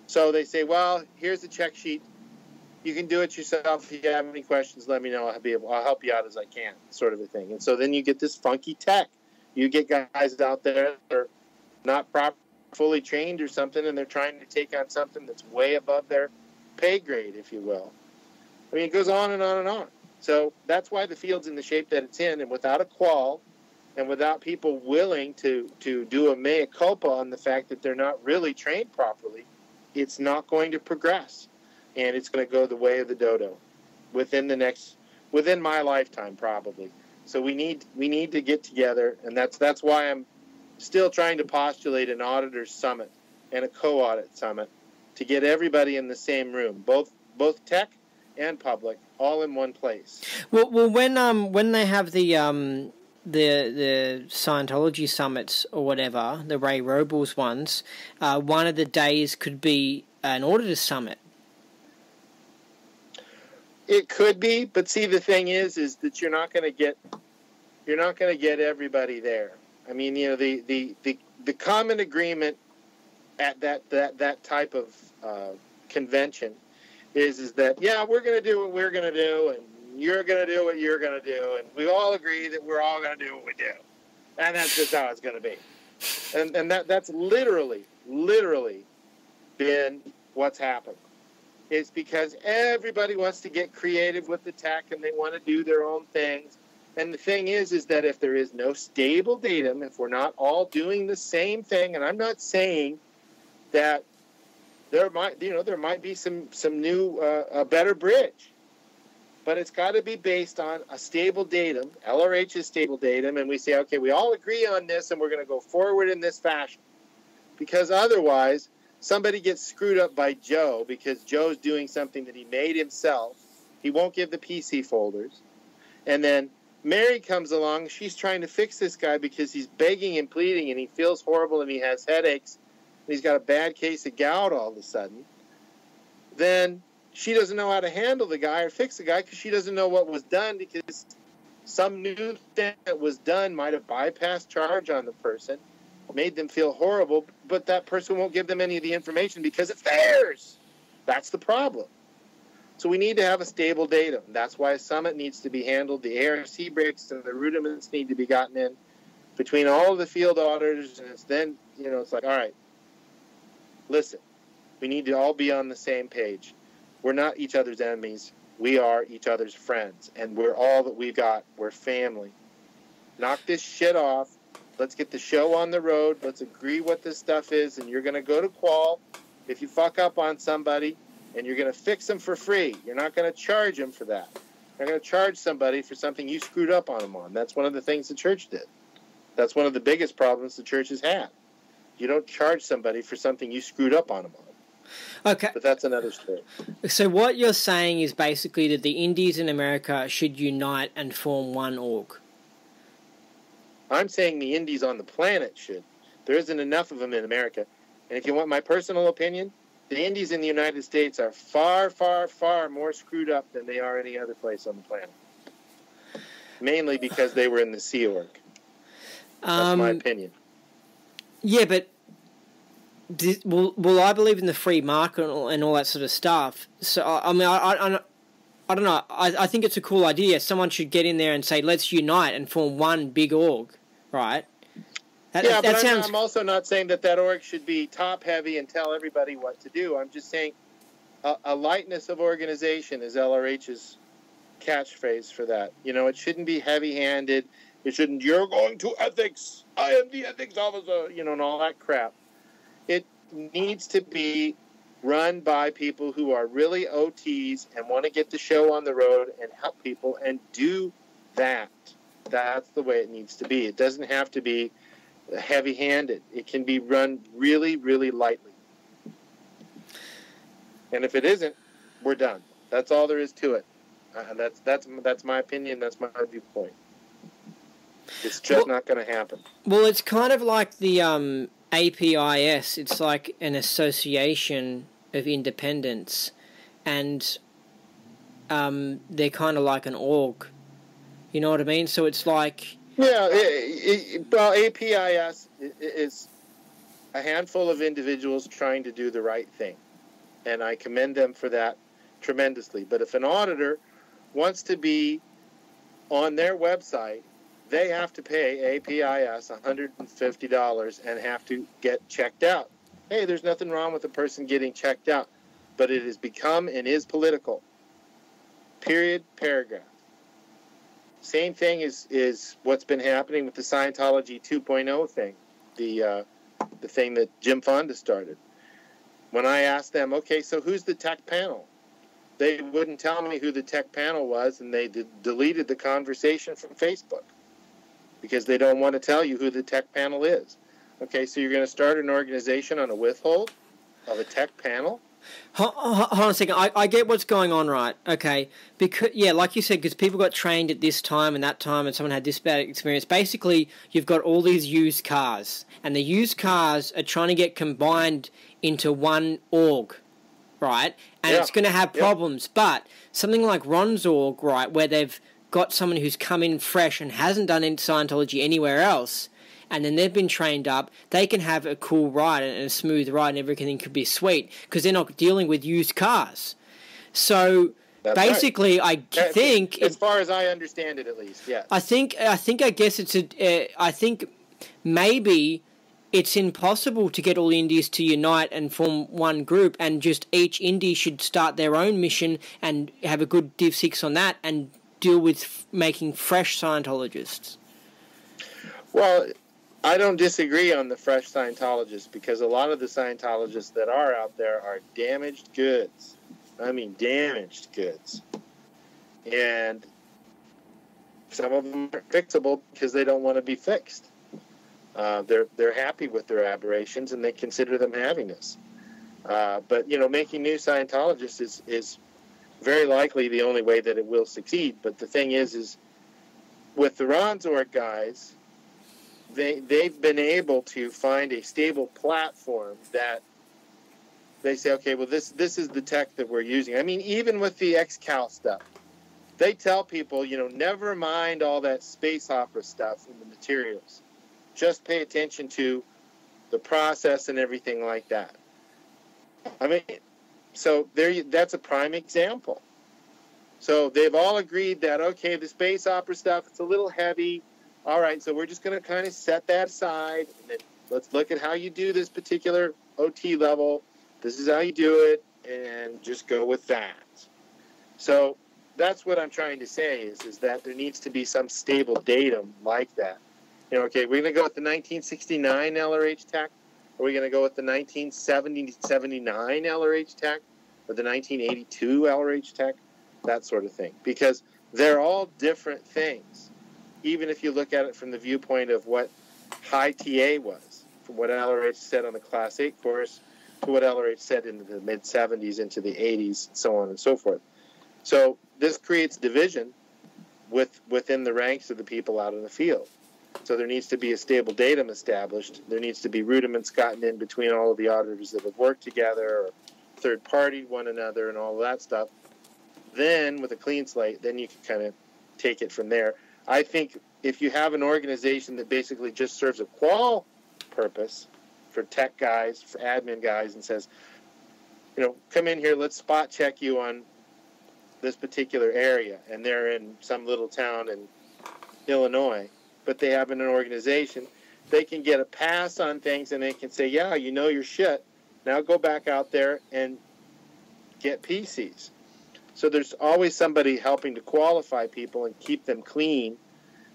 So they say, well, here's the check sheet. You can do it yourself. If you have any questions, let me know. I'll help you out as I can, sort of a thing. And so then you get this funky tech. You get guys out there that are not fully trained or something, and they're trying to take on something that's way above their pay grade, if you will. I mean, it goes on and on and on. So that's why the field's in the shape that it's in, and without a qual, and without people willing to do a mea culpa on the fact that they're not really trained properly, it's not going to progress. And it's going to go the way of the dodo within my lifetime, probably. So we need to get together, and that's why I'm still trying to postulate an auditor's summit and a co-audit summit to get everybody in the same room, both tech and public, all in one place. Well, when they have the the Scientology summits or whatever, the Ray Robles ones, one of the days could be an auditor summit. It could be, but see, the thing is that you're not going to get everybody there. I mean, you know, the common agreement at that type of convention is that, yeah, we're going to do what we're going to do, and you're going to do what you're going to do, and we all agree that we're all going to do what we do, and that's just how it's going to be. And that's literally been what's happened. It's because everybody wants to get creative with the tech, and they want to do their own things. And the thing is that if there is no stable datum, if we're not all doing the same thing, and I'm not saying that there might be some new a better bridge, but it's got to be based on a stable datum, LRH's stable datum, and we say, okay, we all agree on this, and we're going to go forward in this fashion. Because otherwise, somebody gets screwed up by Joe because Joe's doing something that he made himself. He won't give the PC folders. And then Mary comes along. She's trying to fix this guy because he's begging and pleading, and he feels horrible, and he has headaches, and he's got a bad case of gout all of a sudden. Then she doesn't know how to handle the guy or fix the guy because she doesn't know what was done, because some new thing that was done might have bypassed charge on the person, made them feel horrible, but that person won't give them any of the information because it's theirs. That's the problem. So we need to have a stable datum. That's why a summit needs to be handled. The ARC breaks and the rudiments need to be gotten in between all of the field auditors, and it's then, you know, it's like, all right, listen, we need to all be on the same page. We're not each other's enemies. We are each other's friends, and we're all that we've got. We're family. Knock this shit off. Let's get the show on the road. Let's agree what this stuff is, and you're going to go to Qual if you fuck up on somebody, and you're going to fix them for free. You're not going to charge them for that. You're going to charge somebody for something you screwed up on them on. That's one of the things the church did. That's one of the biggest problems the church has had. You don't charge somebody for something you screwed up on them on. Okay. But that's another story. So what you're saying is basically that the Indies in America should unite and form one org. I'm saying the Indies on the planet should. There isn't enough of them in America. And if you want my personal opinion, the Indies in the United States are far, far, far more screwed up than they are any other place on the planet. Mainly because they were in the Sea Org. That's my opinion. Yeah, but will I believe in the free market and all that sort of stuff? So I mean, I don't know. I think it's a cool idea. Someone should get in there and say, let's unite and form one big org, right? But I'm also not saying that org should be top-heavy and tell everybody what to do. I'm just saying a lightness of organization is LRH's catchphrase for that. You know, it shouldn't be heavy-handed. It shouldn't, you're going to ethics. I am the ethics officer, you know, and all that crap. It needs to be run by people who are really OTs and want to get the show on the road and help people and do that. That's the way it needs to be. It doesn't have to be heavy-handed. It can be run really, really lightly. And if it isn't, we're done. That's all there is to it. That's my opinion. That's my viewpoint. It's just not going to happen. Well, it's kind of like the APIS. It's like an association of independents, and they're kind of like an org. You know what I mean? So it's like... Yeah, well, APIS is a handful of individuals trying to do the right thing, and I commend them for that tremendously. But if an auditor wants to be on their website, they have to pay APIS $150 and have to get checked out. Hey, there's nothing wrong with a person getting checked out, but it has become and is political. Period, paragraph. Same thing is what's been happening with the Scientology 2.0 thing, the thing that Jim Fonda started. When I asked them, okay, so who's the tech panel? They wouldn't tell me who the tech panel was, and they deleted the conversation from Facebook because they don't want to tell you who the tech panel is. Okay, so you're going to start an organization on a withhold of a tech panel? Hold on a second. I get what's going on, right? Okay. Because, yeah, like you said, because people got trained at this time and that time and someone had this bad experience. Basically, you've got all these used cars, and the used cars are trying to get combined into one org, right? And it's going to have problems. But something like Ron's org, right, where they've got someone who's come in fresh and hasn't done any Scientology anywhere else, and then they've been trained up, they can have a cool ride and a smooth ride and everything could be sweet because they're not dealing with used cars. So that's basically, right. I think... As far as I understand it, at least, yeah. I guess it's I think maybe it's impossible to get all indies to unite and form one group, and just each indie should start their own mission and have a good Div 6 on that and deal with making fresh Scientologists. Well, I don't disagree on the fresh Scientologists, because a lot of the Scientologists that are out there are damaged goods. I mean, damaged goods. And some of them are fixable because they don't want to be fixed. They're happy with their aberrations and they consider them happiness. But, you know, making new Scientologists is very likely the only way that it will succeed. But the thing is with the Ronsorg guys, they've been able to find a stable platform that they say, okay, well, this is the tech that we're using. I mean, even with the XCal stuff, they tell people, you know, never mind all that space opera stuff in the materials. Just pay attention to the process and everything like that. I mean, so that's a prime example. So they've all agreed that, okay, the space opera stuff, it's a little heavy. All right, so we're just going to kind of set that aside, and then let's look at how you do this particular OT level. This is how you do it, and just go with that. So that's what I'm trying to say is that there needs to be some stable datum like that. You know, okay, we're going to go with the 1969 LRH tech, or we're going to go with the 1979 LRH tech, or the 1982 LRH tech, that sort of thing. Because they're all different things. Even if you look at it from the viewpoint of what high TA was, from what LRH said on the Class 8 course to what LRH said in the mid-70s into the 80s, so on and so forth. So this creates division within the ranks of the people out in the field. So there needs to be a stable datum established. There needs to be rudiments gotten in between all of the auditors that have worked together or third-partied one another and all of that stuff. Then, with a clean slate, then you can kind of take it from there. I think if you have an organization that basically just serves a qual purpose for tech guys, for admin guys, and says, you know, come in here, let's spot check you on this particular area, and they're in some little town in Illinois, but they have an organization, they can get a pass on things, and they can say, yeah, you know your shit. Now go back out there and get PCs. So there's always somebody helping to qualify people and keep them clean,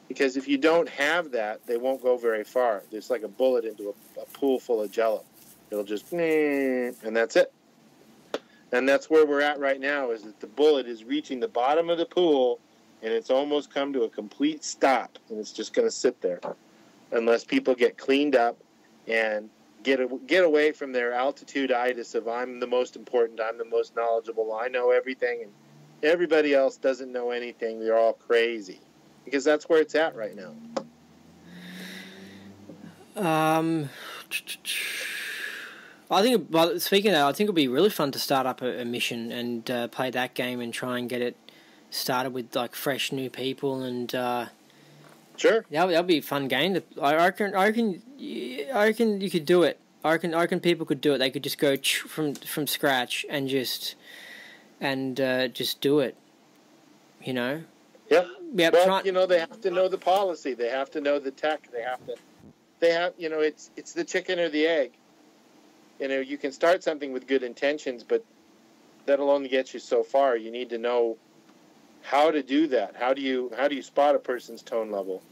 because if you don't have that, they won't go very far. There's like a bullet into a pool full of Jello. It'll just, and that's it. And that's where we're at right now, is that the bullet is reaching the bottom of the pool, and it's almost come to a complete stop, and it's just going to sit there unless people get cleaned up and get away from their altitude-itis of I'm the most important, I'm the most knowledgeable, I know everything, and everybody else doesn't know anything. They're all crazy. Because that's where it's at right now. I think, well, speaking of that, I think it would be really fun to start up a mission and play that game and try and get it started with like fresh new people and. Sure. That'll be a fun game. I reckon you could do it. I reckon people could do it. They could just go from scratch and just do it. You know. Yep. Well, you know, they have to know the policy. They have to know the tech. They have. You know, it's the chicken or the egg. You know, you can start something with good intentions, but that'll only get you so far. You need to know how to do that. How do you spot a person's tone level?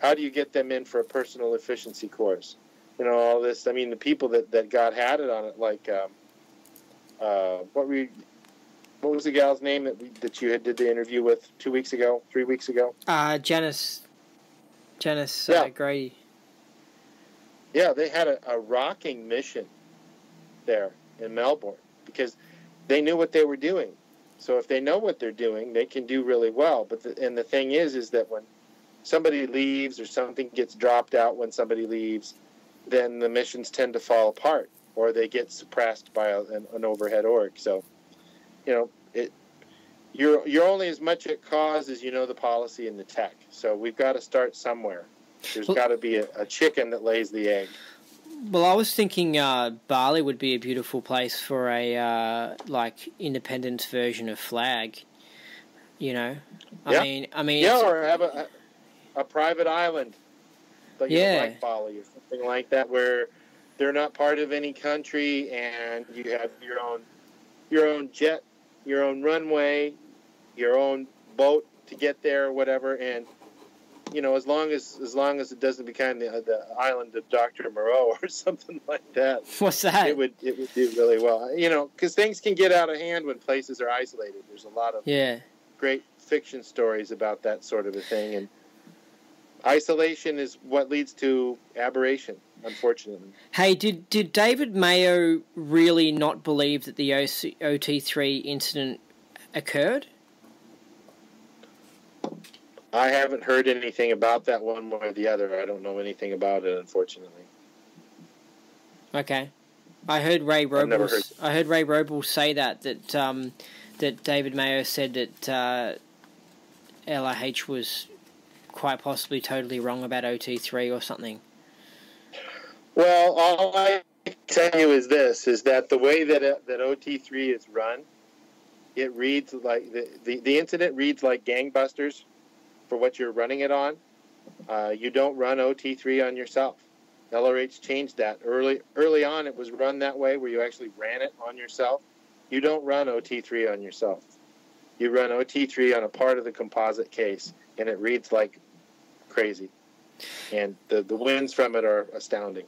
How do you get them in for a personal efficiency course? You know, all this. I mean, the people that got had it on it, like what was the gal's name that you did the interview with 3 weeks ago? Janice Grady. Yeah, they had a rocking mission there in Melbourne. because they knew what they were doing. So if they know what they're doing, they can do really well. But the thing is that when somebody leaves or something gets dropped out when somebody leaves, then the missions tend to fall apart or they get suppressed by an overhead org. So, you're only as much at cause as you know the policy and the tech. So we've got to start somewhere. There's got to be a chicken that lays the egg. Well, I was thinking Bali would be a beautiful place for a independence version of Flag. I mean, or have a private island, like Bali or something like that, where they're not part of any country, and you have your own jet, your own runway, your own boat to get there, or whatever, and as long as it doesn't become the island of Dr. Moreau or something like that. What's that? It would do really well. Because things can get out of hand when places are isolated. There's a lot of great fiction stories about that sort of a thing, and isolation is what leads to aberration, unfortunately. Hey, did David Mayo really not believe that the OT3 incident occurred? I haven't heard anything about that one way or the other. I don't know anything about it, unfortunately. Okay, I heard Ray Robles say that David Mayo said that LRH was quite possibly totally wrong about OT3 or something. Well, all I can tell you is this: is that the way that OT3 is run, it reads like the incident reads like gangbusters. For what you're running it on, you don't run OT3 on yourself. LRH changed that early on. It was run that way, where you actually ran it on yourself. You don't run OT3 on yourself. You run OT3 on a part of the composite case, and it reads like crazy. And the wins from it are astounding.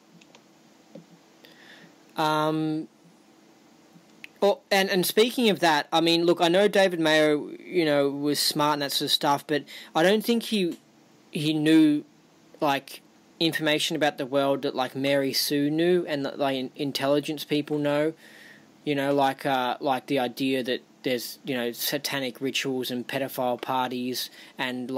Well, and speaking of that, I mean, look, I know David Mayo, was smart and that sort of stuff, but I don't think he knew, information about the world that, Mary Sue knew and that, intelligence people know, like the idea that there's, satanic rituals and pedophile parties and,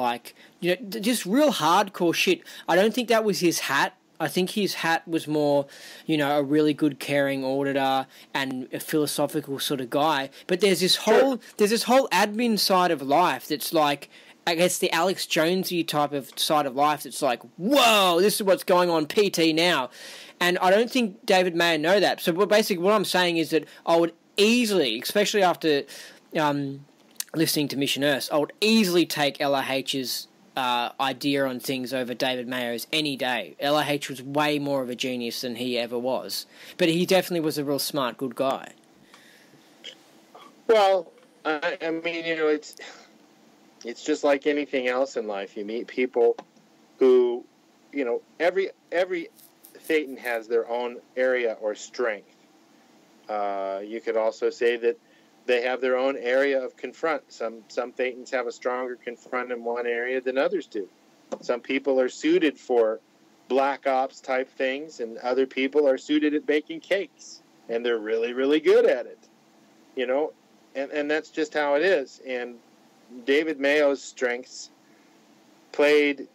just real hardcore shit. I don't think that was his hat. I think his hat was more, a really good caring auditor and a philosophical sort of guy. But there's this whole admin side of life that's I guess the Alex Jonesy type of side of life that's whoa, this is what's going on PT now. And I don't think David Mayer know that. So basically what I'm saying is that I would easily, especially after listening to Mission Earth, I would easily take LRH's idea on things over David Mayo's any day. LRH was way more of a genius than he ever was, but he definitely was a real smart, good guy. Well, I mean, it's just like anything else in life. You meet people who, every Thetan has their own area or strength. You could also say that they have their own area of confront. Some Thetans have a stronger confront in one area than others do. Some people are suited for black ops type things, and other people are suited at baking cakes, and they're really, really good at it. And that's just how it is. And David Mayo's strengths played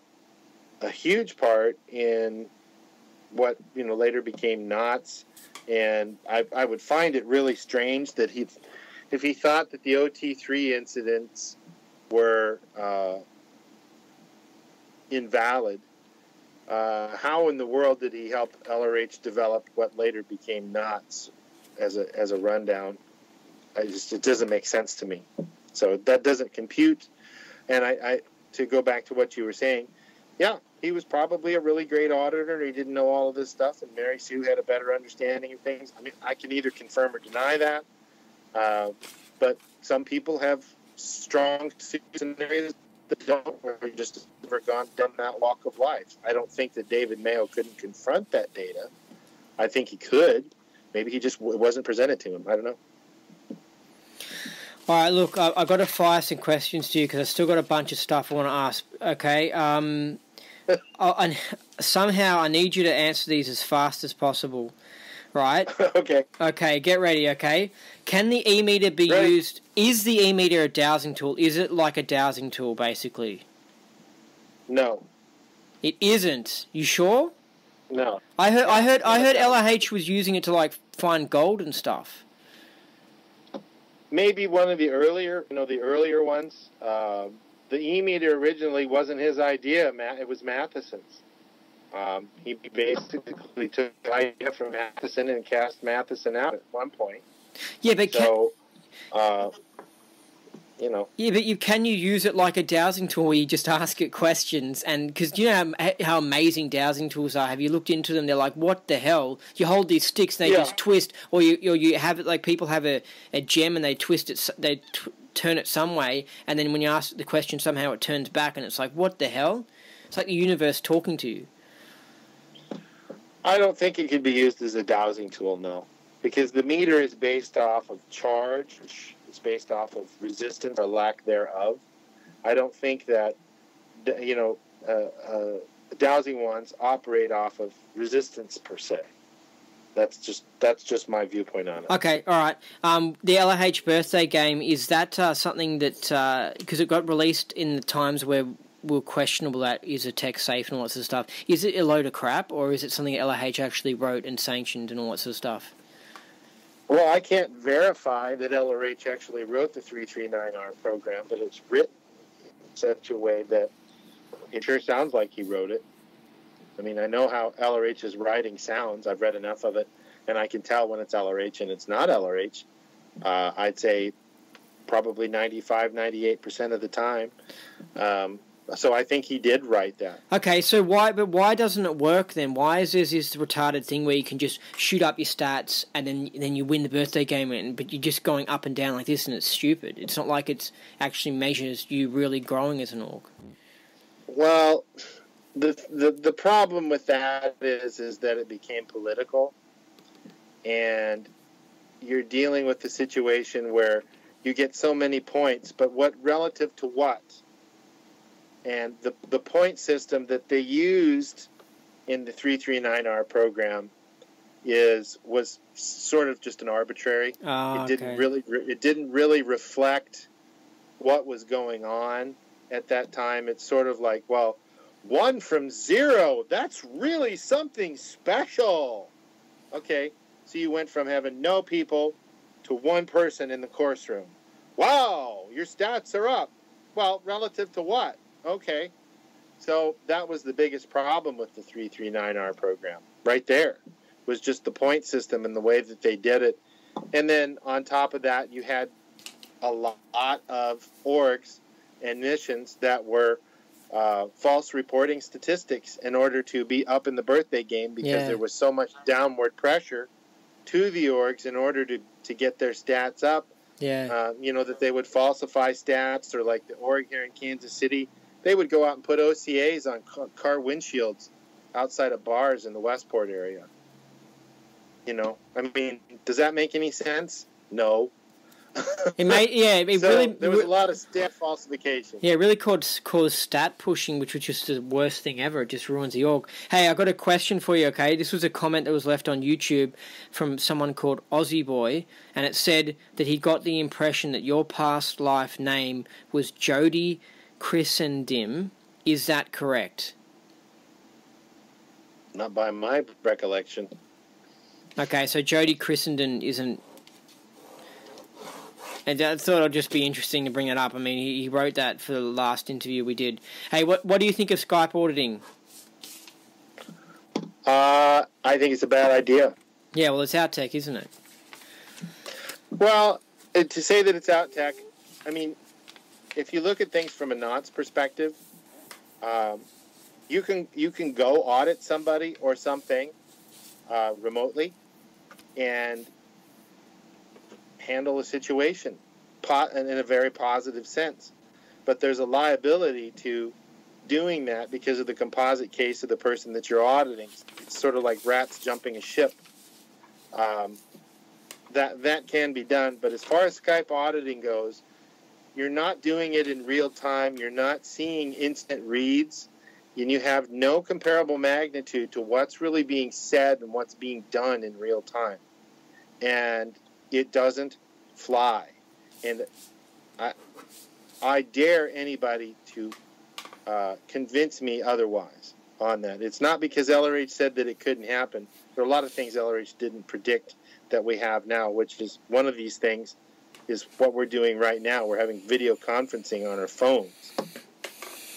a huge part in what later became knots. And I would find it really strange that if he thought that the OT3 incidents were invalid, how in the world did he help LRH develop what later became knots as a rundown? It doesn't make sense to me. So that doesn't compute. And I to go back to what you were saying, yeah, he was probably a really great auditor. He didn't know all of this stuff, and Mary Sue had a better understanding of things. I mean, I can either confirm or deny that. But some people have strong suits in areas that don't, or just never gone down that walk of life. I don't think that David Mayo couldn't confront that data. I think he could. Maybe he just wasn't presented to him. I don't know. All right, look, I've got to fire some questions to you because I've still got a bunch of stuff I want to ask. Okay, somehow I need you to answer these as fast as possible. right? Okay. Okay, get ready, okay? Can the e-meter be Ready. used... Is the e-meter a dowsing tool? Is it like a dowsing tool, basically? No. It isn't. You sure? No. I heard No. LRH was using it to, like, find gold and stuff. Maybe one of the earlier ones. The e-meter originally wasn't his idea, it was Matheson's. He basically took the idea from Matheson and cast Matheson out at one point. Yeah, but Yeah, but can you use it like a dowsing tool where you just ask it questions? And because you know how amazing dowsing tools are. Have you looked into them? They're like, what the hell? You hold these sticks, and they just twist, or you have it like people have a gem and they twist it, turn it some way, and then when you ask the question, somehow it turns back, and it's like, what the hell? It's like the universe talking to you. I don't think it could be used as a dowsing tool, no, because the meter is based off of charge. It's based off of resistance or lack thereof. I don't think that dowsing ones operate off of resistance per se. That's just my viewpoint on it. Okay, all right. The LRH birthday game, is that something that because it got released in the times where we were questionable that is a tech safe and all that sort of stuff. Is it a load of crap, or is it something LRH actually wrote and sanctioned and all that sort of stuff? Well, I can't verify that LRH actually wrote the 339R program, but it's written in such a way that it sure sounds like he wrote it. I mean, I know how LRH's writing sounds. I've read enough of it, and I can tell when it's LRH and it's not LRH. I'd say probably 95, 98% of the time. So I think he did write that. Okay, so why doesn't it work then? Why is there this retarded thing where you can just shoot up your stats and then you win the birthday game, but you're just going up and down like this and it's stupid? It's not like it's actually measures you really growing as an orc. Well, the problem with that is that it became political, and you're dealing with the situation where you get so many points, but what relative to what? And the point system that they used in the 339R program was sort of just an arbitrary. It didn't really reflect what was going on at that time. It's sort of like, well, 1 from 0, that's really something special. Okay, so you went from having no people to 1 person in the course room. Wow, your stats are up. Well, relative to what? Okay, so that was the biggest problem with the 339R program. Right there was just the point system and the way that they did it. And then on top of that, you had a lot of orgs and missions that were false reporting statistics in order to be up in the birthday game, because there was so much downward pressure to the orgs in order to get their stats up. That they would falsify stats, or like the org here in Kansas City, they would go out and put OCAs on car windshields outside of bars in the Westport area. I mean, does that make any sense? No. There was a lot of stat falsification. Yeah, it really caused stat pushing, which was just the worst thing ever. It just ruins the org. Hey, I got a question for you, okay? This was a comment that was left on YouTube from someone called Aussie Boy, and it said that he got the impression that your past life name was Jody Chrisendim. Is that correct? Not by my recollection. Okay, so Jody Chrisendim isn't... And I thought it'd just be interesting to bring it up. I mean, he wrote that for the last interview we did. Hey, what do you think of Skype auditing? I think it's a bad idea. Yeah, well, it's out tech, isn't it? Well, to say that it's out tech, I mean, if you look at things from a nonce perspective, you can go audit somebody or something remotely and handle a situation in a very positive sense. But there's a liability to doing that because of the composite case of the person that you're auditing. It's sort of like rats jumping a ship. That can be done, but as far as Skype auditing goes, you're not doing it in real time. You're not seeing instant reads. and you have no comparable magnitude to what's really being said and what's being done in real time. And it doesn't fly. And I dare anybody to convince me otherwise on that. It's not because LRH said that it couldn't happen. There are a lot of things LRH didn't predict that we have now, which is one of these things is what we're doing right now. We're having video conferencing on our phones.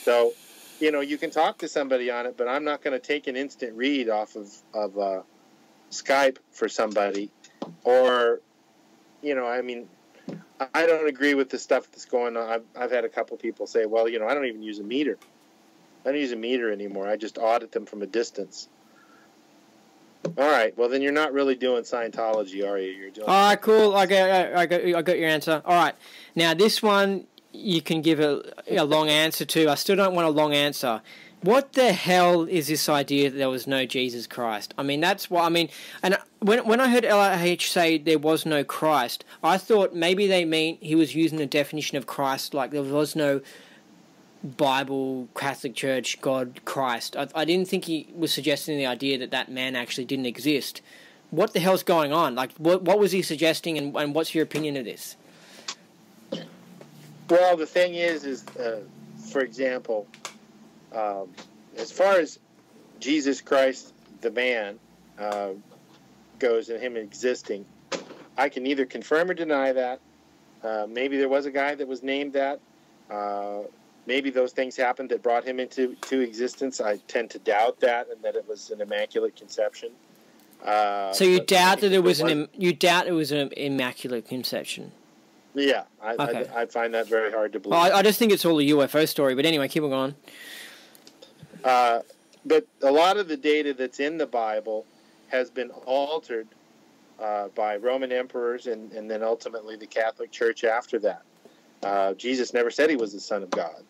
So, you know, you can talk to somebody on it, but I'm not going to take an instant read off of Skype for somebody. Or, you know, I mean, I don't agree with the stuff that's going on. I've had a couple people say, well, you know, I don't even use a meter. I don't use a meter anymore. I just audit them from a distance. All right. Well, then you're not really doing Scientology, are you? You're doing. All right, cool. I got your answer. All right. Now, this one you can give a long answer to. I still don't want a long answer. What the hell is this idea that there was no Jesus Christ? I mean, that's what I mean. And when I heard LRH say there was no Christ, I thought maybe they mean he was using the definition of Christ, like there was no Bible, Catholic Church, God, Christ. I didn't think he was suggesting the idea that that man actually didn't exist. What the hell's going on? Like, what was he suggesting, and what's your opinion of this? Well, the thing is for example, as far as Jesus Christ, the man, goes and him existing, I can neither confirm or deny that. Maybe there was a guy that was named that. Maybe those things happened that brought him into existence. I tend to doubt that, and that it was an immaculate conception. So you doubt that it was an immaculate conception? Yeah, okay. I find that very hard to believe. Well, I just think it's all a UFO story. But anyway, keep on going. But a lot of the data that's in the Bible has been altered by Roman emperors and then ultimately the Catholic Church after that. Jesus never said he was the Son of God.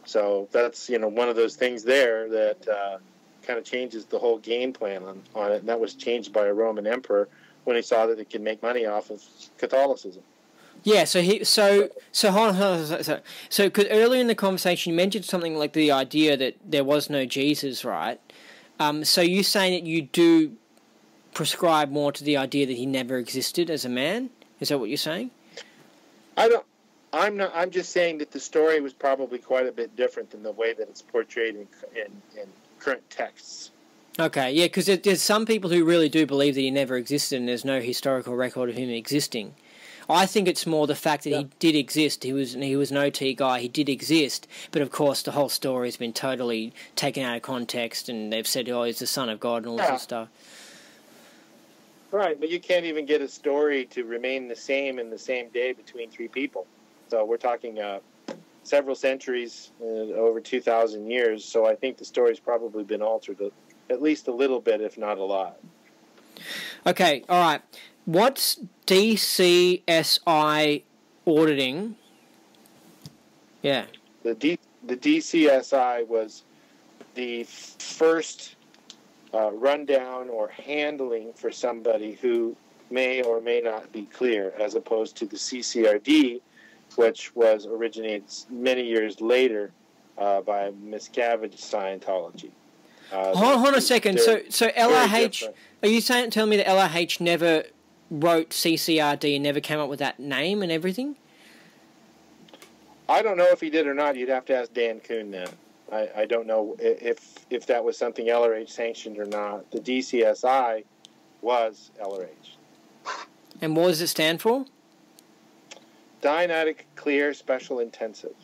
So that's, you know, one of those things there that kind of changes the whole game plan on it. And that was changed by a Roman emperor when he saw that it could make money off of Catholicism. Yeah, so hold on. So, because earlier in the conversation you mentioned something like the idea that there was no Jesus, right? So you're saying that you do prescribe more to the idea that he never existed as a man? Is that what you're saying? I'm just saying that the story was probably quite a bit different than the way that it's portrayed in current texts. Okay, yeah, because there's some people who really do believe that he never existed and there's no historical record of him existing. I think it's more the fact that he did exist. He was an OT guy. He did exist, but of course the whole story has been totally taken out of context, and they've said, "Oh, he's the Son of God" and all this stuff. Right, but you can't even get a story to remain the same in the same day between three people. So we're talking several centuries, over 2,000 years. So I think the story's probably been altered at least a little bit, if not a lot. Okay, all right. What's DCSI auditing? Yeah. The DCSI was the first rundown or handling for somebody who may or may not be clear, as opposed to the CCRD, which was originated many years later by Miscavige Scientology. Hold on a second. So LRH, are you telling me that LRH never wrote CCRD and never came up with that name and everything? I don't know if he did or not. You'd have to ask Dan Kuhn that. I don't know if that was something LRH sanctioned or not. The DCSI was LRH. And what does it stand for? Dionytic Clear Special Intensive.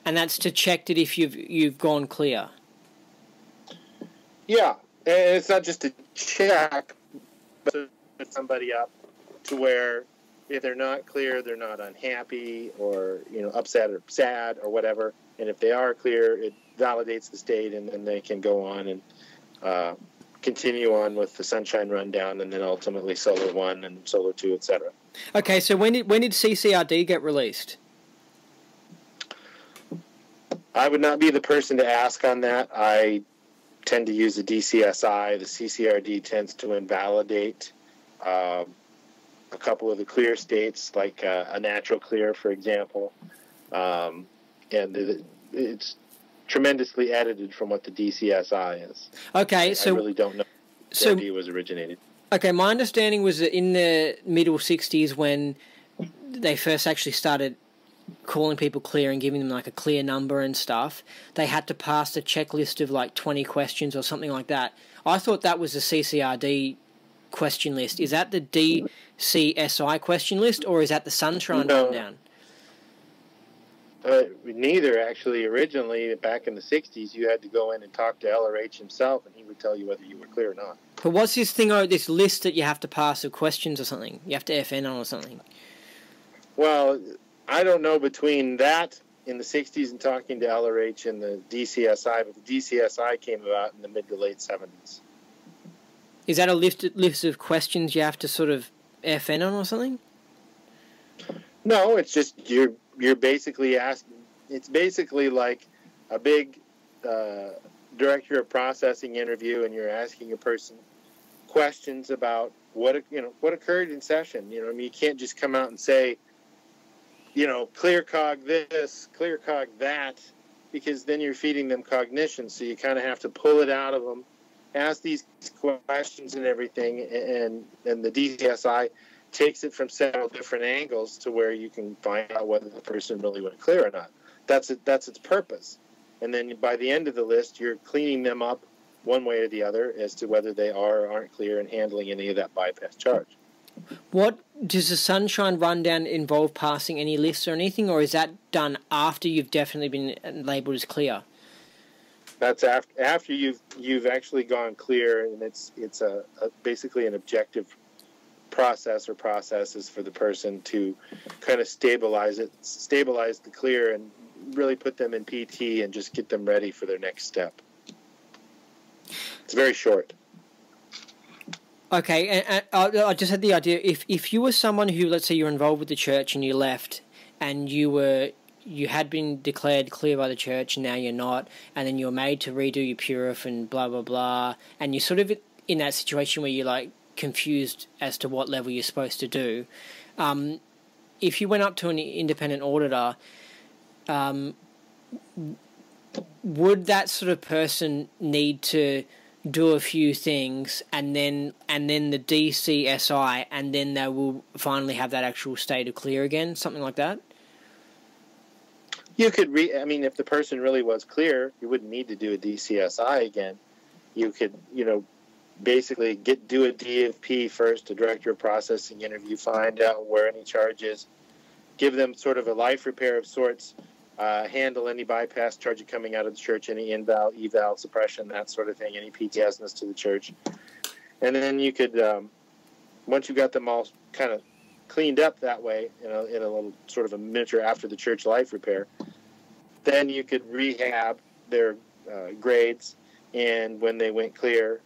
And that's to check that if you've gone clear. Yeah, and it's not just to check, but to put somebody up to where if they're not clear, they're not unhappy or upset or sad or whatever. And if they are clear, it validates the state, and then they can go on and continue on with the Sunshine Rundown, and then ultimately Solar 1 and Solar 2, etc. Okay, so when did CCRD get released? I would not be the person to ask on that. I tend to use the DCSI. The CCRD tends to invalidate a couple of the clear states, like a natural clear, for example. And it's tremendously edited from what the DCSI is. Okay, so I really don't know where the idea was originated. Okay, my understanding was that in the middle 60s, when they first actually started calling people clear and giving them like a clear number and stuff, they had to pass a checklist of like 20 questions or something like that. I thought that was the CCRD question list. Is that the DCSI question list, or is that the Sunshine rundown? Neither, actually. Originally, back in the 60s, you had to go in and talk to LRH himself, and he would tell you whether you were clear or not. But what's this thing, this list that you have to pass of questions or something? You have to FN on or something? Well, I don't know between that in the 60s and talking to LRH and the DCSI, but the DCSI came about in the mid to late 70s. Is that a list of questions you have to sort of FN on or something? No, it's just you're basically asking. It's basically like a big director of processing interview, and you're asking a person questions about what occurred in session. I mean, you can't just come out and say, clear cog this, clear cog that, because then you're feeding them cognition. So you kind of have to pull it out of them, ask these questions and everything, and the DCSI takes it from several different angles to where you can find out whether the person really went clear or not. That's its purpose. And then by the end of the list, you're cleaning them up one way or the other as to whether they are or aren't clear and handling any of that bypass charge. What does the Sunshine rundown involve? Passing any lists or anything, or is that done after you've definitely been labelled as clear? That's after you've actually gone clear, and it's basically an objective process or processes for the person to kind of stabilize the clear, and really put them in PT and just get them ready for their next step. It's very short. Okay, and I just had the idea, if you were someone who, let's say you're involved with the church and you left, and you had been declared clear by the church and now you're not, and then you're made to redo your purif and blah, blah, blah, and you're sort of in that situation where you're like confused as to what level you're supposed to do, if you went up to an independent auditor, would that sort of person need to do a few things, and then the DCSI, and then they will finally have that actual state of clear again, something like that? You could if the person really was clear, you wouldn't need to do a DCSI again. You could, basically do a DFP first, a director of processing interview, find out where any charge is, give them sort of a life repair of sorts, handle any bypass charge coming out of the church, any eval, suppression, that sort of thing, any PTSness to the church. And then you could, once you got them all kind of cleaned up that way, in a little sort of a miniature after the church life repair, then you could rehab their grades, and when they went clear,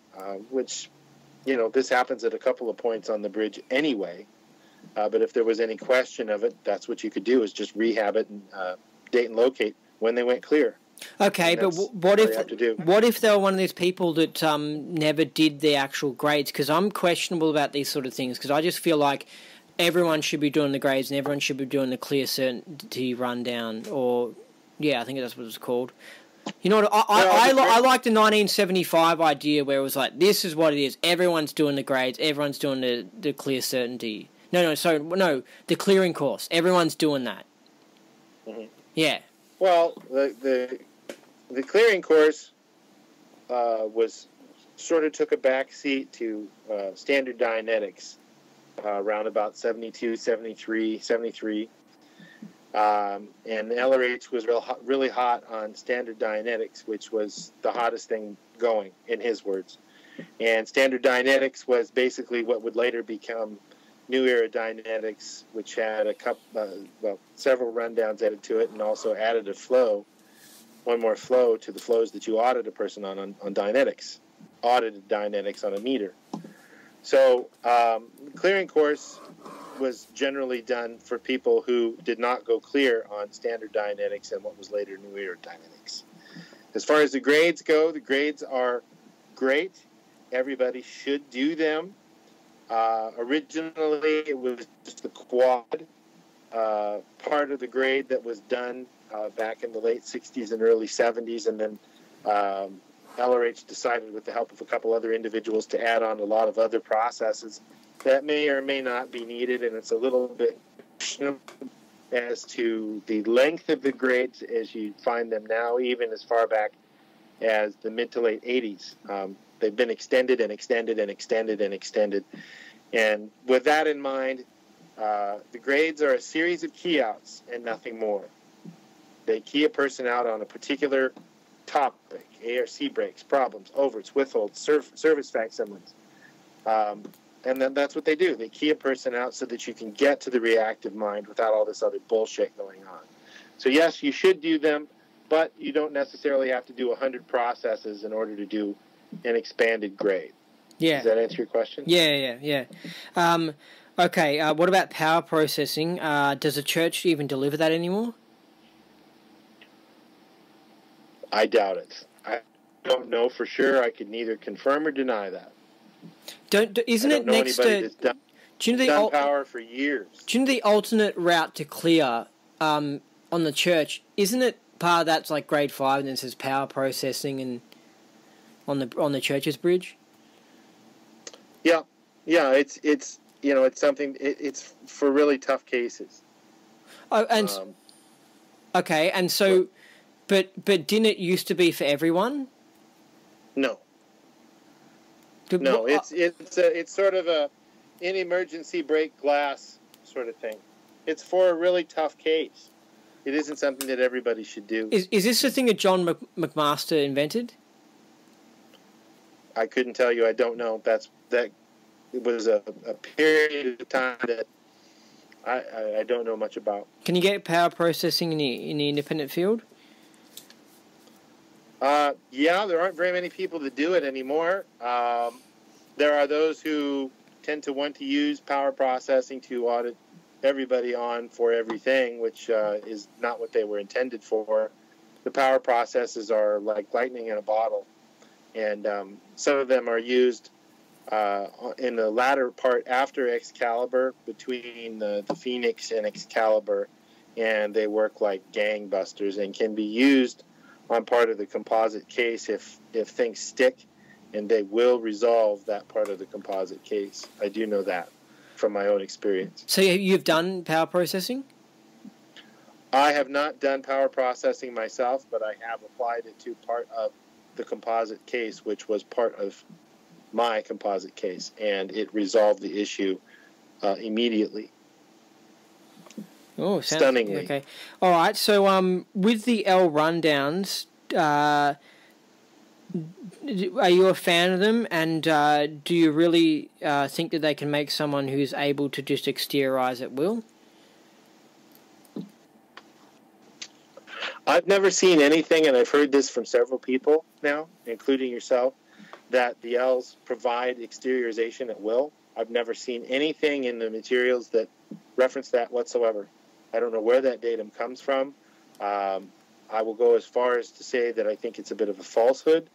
which, this happens at a couple of points on the bridge anyway, but if there was any question of it, that's what you could do, is just rehab it and date and locate when they went clear. Okay, but what if they were one of these people that never did the actual grades? Because I'm questionable about these sort of things, because I just feel like everyone should be doing the grades and everyone should be doing the clear certainty rundown, or I think that's what it's called. You know what? I like the 1975 idea where it was like, this is what it is. Everyone's doing the grades. Everyone's doing the clear certainty. No, the clearing course. Everyone's doing that. Mm-hmm. Yeah. Well, the clearing course was sort of took a back seat to standard Dianetics around about 72, 73, 73. And LRH was really hot on standard Dianetics, which was the hottest thing going, in his words. And standard Dianetics was basically what would later become New Era Dianetics, which had several rundowns added to it, and also added one more flow to the flows that you audit a person on Dianetics, audited Dianetics on a meter. So the clearing course was generally done for people who did not go clear on standard Dianetics and what was later New Era Dianetics. As far as the grades go, the grades are great. Everybody should do them. Originally, it was just the quad, part of the grade that was done back in the late 60s and early 70s, and then LRH decided, with the help of a couple other individuals, to add on a lot of other processes that may or may not be needed, and it's a little bit as to the length of the grades as you find them now, even as far back as the mid to late 80s. They've been extended and extended and extended and extended. And with that in mind, the grades are a series of key outs and nothing more. They key a person out on a particular topic: ARC breaks, problems, overts, withholds, service facsimiles. And then that's what they do. They key a person out so that you can get to the reactive mind without all this other bullshit going on. So yes, you should do them, but you don't necessarily have to do 100 processes in order to do an expanded grade. Yeah. Does that answer your question? Yeah. Okay, what about power processing? Does the church even deliver that anymore? I doubt it. I don't know for sure. I could neither confirm or deny that. Isn't it next to? Do you know done power for years? Do you know the alternate route to clear on the church? Isn't it part of that's like grade 5, and then it says power processing and on the church's bridge? Yeah. It's it's something. It's for really tough cases. Oh, and okay, and so, but didn't it used to be for everyone? No. No, it's sort of an emergency break glass sort of thing. It's for a really tough case. It isn't something that everybody should do. Is this the thing that John McMaster invented? I couldn't tell you. I don't know. That it was a period of time that I don't know much about. Can you get power processing in the independent field? Yeah, there aren't very many people that do it anymore. There are those who tend to want to use power processing to audit everybody on for everything, which is not what they were intended for. The power processes are like lightning in a bottle, and some of them are used in the latter part after Excalibur, between the Phoenix and Excalibur, and they work like gangbusters and can be used on part of the composite case if things stick, and they will resolve that part of the composite case. I do know that from my own experience. So you've done power processing? I have not done power processing myself, but I have applied it to part of the composite case, which was part of my composite case, and it resolved the issue immediately. Oh, stunningly. Okay. All right. So, with the L rundowns, are you a fan of them? And do you really think that they can make someone who's able to just exteriorize at will? I've never seen anything, and I've heard this from several people now, including yourself, that the L's provide exteriorization at will. I've never seen anything in the materials that reference that whatsoever. I don't know where that datum comes from. I will go as far as to say that I think it's a bit of a falsehood.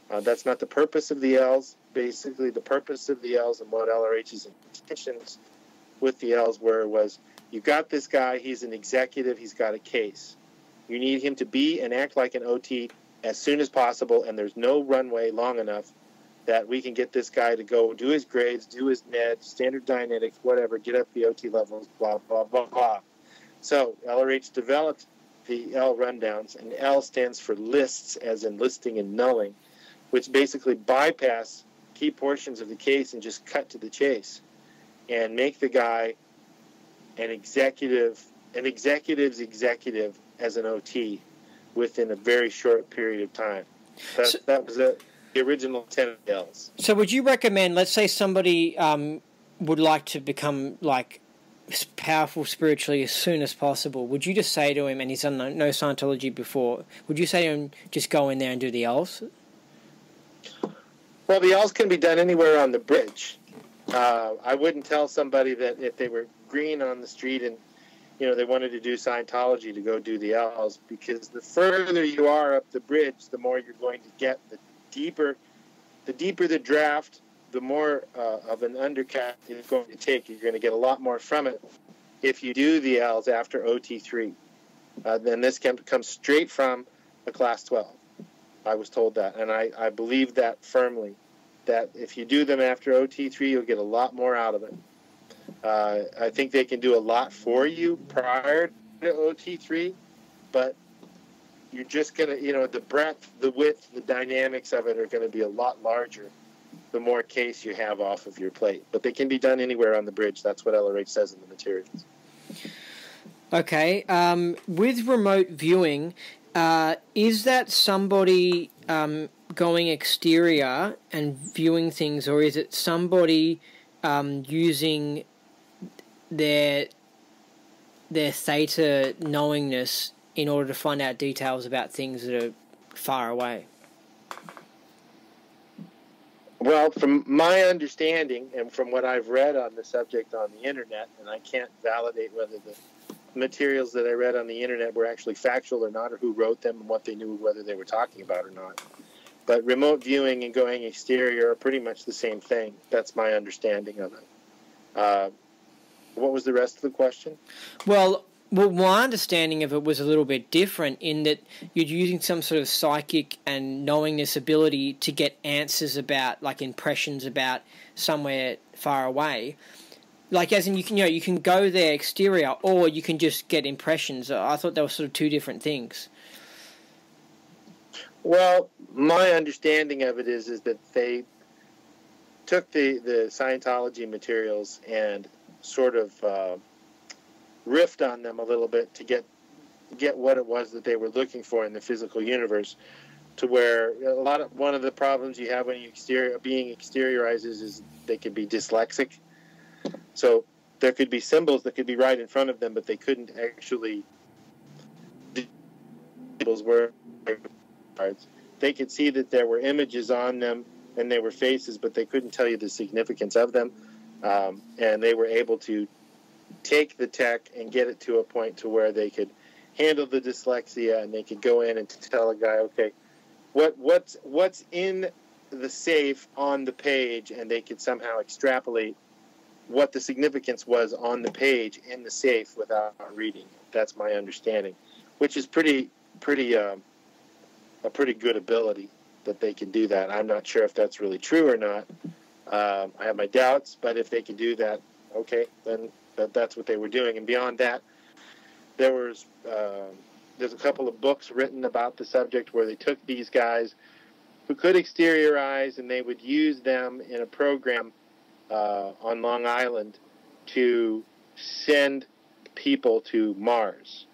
That's not the purpose of the L's. Basically, the purpose of the L's and what LRH's intentions with the L's was, you've got this guy, he's an executive, he's got a case. You need him to be and act like an OT as soon as possible, and there's no runway long enough that we can get this guy to go do his grades, do his meds, standard dynamics, whatever, get up the OT levels, blah, blah, blah, blah. So LRH developed the L rundowns, and L stands for lists, as in listing and nulling, which basically bypass key portions of the case and just cut to the chase and make the guy an executive's executive as an OT within a very short period of time. That was the original intent of L's. So would you recommend, let's say somebody would like to become like powerful spiritually as soon as possible, would you just say to him, and he's done no Scientology before, would you say to him, just go in there and do the L's? Well, the L's can be done anywhere on the bridge. I wouldn't tell somebody that if they were green on the street and they wanted to do Scientology to go do the L's, because the further you are up the bridge, the more you're going to get. The deeper the draft, the more of an undercut it's going to take. You're going to get a lot more from it. if you do the L's after OT3. Then this comes straight from a class 12. I was told that, and I believe that firmly, that if you do them after OT3, you'll get a lot more out of it. I think they can do a lot for you prior to OT3, but you're just going to, the breadth, the width, the dynamics of it are going to be a lot larger the more case you have off of your plate. But they can be done anywhere on the bridge. That's what LRH says in the materials. Okay. With remote viewing, is that somebody going exterior and viewing things, or is it somebody using their theta knowingness in order to find out details about things that are far away? Well, from my understanding and from what I've read on the subject on the internet, and I can't validate whether the materials that I read on the internet were actually factual or not, or who wrote them and what they knew, whether they were talking about or not. But remote viewing and going exterior are pretty much the same thing. That's my understanding of it. What was the rest of the question? Well, my understanding of it was a little bit different in that you're using some sort of psychic and knowingness ability to get answers about, like, impressions about somewhere far away. Like, as in, you can go there exterior, or you can just get impressions. I thought they were sort of two different things. Well, my understanding of it is that they took the Scientology materials and sort of riffed on them a little bit to get what it was that they were looking for in the physical universe, to where one of the problems you have when you being exteriorized is they could be dyslexic. So there could be symbols that could be right in front of them, but they couldn't actually cards. They could see that there were images on them and they were faces, but they couldn't tell you the significance of them. And they were able to take the tech and get it to a point to where they could handle the dyslexia, and they could go in and tell a guy, okay, what's in the safe on the page, and they could somehow extrapolate what the significance was on the page in the safe without reading. That's my understanding, which is a pretty good ability that they can do that. I'm not sure if that's really true or not. I have my doubts, but if they can do that, okay, then that's what they were doing. And beyond that, there's a couple of books written about the subject where they took these guys who could exteriorize, and they would use them in a program on Long Island to send people to Mars.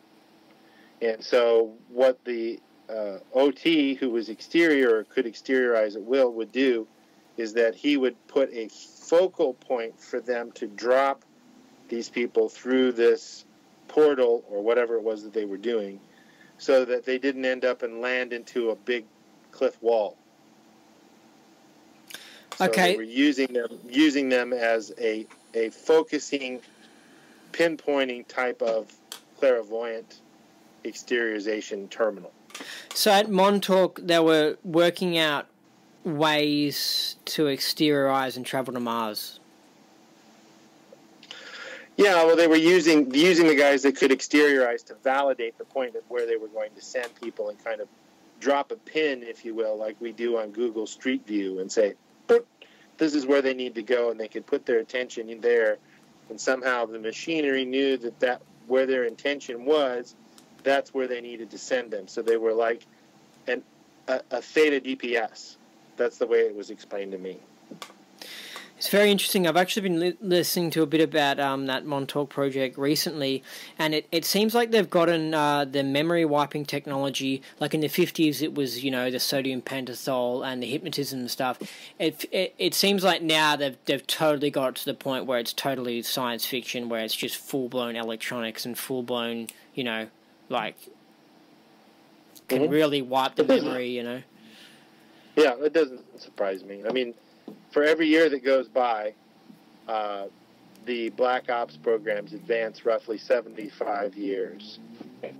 And so what the OT, who was exterior or could exteriorize at will, would do is that he would put a focal point for them to drop these people through this portal or whatever it was that they were doing, so that they didn't end up and land into a big cliff wall. So okay. They were using them as a focusing, pinpointing type of clairvoyant exteriorization terminal. So at Montauk, they were working out ways to exteriorize and travel to Mars. Yeah, well, they were using the guys that could exteriorize to validate the point of where they were going to send people, and kind of drop a pin, if you will, like we do on Google Street View, and say, this is where they need to go, and they could put their attention in there, and somehow the machinery knew that where their intention was, that's where they needed to send them. So they were like a theta DPS. That's the way it was explained to me. It's very interesting. I've actually been listening to a bit about that Montauk project recently, and it seems like they've gotten the memory wiping technology. Like in the 50s, it was, the sodium pentothal and the hypnotism and stuff. It seems like now they've totally got to the point where it's totally science fiction, where it's just full-blown electronics and full-blown, can really wipe the memory, Yeah, it doesn't surprise me. I mean, for every year that goes by, the Black Ops programs advance roughly 75 years.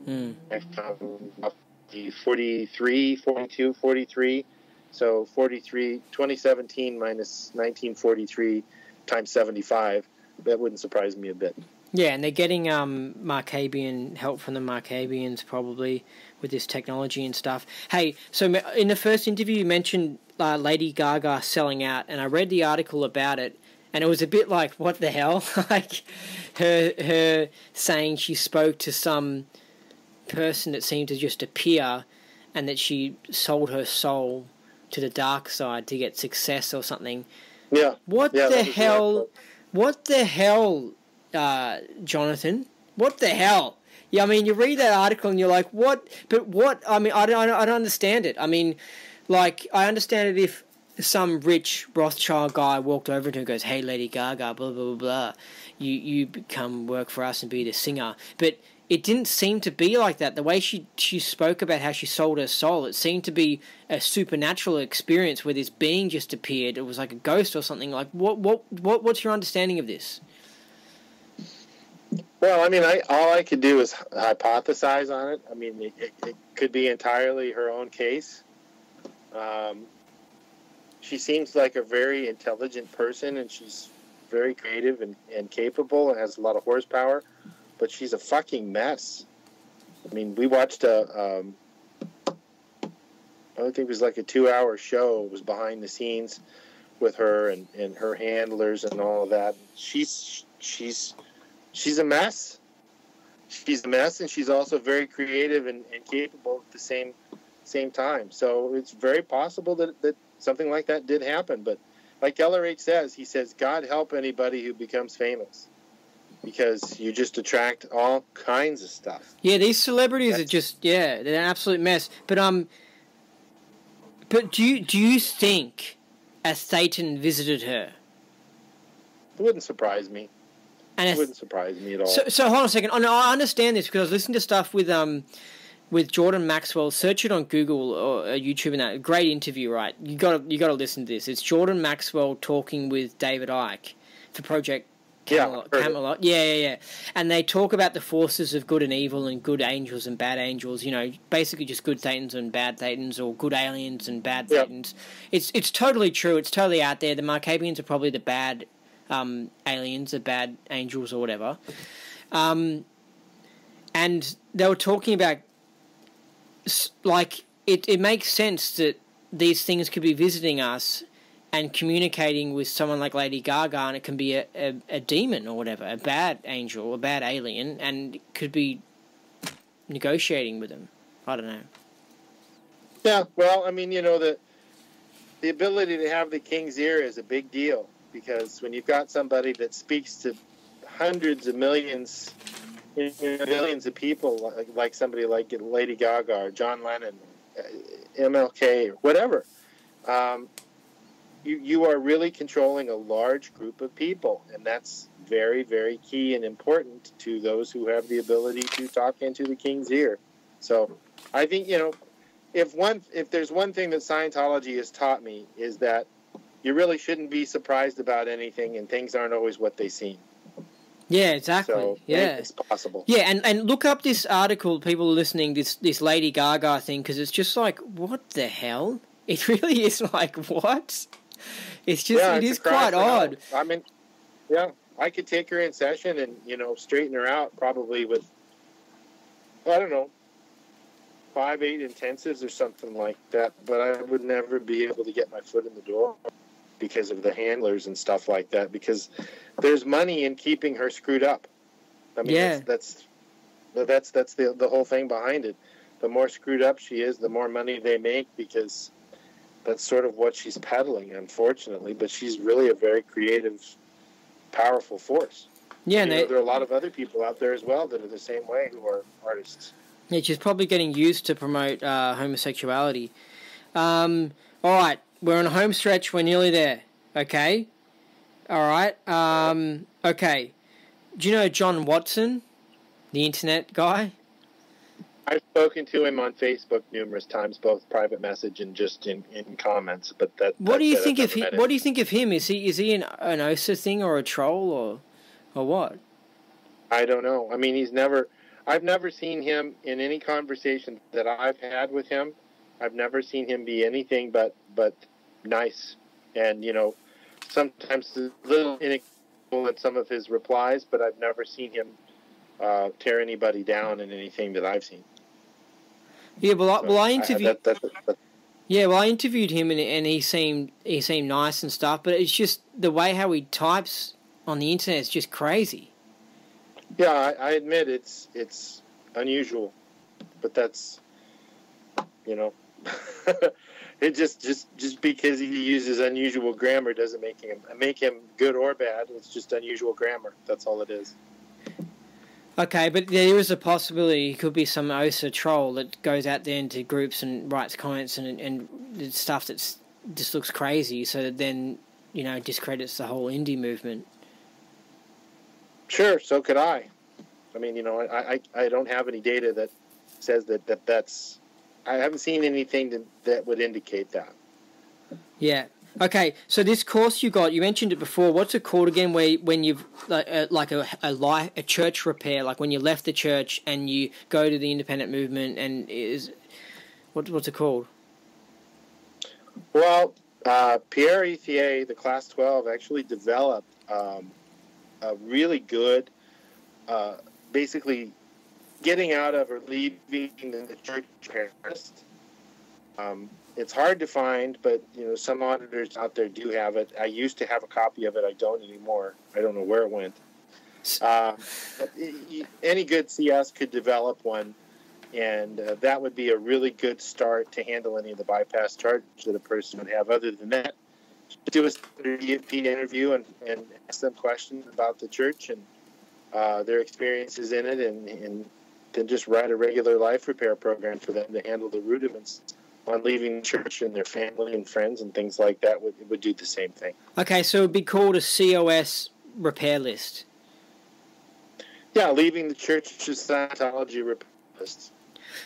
43, 42, 43. So 2017 minus 1943 times 75, that wouldn't surprise me a bit. Yeah, and they're getting Markabian help from the Markabians probably with this technology and stuff. Hey, so in the first interview you mentioned Lady Gaga selling out, and I read the article about it, and it was a bit like, what the hell? Like her saying she spoke to some person that seemed to just appear, and that she sold her soul to the dark side to get success or something. Yeah. What the hell? What the hell, Jonathan? What the hell? Yeah, I mean, you read that article and you're like, what? But what? I mean, I don't understand it. I mean, like, I understand it if some rich Rothschild guy walked over to her and goes, "Hey, Lady Gaga, blah blah blah blah, you come work for us and be the singer." But it didn't seem to be like that. The way she spoke about how she sold her soul, it seemed to be a supernatural experience where this being just appeared. It was like a ghost or something. Like, what's your understanding of this? Well, I mean, all I could do is hypothesize on it. I mean, it could be entirely her own case. She seems like a very intelligent person, and she's very creative and capable and has a lot of horsepower, but she's a fucking mess. I mean, we watched I think it was like a 2-hour show. It was behind the scenes with her and her handlers and all of that. She's a mess. She's a mess, and she's also very creative and capable at the same time. So it's very possible that something like that did happen. But like LRH says, he says, God help anybody who becomes famous, because you just attract all kinds of stuff. Yeah, these celebrities are just, they're an absolute mess. But do you think a Satan visited her? It wouldn't surprise me. It wouldn't surprise me at all. So hold on a second. Oh, no, I understand this because I was listening to stuff with Jordan Maxwell. Search it on Google or YouTube and that. Great interview, right? You got to listen to this. It's Jordan Maxwell talking with David Icke for Project Camelot. Yeah. And they talk about the forces of good and evil and good angels and bad angels. You know, basically just good Satans and bad Satans, or good aliens and bad Satans. It's totally true. It's totally out there. The Markabians are probably the bad aliens, the bad angels or whatever. And they were talking about, like, it makes sense that these things could be visiting us and communicating with someone like Lady Gaga, and it can be a demon or whatever, a bad angel, a bad alien, and it could be negotiating with them. I don't know. Yeah, well, I mean, you know, the ability to have the king's ear is a big deal, because when you've got somebody that speaks to hundreds of millions, billions of people, like somebody like Lady Gaga or John Lennon, MLK, or whatever, you are really controlling a large group of people, and that's very, very key and important to those who have the ability to talk into the king's ear. So I think, you know, if there's one thing that Scientology has taught me, is that you really shouldn't be surprised about anything, and things aren't always what they seem. Yeah, exactly. So it's possible. Yeah, and look up this article, people listening, this Lady Gaga thing, because it's just like, what the hell? It really is like, what? It's just, it is quite odd. I mean, yeah, I could take her in session and, you know, straighten her out probably with, I don't know, 5-8 intensives or something like that, but I would never be able to get my foot in the door because of the handlers and stuff like that, because there's money in keeping her screwed up. I mean, that's the whole thing behind it. The more screwed up she is, the more money they make, because that's sort of what she's peddling, unfortunately. But she's really a very creative, powerful force. Yeah, and there are a lot of other people out there as well that are the same way, who are artists. Yeah, she's probably getting used to promote homosexuality. All right, we're on a home stretch. We're nearly there. Okay? All right. Okay. Do you know John Watson, the internet guy? I've spoken to him on Facebook numerous times, both private message and just in comments. But what do you think of him? What do you think of him? Is he an OSA thing or a troll or what? I don't know. I mean, I've never seen him in any conversation that I've had with him. I've never seen him be anything but nice, and, you know, sometimes a little in some of his replies, but I've never seen him tear anybody down in anything that I've seen. Yeah, I interviewed. Yeah, well, I interviewed him, and he seemed nice and stuff. But it's just the way how he types on the internet is just crazy. Yeah, I admit it's unusual, but that's, you know, it just because he uses unusual grammar doesn't make him good or bad. It's just unusual grammar. That's all it is. Okay, but there is a possibility he could be some OSA troll that goes out there into groups and writes comments and stuff that just looks crazy, so that then, you know, discredits the whole indie movement. Sure, so could I. I mean, you know, I don't have any data that says that's... I haven't seen anything that would indicate that. Yeah. Okay, so this course you got, you mentioned it before. What's it called again? When you've like a church repair, like when you left the church and you go to the independent movement, and what's it called? Well, Pierre Ethier, the Class 12, actually developed a really good, basically getting out of or leaving the church first. It's hard to find, but you know, some auditors out there do have it. I used to have a copy of it. I don't anymore. I don't know where it went. Any good CS could develop one, and that would be a really good start to handle any of the bypass charges that a person would have. Other than that, do a EFP interview and ask them questions about the church and their experiences in it, and then just write a regular life repair program for them to handle the rudiments on leaving church, and their family and friends and things like that would do the same thing. Okay, so it would be called a COS repair list. Yeah, leaving the church to Scientology repair list.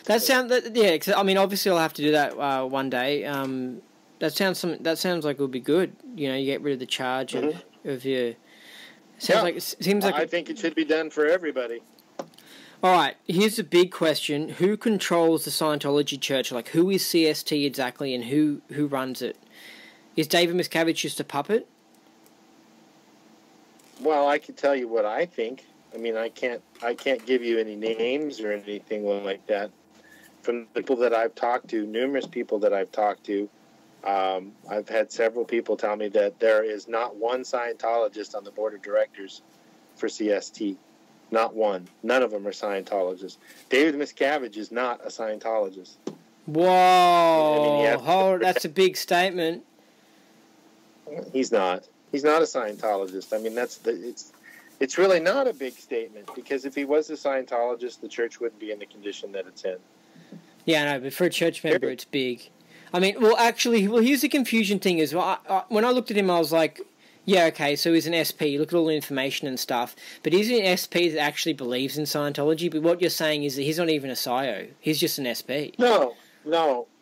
Yeah. I mean, obviously, I'll have to do that one day. That sounds like it would be good. You know, you get rid of the charge of your. Seems like I think it should be done for everybody. All right, here's a big question. Who controls the Scientology church? Like, who is CST exactly, and who runs it? Is David Miscavige just a puppet? Well, I can tell you what I think. I mean, I can't give you any names or anything like that. From the people that I've talked to, numerous people that I've talked to, I've had several people tell me that there is not one Scientologist on the board of directors for CST. Not one. None of them are Scientologists. David Miscavige is not a Scientologist. Whoa! That's a big statement. He's not. He's not a Scientologist. I mean, it's really not a big statement, because if he was a Scientologist, the church wouldn't be in the condition that it's in. Yeah, no, but for a church member, it's big. I mean, here's the confusion thing is, when I looked at him, I was like, yeah, okay, so he's an SP. Look at all the information and stuff. But he's an SP that actually believes in Scientology. But what you're saying is that he's not even a PSYO. He's just an SP. No.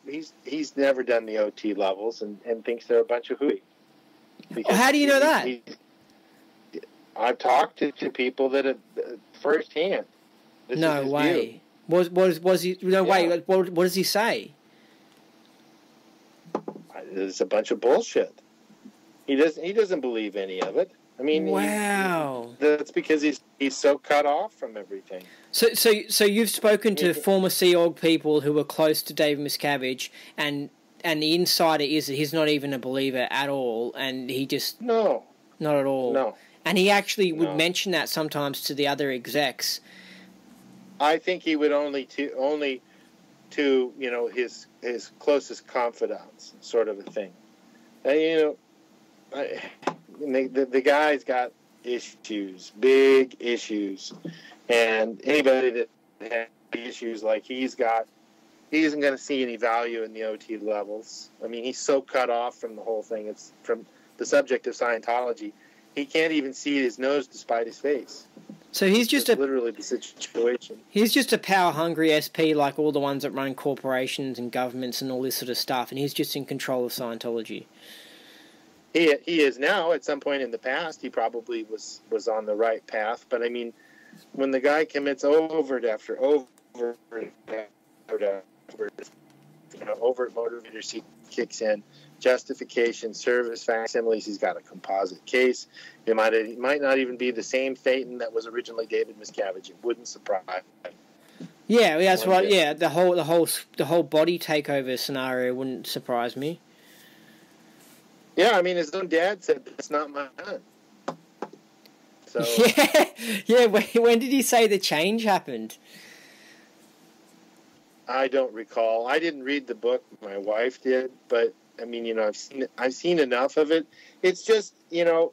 He's never done the OT levels and thinks they're a bunch of hooey. How do you know that? I've talked to people that have firsthand. No way. Was he? No way. What does he say? It's a bunch of bullshit. He doesn't believe any of it. I mean, wow. That's because he's so cut off from everything. So you've spoken to former Sea Org people who were close to David Miscavige, and the insider is that he's not even a believer at all, and he just not at all. No. And he actually would mention that sometimes to the other execs. I think he would only to you know, his closest confidants, sort of a thing. And, you know, the guy's got issues, big issues, and anybody that has issues like he's got, he isn't going to see any value in the OT levels. I mean, he's so cut off from the whole thing. It's from the subject of Scientology. He can't even see his nose despite his face. So he's just literally the situation. He's just a power-hungry SP like all the ones that run corporations and governments and all this sort of stuff, and he's just in control of Scientology. He is now. At some point in the past, he probably was on the right path. But I mean, when the guy commits over after over, you know, overt motivator kicks in. Justification, service, facsimiles. He's got a composite case. It might not even be the same Phaeton that was originally David Miscavige. It wouldn't surprise me. Yeah, that's right. Yeah, the whole body takeover scenario wouldn't surprise me. Yeah, I mean, his own dad said, "That's not my son." So yeah. When did he say the change happened? I don't recall. I didn't read the book. My wife did, but I mean, you know, I've seen enough of it. It's just, you know,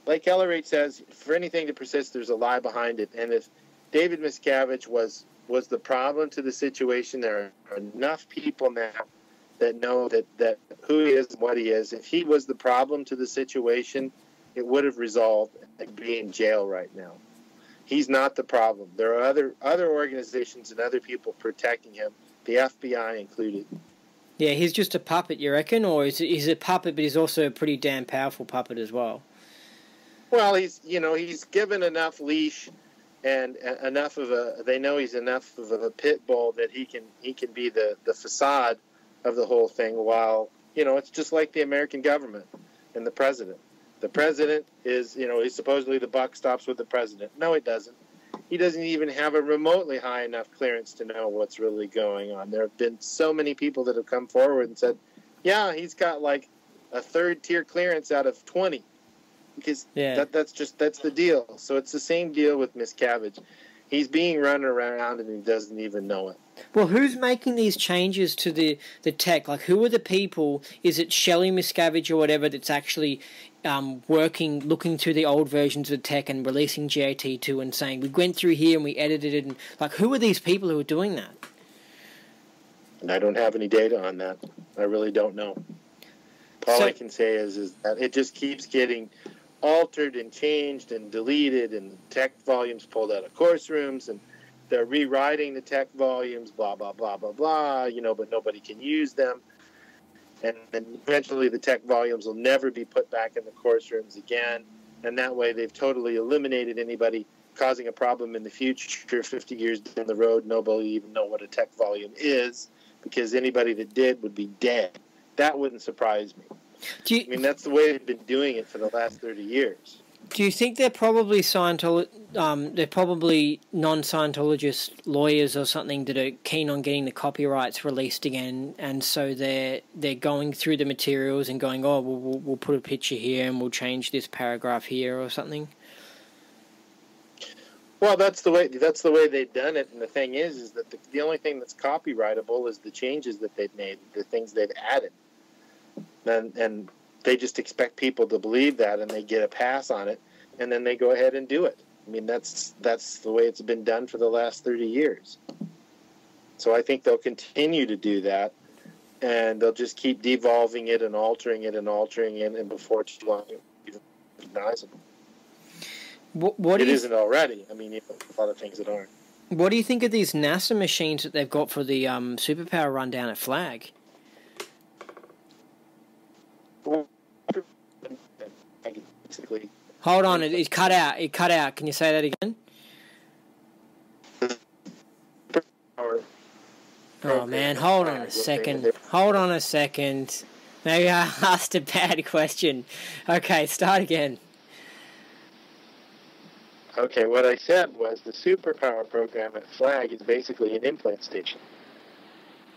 like Ellerate says, for anything to persist, there's a lie behind it. And if David Miscavige was the problem to the situation, there are enough people now that know that who he is and what he is. If he was the problem to the situation, it would have resolved and be in jail right now. He's not the problem. There are other organizations and other people protecting him, the FBI included. Yeah, he's just a puppet, you reckon? Or he's a puppet, but he's also a pretty damn powerful puppet as well? Well, he's given enough leash and enough of they know he's enough of a pit bull that he can be the facade of the whole thing, while, you know, it's just like the American government and the president. The president is, you know, he's supposedly the buck stops with the president. No, it doesn't. He doesn't even have a remotely high enough clearance to know what's really going on. There have been so many people that have come forward and said, yeah, he's got like a third-tier clearance out of 20. Because that's the deal. So it's the same deal with Miscavige. He's being run around and he doesn't even know it. Well, who's making these changes to the tech? Like, who are the people? Is it Shelley Miscavige or whatever that's actually looking through the old versions of tech and releasing GAT2 and saying, we went through here and we edited it? And, like, who are these people who are doing that? And I don't have any data on that. I really don't know. All I can say is that it just keeps getting altered and changed and deleted, and tech volumes pulled out of course rooms, and they're rewriting the tech volumes, blah, blah, blah, blah, blah, you know, but nobody can use them. And then eventually the tech volumes will never be put back in the course rooms again. And that way they've totally eliminated anybody causing a problem in the future. 50 years down the road, nobody even know what a tech volume is, because anybody that did would be dead. That wouldn't surprise me. I mean, that's the way they've been doing it for the last 30 years. Do you think they're probably they're probably non-Scientologist lawyers or something that are keen on getting the copyrights released again, and so they're going through the materials and going, oh, we'll put a picture here and we'll change this paragraph here or something? Well, that's the way they've done it, and the thing is that the only thing that's copyrightable is the changes that they've made, the things they've added, and they just expect people to believe that, and they get a pass on it, and then they go ahead and do it. I mean, that's the way it's been done for the last 30 years. So I think they'll continue to do that, and they'll just keep devolving it and altering it, and before too long, it will be recognizable. It isn't already. I mean, you know, a lot of things that aren't. What do you think of these NASA machines that they've got for the superpower rundown at Flag? Basically. Hold on, it cut out. It cut out. Can you say that again? Oh man, hold on a second. Hold on a second. Maybe I asked a bad question. Okay, start again. Okay, what I said was the superpower program at Flag is basically an implant station.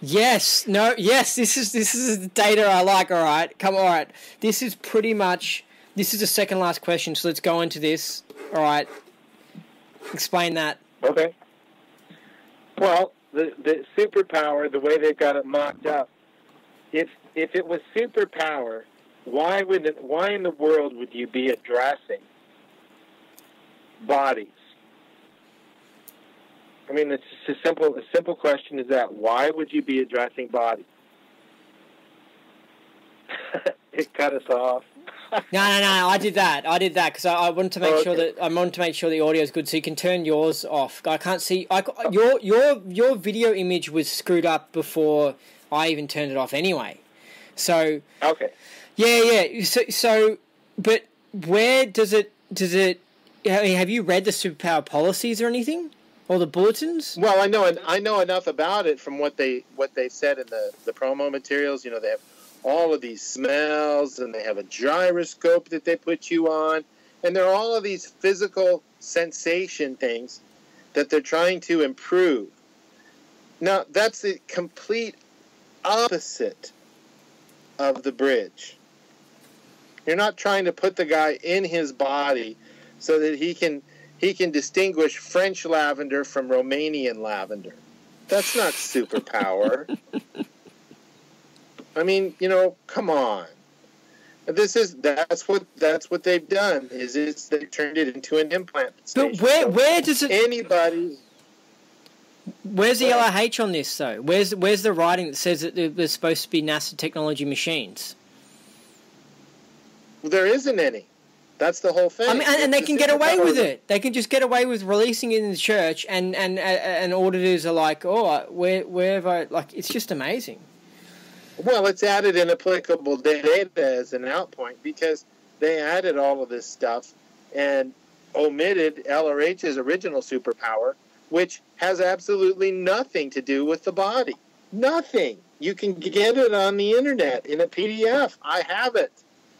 Yes, this is the data I like, all right. This is pretty much, this is the second last question, so let's go into this. All right. Explain that. Okay. Well, the superpower, the way they've got it mocked up, if it was superpower, why in the world would you be addressing bodies? I mean, it's just a simple question is that. Why would you be addressing bodies? It cut us off. No, I did that because I wanted to make sure that the audio is good, so you can turn yours off. I can't see. Your video image was screwed up before I even turned it off anyway. So okay. Yeah. So, but where does it? I mean, have you read the superpower policies or anything? Or the bulletins? Well, I know enough about it from what they said in the promo materials. You know, they have all of these smells, and they have a gyroscope that they put you on, and there are all of these physical sensation things that they're trying to improve. Now, that's the complete opposite of the bridge. You're not trying to put the guy in his body so that he can distinguish French lavender from Romanian lavender. That's not superpower. I mean, you know, come on. That's what they've done. They've turned it into an implant station. But where does it? Anybody? Where's the LRH on this though? Where's the writing that says that there's supposed to be NASA technology machines? Well, there isn't any. That's the whole thing. I mean, and they can get away with it. They can just get away with releasing it in the church, and auditors are like, oh, where have I? Like, it's just amazing. Well, it's added inapplicable data as an outpoint because they added all of this stuff and omitted LRH's original superpower, which has absolutely nothing to do with the body. Nothing. You can get it on the internet in a PDF. I have it.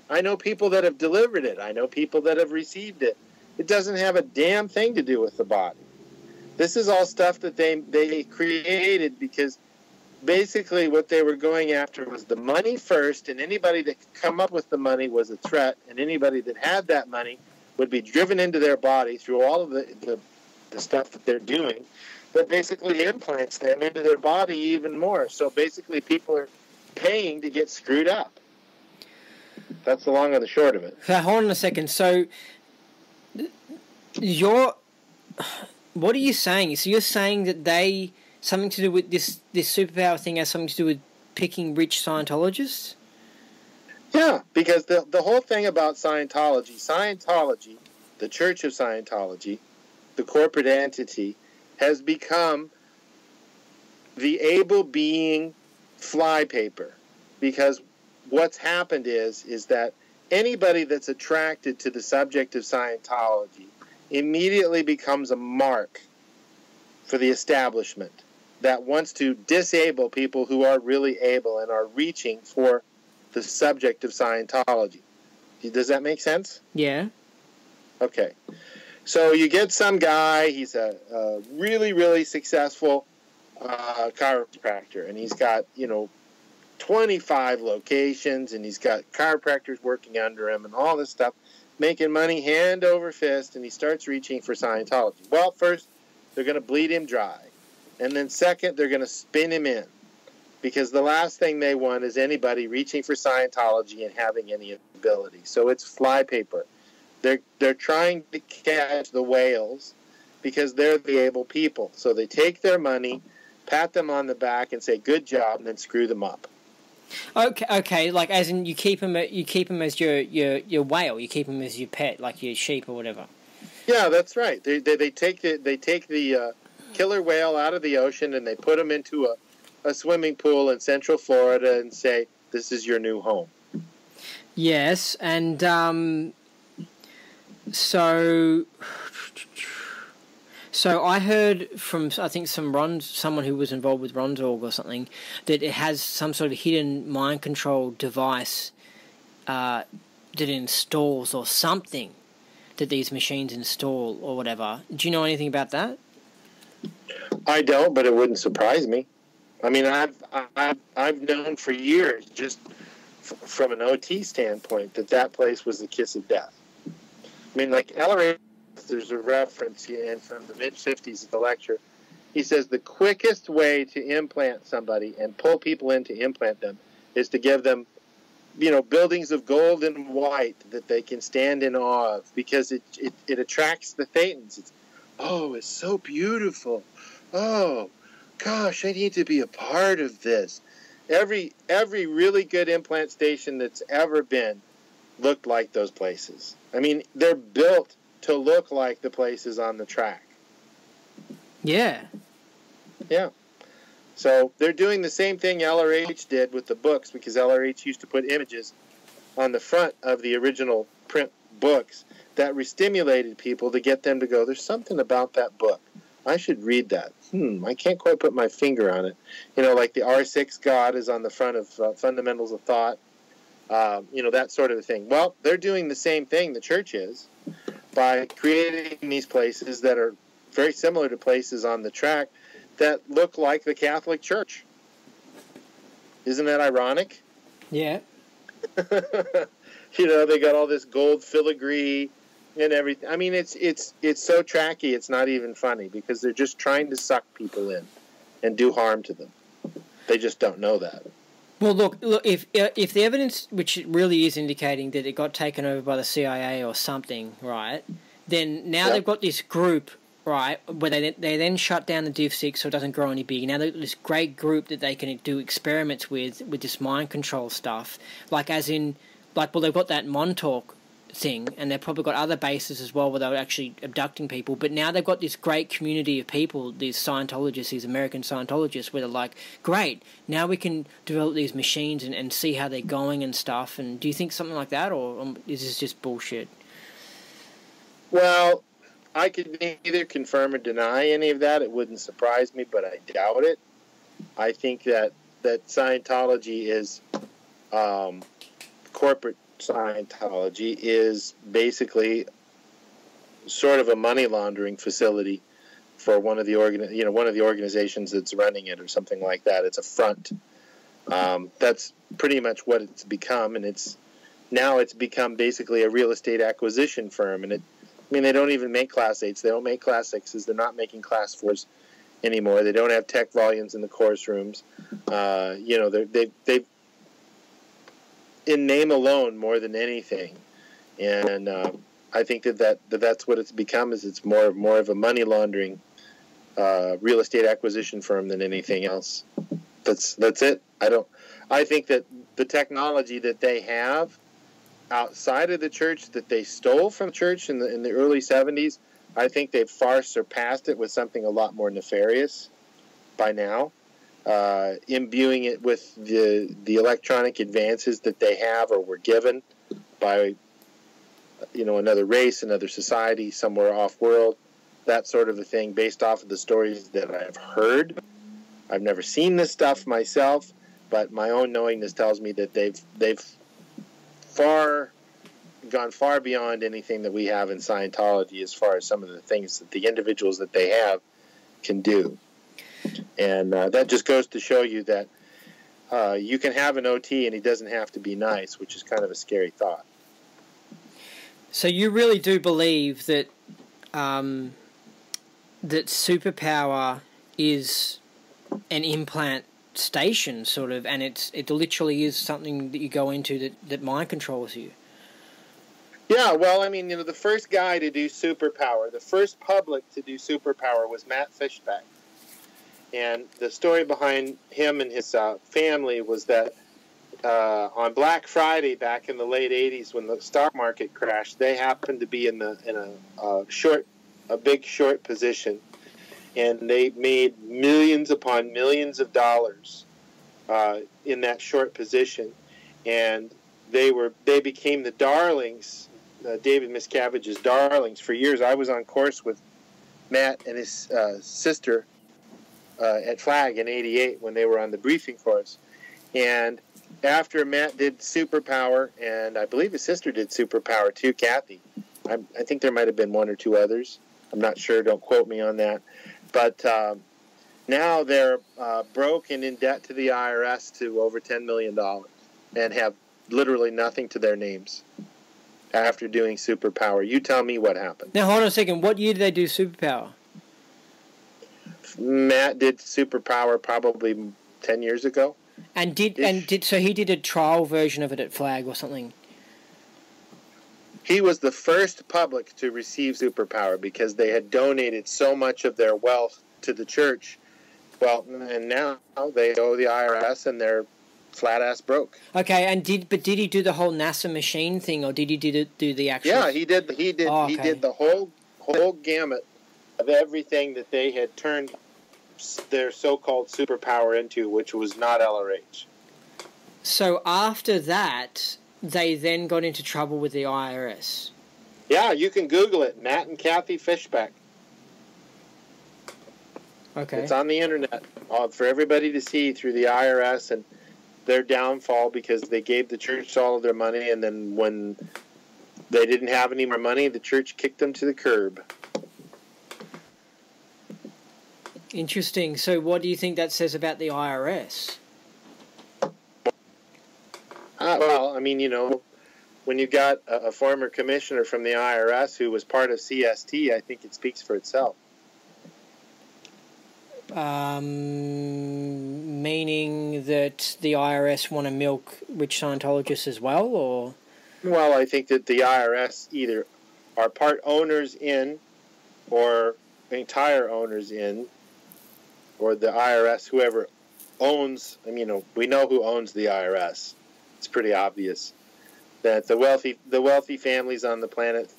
I know people that have delivered it. I know people that have received it. It doesn't have a damn thing to do with the body. This is all stuff that they created because basically what they were going after was the money first, and anybody that could come up with the money was a threat, and anybody that had that money would be driven into their body through all of the stuff that they're doing that basically implants them into their body even more. So basically people are paying to get screwed up. That's the long and the short of it. Hold on a second. So, what are you saying? So you're saying that something to do with this superpower thing has something to do with picking rich Scientologists? Yeah, because the whole thing about Scientology, the Church of Scientology, the corporate entity, has become the able being flypaper. Because what's happened is that anybody that's attracted to the subject of Scientology immediately becomes a mark for the establishment that wants to disable people who are really able and are reaching for the subject of Scientology. Does that make sense? Yeah. Okay. So you get some guy, he's a really, really successful chiropractor, and he's got, 25 locations, and he's got chiropractors working under him and all this stuff, making money hand over fist, and he starts reaching for Scientology. Well, first, they're going to bleed him dry. And then second, they're going to spin him in. Because the last thing they want is anybody reaching for Scientology and having any ability. So it's flypaper. They're trying to catch the whales because they're the able people. So they take their money, pat them on the back, and say, good job, and then screw them up. Okay, like as in you keep them as your whale, you keep them as your pet, like your sheep or whatever. Yeah, that's right. They take the killer whale out of the ocean and they put him into a swimming pool in Central Florida and say, this is your new home. Yes, and so I heard from, I think, someone who was involved with Ronsorg or something, that it has some sort of hidden mind control device that it installs or something that these machines install or whatever. Do you know anything about that? I don't, but it wouldn't surprise me. I mean, I've known for years, just from an OT standpoint, that place was the kiss of death. I mean, like LRA, there's a reference in from the mid-50s of the lecture. He says the quickest way to implant somebody and pull people in to implant them is to give them, buildings of gold and white that they can stand in awe of, because it attracts the thetans. It's so beautiful. Oh, gosh, I need to be a part of this. Every really good implant station that's ever been looked like those places. I mean, they're built to look like the places on the track. Yeah. Yeah. So they're doing the same thing LRH did with the books, because LRH used to put images on the front of the original print books that re-stimulated people to get them to go, there's something about that book. I should read that. I can't quite put my finger on it. You know, like the R6 God is on the front of Fundamentals of Thought. You know, that sort of a thing. Well, they're doing the same thing, the church is, by creating these places that are very similar to places on the track that look like the Catholic Church. Isn't that ironic? Yeah. You know, they got all this gold filigree and everything. I mean, it's so tracky, it's not even funny, because they're just trying to suck people in and do harm to them. They just don't know that. Well, look. If the evidence, which really is indicating that it got taken over by the CIA or something, right? Then now they've got this group, right, where they then shut down the Div 6 so it doesn't grow any bigger. Now they've got this great group that they can do experiments with this mind control stuff, like well, they've got that Montauk thing, and they've probably got other bases as well where they're actually abducting people. But now they've got this great community of people, these Scientologists, these American Scientologists, where they're like, great, now we can develop these machines and see how they're going and stuff. And do you think something like that, or is this just bullshit? Well, I could neither confirm or deny any of that. It wouldn't surprise me, but I doubt it. I think that Scientology is corporate Scientology is basically sort of a money laundering facility for one of the organizations that's running it or something like that. It's a front. That's pretty much what it's become, and it's become basically a real estate acquisition firm. And they don't even make Class 8s. They don't make Class 6s. They're not making Class 4s anymore. They don't have tech volumes in the course rooms. They've in name alone more than anything, and I think that's what it's become. Is it's more of a money laundering real estate acquisition firm than anything else. That's it. I think that the technology that they have outside of the church that they stole from the church in the early 70s, I think they've far surpassed it with something a lot more nefarious by now. Imbuing it with the electronic advances that they have or were given by another race, another society, somewhere off-world, that sort of a thing, based off of the stories that I've heard. I've never seen this stuff myself, but my own knowingness tells me that they've gone far beyond anything that we have in Scientology as far as some of the things that the individuals that they have can do. And that just goes to show you that you can have an OT and he doesn't have to be nice, which is kind of a scary thought. So you really do believe that that superpower is an implant station, sort of, and it literally is something that you go into that mind controls you? Yeah, well, the first guy to do superpower, the first public to do superpower was Matt Fishback. And the story behind him and his family was that on Black Friday back in the late 80s, when the stock market crashed, they happened to be in a big short position, and they made millions upon millions of dollars in that short position, and they became the darlings, David Miscavige's darlings, for years. I was on course with Matt and his sister at Flag in '88 when they were on the briefing course. And after Matt did superpower, and I believe his sister did superpower too, Kathy. I think there might have been one or two others. I'm not sure. Don't quote me on that. But now they're broke and in debt to the IRS to over $10 million and have literally nothing to their names after doing superpower. You tell me what happened. Now, hold on a second. What year did they do superpower? Matt did superpower probably 10 years ago. So he did a trial version of it at Flag or something. He was the first public to receive superpower because they had donated so much of their wealth to the church. Well, and now they owe the IRS and they're flat ass broke. Okay, and did he do the whole NASA machine thing, or did he do the actual? Yeah, he did. He did. Oh, okay. He did the whole gamut of everything that they had turned their so-called superpower into, which was not LRH. So after that, they then got into trouble with the IRS. Yeah, you can Google it. Matt and Kathy Fishback. Okay. It's on the internet for everybody to see through the IRS and their downfall because they gave the church all of their money, and then when they didn't have any more money, the church kicked them to the curb. Interesting. So what do you think that says about the IRS? Well, I mean, when you got a former commissioner from the IRS who was part of CST, I think it speaks for itself. Meaning that the IRS want to milk rich Scientologists as well, or? Well, I think that the IRS either are part owners in, or entire owners in, or the IRS, whoever owns. I mean, we know who owns the IRS. It's pretty obvious that the wealthy families on the planet.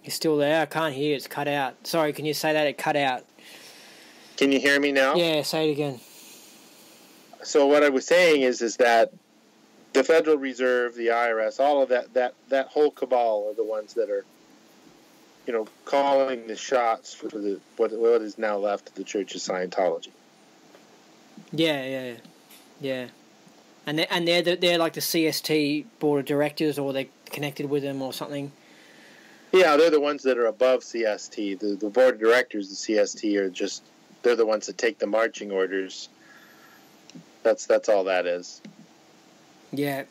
You're still there? I can't hear you. It's cut out. Sorry, can you say that? It cut out. Can you hear me now? Yeah, say it again. So what I was saying is that the Federal Reserve, the IRS, all of that whole cabal are the ones that are, calling the shots for what is now left of the Church of Scientology. Yeah. And they're like the CST board of directors, or they're connected with them or something. Yeah, they're the ones that are above CST. The board of directors of CST they're the ones that take the marching orders. That's all that is. Yeah.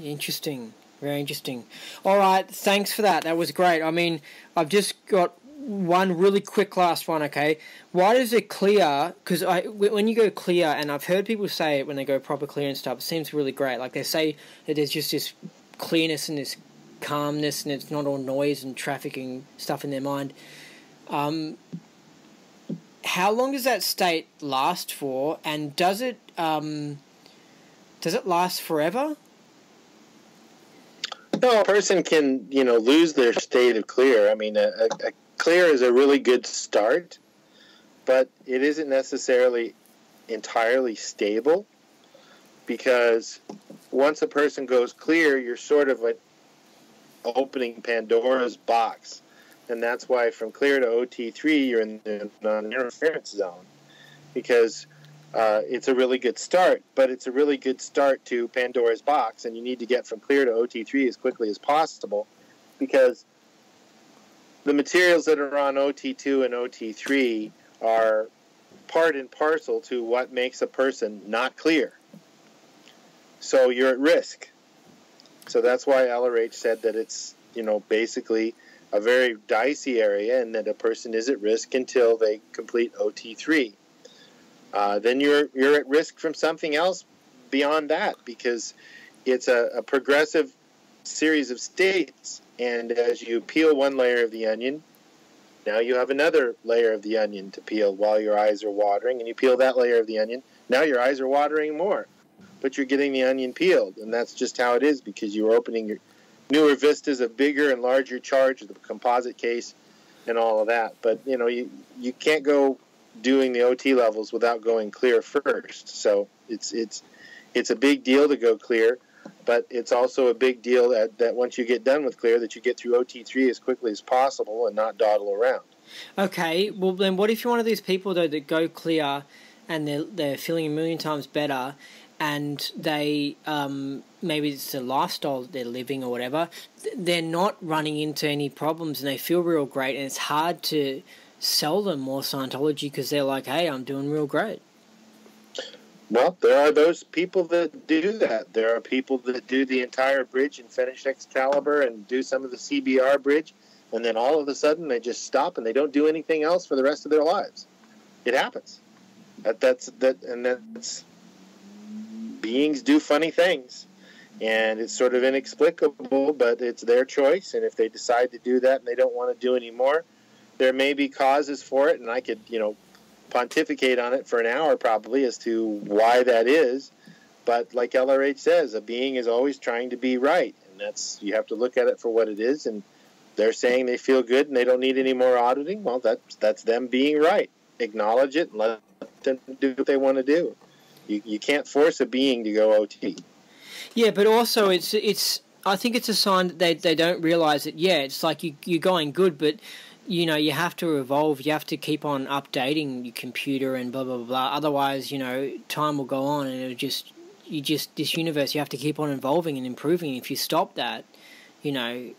Interesting. Very interesting. All right, thanks for that. That was great. I mean, I've just got one really quick last one, okay? Why does it clear? Because when you go clear, and I've heard people say it when they go proper clear and stuff, it seems really great. Like they say that there's just this clearness and this calmness, and it's not all noise and traffic and stuff in their mind. How long does that state last for, and does it last forever? No, a person can, lose their state of clear. I mean, a clear is a really good start, but it isn't necessarily entirely stable, because once a person goes clear, you're sort of like opening Pandora's box. And that's why from clear to OT3, you're in the non-interference zone, because it's a really good start, but it's a really good start to Pandora's box, and you need to get from clear to OT3 as quickly as possible, because the materials that are on OT2 and OT3 are part and parcel to what makes a person not clear. So you're at risk. So that's why LRH said that it's, basically a very dicey area, and that a person is at risk until they complete OT3. Then you're at risk from something else beyond that, because it's a progressive series of states, and as you peel one layer of the onion, now you have another layer of the onion to peel while your eyes are watering, and you peel that layer of the onion, now your eyes are watering more, but you're getting the onion peeled, and that's just how it is, because you're opening your newer vistas of bigger and larger charge, the composite case, and all of that. But you can't go doing the OT levels without going clear first. So it's a big deal to go clear, but it's also a big deal that once you get done with clear, that you get through OT3 as quickly as possible and not dawdle around. Okay, well then, what if you're one of these people though that go clear and they're feeling a million times better, and they maybe it's the lifestyle that they're living or whatever, they're not running into any problems and they feel real great, and it's hard to sell them more Scientology because they're like, hey, I'm doing real great? Well, there are those people that do that. There are people that do the entire bridge and finish Excalibur and do some of the CBR bridge, and then all of a sudden they just stop and they don't do anything else for the rest of their lives. It happens. That's beings do funny things, and it's sort of inexplicable, but it's their choice, and if they decide to do that and they don't want to do any more, there may be causes for it, and I could, pontificate on it for an hour probably as to why that is, but like LRH says, a being is always trying to be right, and you have to look at it for what it is, and they're saying they feel good and they don't need any more auditing. Well, that's them being right. Acknowledge it and let them do what they want to do. You can't force a being to go OT. Yeah, but also it's I think it's a sign that they don't realize that. Yeah, it's like you're going good, but you know you have to evolve. You have to keep on updating your computer and blah blah blah. Otherwise, you know, time will go on and this universe. You have to keep on evolving and improving. If you stop that, you know,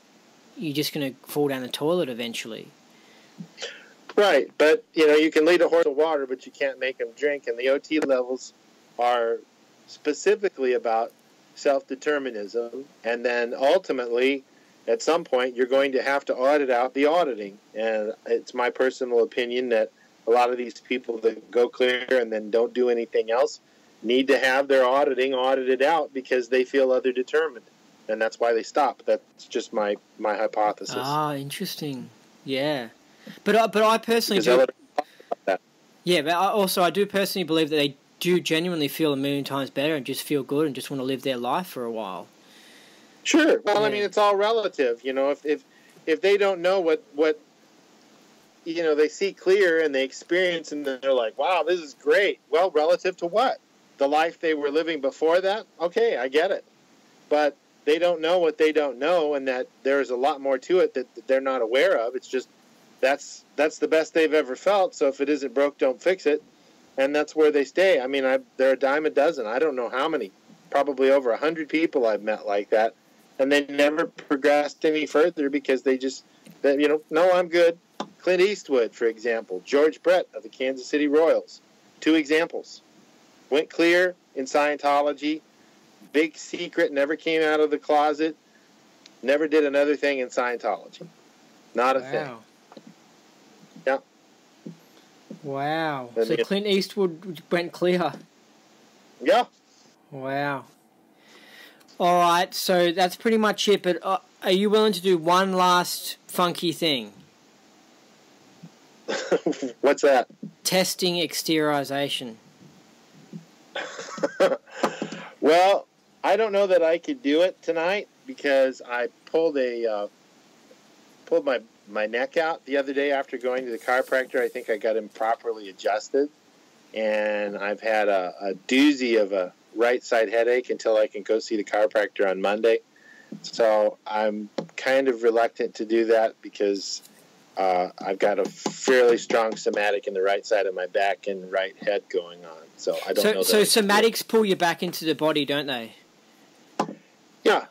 you're just going to fall down the toilet eventually. Right, but you know, you can lead a horse to water, but you can't make him drink. And the OT levels are specifically about self-determinism, and then ultimately, at some point, you're going to have to audit out the auditing. And it's my personal opinion that a lot of these people that go clear and then don't do anything else need to have their auditing audited out because they feel other determined, and that's why they stop. That's just my hypothesis. Ah, interesting. Yeah. But I personally do. Yeah, but I do personally believe that they do genuinely feel a million times better and just feel good and just want to live their life for a while. Sure. Well, yeah. I mean, it's all relative. You know, if they don't know what you know, they see clear and they experience and they're like, wow, this is great. Well, relative to what? The life they were living before that? Okay, I get it. But they don't know what they don't know, and that there's a lot more to it that they're not aware of. It's just that's the best they've ever felt. So if it isn't broke, don't fix it, and that's where they stay. I mean, they're a dime a dozen. I don't know how many, probably over 100 people I've met like that, and they never progressed any further because no, I'm good. Clint Eastwood, for example, George Brett of the Kansas City Royals, 2 examples. Went clear in Scientology, big secret, never came out of the closet, never did another thing in Scientology. Not a thing. Yeah. Wow. So Clint Eastwood went clear. Yeah. Wow. All right, so that's pretty much it, but are you willing to do one last funky thing? What's that? Testing exteriorization. Well, I don't know that I could do it tonight because I pulled my neck out the other day after going to the chiropractor. I think I got him properly adjusted, and I've had a doozy of a right side headache until I can go see the chiropractor on Monday. So I'm kind of reluctant to do that because I've got a fairly strong somatic in the right side of my back and right head going on. So I don't know. So somatics pull you back into the body, don't they? Yeah.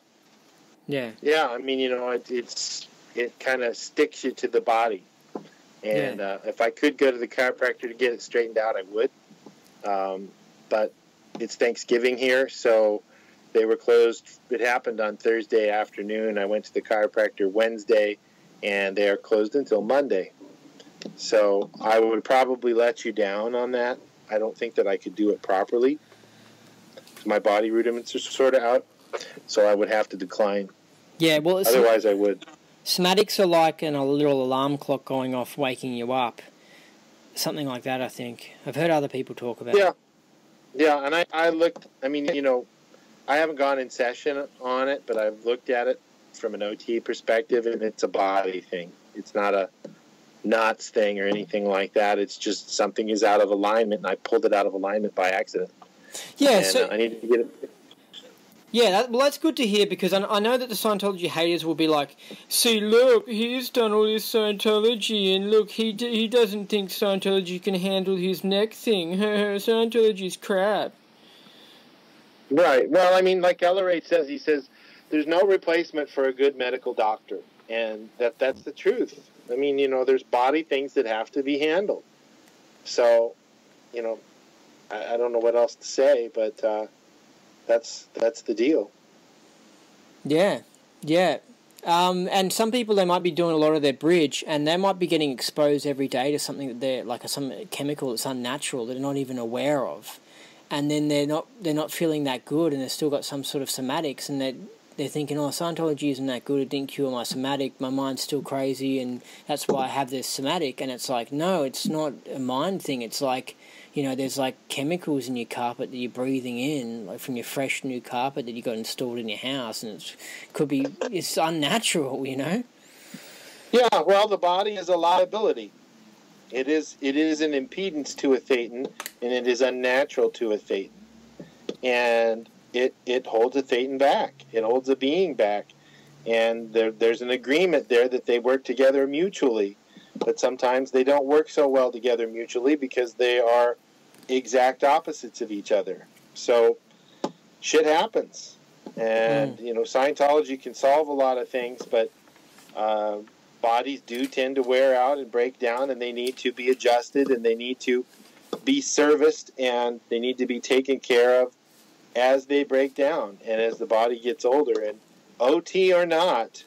Yeah. Yeah. I mean, you know, it kind of sticks you to the body. And if I could go to the chiropractor to get it straightened out, I would. But it's Thanksgiving here, so they were closed. It happened on Thursday afternoon. I went to the chiropractor Wednesday, and they are closed until Monday. So I would probably let you down on that. I don't think that I could do it properly. My body rudiments are sort of out, so I would have to decline. Yeah, well, otherwise I would. Somatics are like a little alarm clock going off, waking you up. Something like that, I think. I've heard other people talk about it. Yeah, and I looked, I mean, you know, I haven't gone in session on it, but I've looked at it from an OT perspective, and it's a body thing. It's not a knots thing or anything like that. It's just something is out of alignment, and I pulled it out of alignment by accident. Yeah, and, so I need to get it. Yeah, that's good to hear, because I know that the Scientology haters will be like, see, look, he's done all this Scientology, and look, he doesn't think Scientology can handle his neck thing. Scientology's crap. Right. Well, I mean, like Elleray says, he says, there's no replacement for a good medical doctor, and that's the truth. I mean, you know, there's body things that have to be handled. So, you know, I don't know what else to say, but that's the deal. Yeah. And some people, they might be doing a lot of their bridge, and they might be getting exposed every day to something that they're like some chemical that's unnatural that they're not even aware of, and then they're not feeling that good, and they've still got some sort of somatics, and they're thinking, oh, Scientology isn't that good, it didn't cure my somatic, my mind's still crazy, and that's why I have this somatic. And it's like, no, it's not a mind thing. It's like, you know, there's like chemicals in your carpet that you're breathing in, like from your fresh new carpet that you got installed in your house, and it's unnatural, you know? Yeah, well, the body is a liability. It is an impedance to a thetan, and it is unnatural to a thetan. And it holds a thetan back. It holds a being back. And there's an agreement there that they work together mutually. But sometimes they don't work so well together mutually because they are exact opposites of each other. So shit happens. And, you know, Scientology can solve a lot of things, but bodies do tend to wear out and break down, and they need to be adjusted, and they need to be serviced, and they need to be taken care of as they break down and as the body gets older. And OT or not,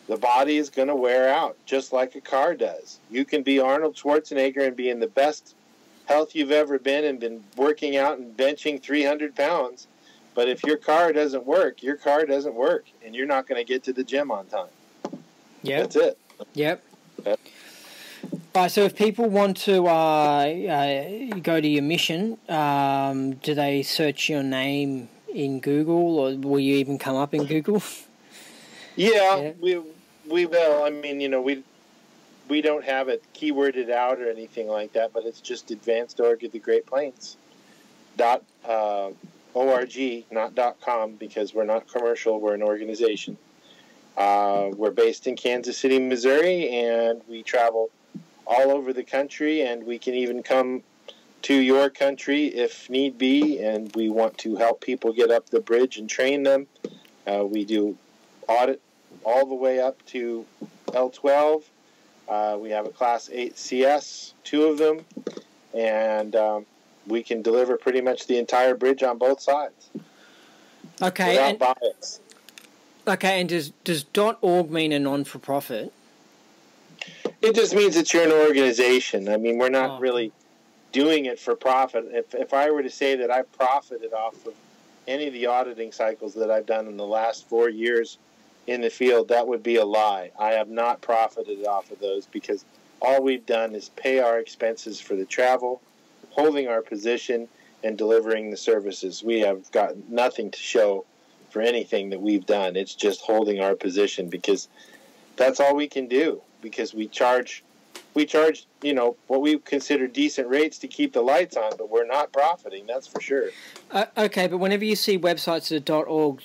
the body is going to wear out just like a car does. You can be Arnold Schwarzenegger and be in the best health you've ever been and been working out and benching 300 pounds. But if your car doesn't work, your car doesn't work, and you're not going to get to the gym on time. Yeah, that's it. Yep. All right, so if people want to go to your mission, do they search your name in Google, or will you even come up in Google? Yeah. We will. I mean, you know, we don't have it keyworded out or anything like that, but it's just Advanced Org of the Great Plains. .org, not .com, because we're not commercial. We're an organization. We're based in Kansas City, Missouri, and we travel all over the country, and we can even come to your country if need be, and we want to help people get up the bridge and train them. We do audit all the way up to L12. We have a Class 8 CS, 2 of them, and we can deliver pretty much the entire bridge on both sides. Okay. Without bias. Okay, and does .org mean a non-for-profit? It just means that you're an organization. I mean, we're not really doing it for profit. If I were to say that I profited off of any of the auditing cycles that I've done in the last 4 years in the field, that would be a lie. I have not profited off of those because all we've done is pay our expenses for the travel, holding our position, and delivering the services. We have got nothing to show for anything that we've done. It's just holding our position because that's all we can do, because we charge, you know, what we consider decent rates to keep the lights on, but we're not profiting, that's for sure. Okay, but whenever you see websites that are .org,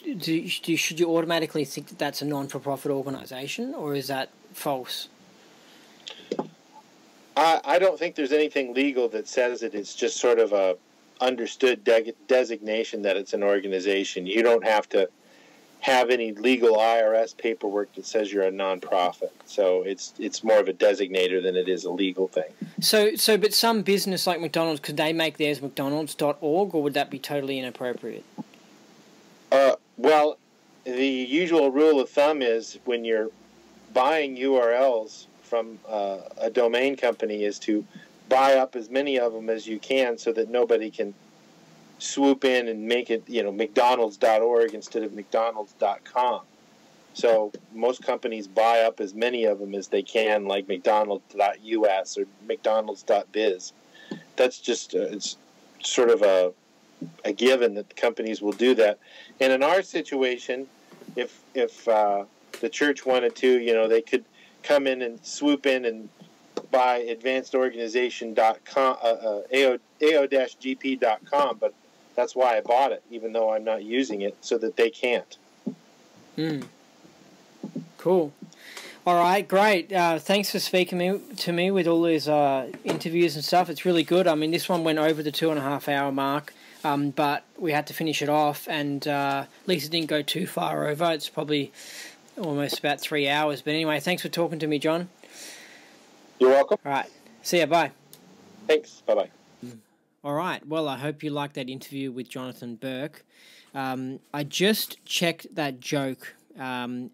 should you automatically think that that's a non-for-profit organization, or is that false? I don't think there's anything legal that says it. It's just sort of a understood designation that it's an organization. You don't have to have any legal IRS paperwork that says you're a nonprofit. So it's more of a designator than it is a legal thing. So but some business like McDonald's, could they make theirs McDonald's.org, or would that be totally inappropriate? Well, the usual rule of thumb is when you're buying URLs from a domain company is to buy up as many of them as you can so that nobody can swoop in and make it, you know, McDonald's.org instead of McDonald's.com. So most companies buy up as many of them as they can, like McDonald's.us or McDonald's.biz. That's just it's sort of a given that companies will do that. And in our situation, if the church wanted to, you know, they could come in and swoop in and buy advancedorganization.com, AO-GP.com, but that's why I bought it, even though I'm not using it, so that they can't. Cool. All right, great. Thanks for speaking to me with all these interviews and stuff. It's really good. I mean, this one went over the 2.5 hour mark, but we had to finish it off, and at least it didn't go too far over. It's probably almost about 3 hours. But anyway, thanks for talking to me, John. You're welcome. All right. See ya. Bye. Thanks. Bye-bye. All right. Well, I hope you liked that interview with Jonathan Burke. I just checked that joke, and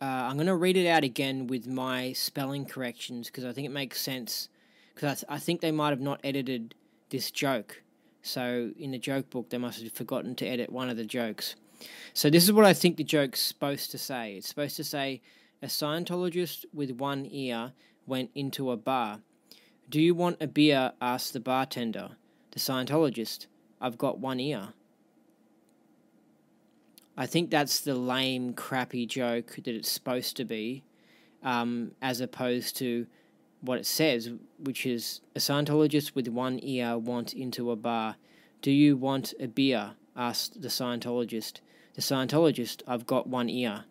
I'm going to read it out again with my spelling corrections because I think it makes sense. Because I think they might have not edited this joke. So in the joke book, they must have forgotten to edit one of the jokes. So this is what I think the joke's supposed to say. It's supposed to say, a Scientologist with one ear went into a bar. Do you want a beer? Asked the bartender. The Scientologist, I've got one ear. I think that's the lame, crappy joke that it's supposed to be, as opposed to what it says, which is, a Scientologist with one ear went into a bar. Do you want a beer? asked the Scientologist. The Scientologist, I've got one ear.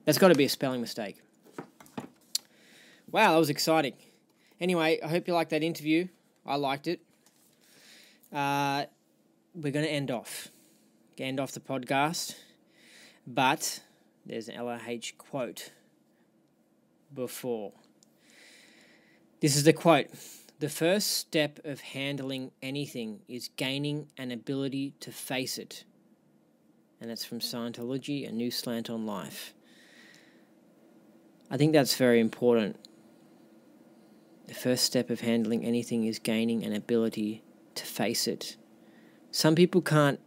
That's got to be a spelling mistake. Wow, that was exciting. Anyway, I hope you liked that interview. I liked it. We're going to end off the podcast, but there's an LRH quote before. This is the quote. The first step of handling anything is gaining an ability to face it. And that's from Scientology, A New Slant on Life. I think that's very important. The first step of handling anything is gaining an ability to face it. Some people can't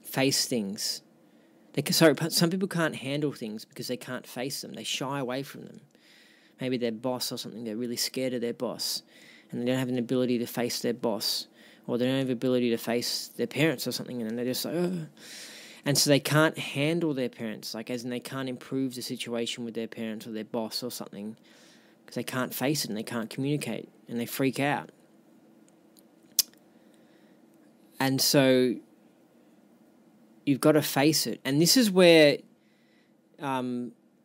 face things. Some people can't handle things because they can't face them. They shy away from them. Maybe their boss or something, they're really scared of their boss, and they don't have an ability to face their boss, or they don't have the ability to face their parents or something, and they're just like, oh. And so they can't handle their parents, like as in they can't improve the situation with their parents or their boss or something, because they can't face it and they can't communicate, and they freak out. And so you've got to face it. And this is where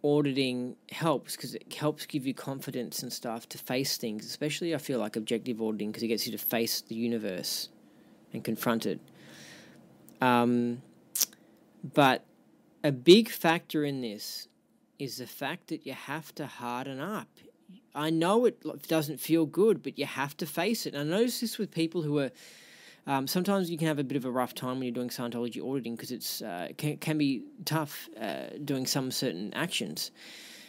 auditing helps, because it helps give you confidence and stuff to face things, especially I feel like objective auditing, because it gets you to face the universe and confront it. But a big factor in this is the fact that you have to harden up. I know it doesn't feel good, but you have to face it. And I notice this with people who are sometimes you can have a bit of a rough time when you're doing Scientology auditing, because it's can be tough doing some certain actions.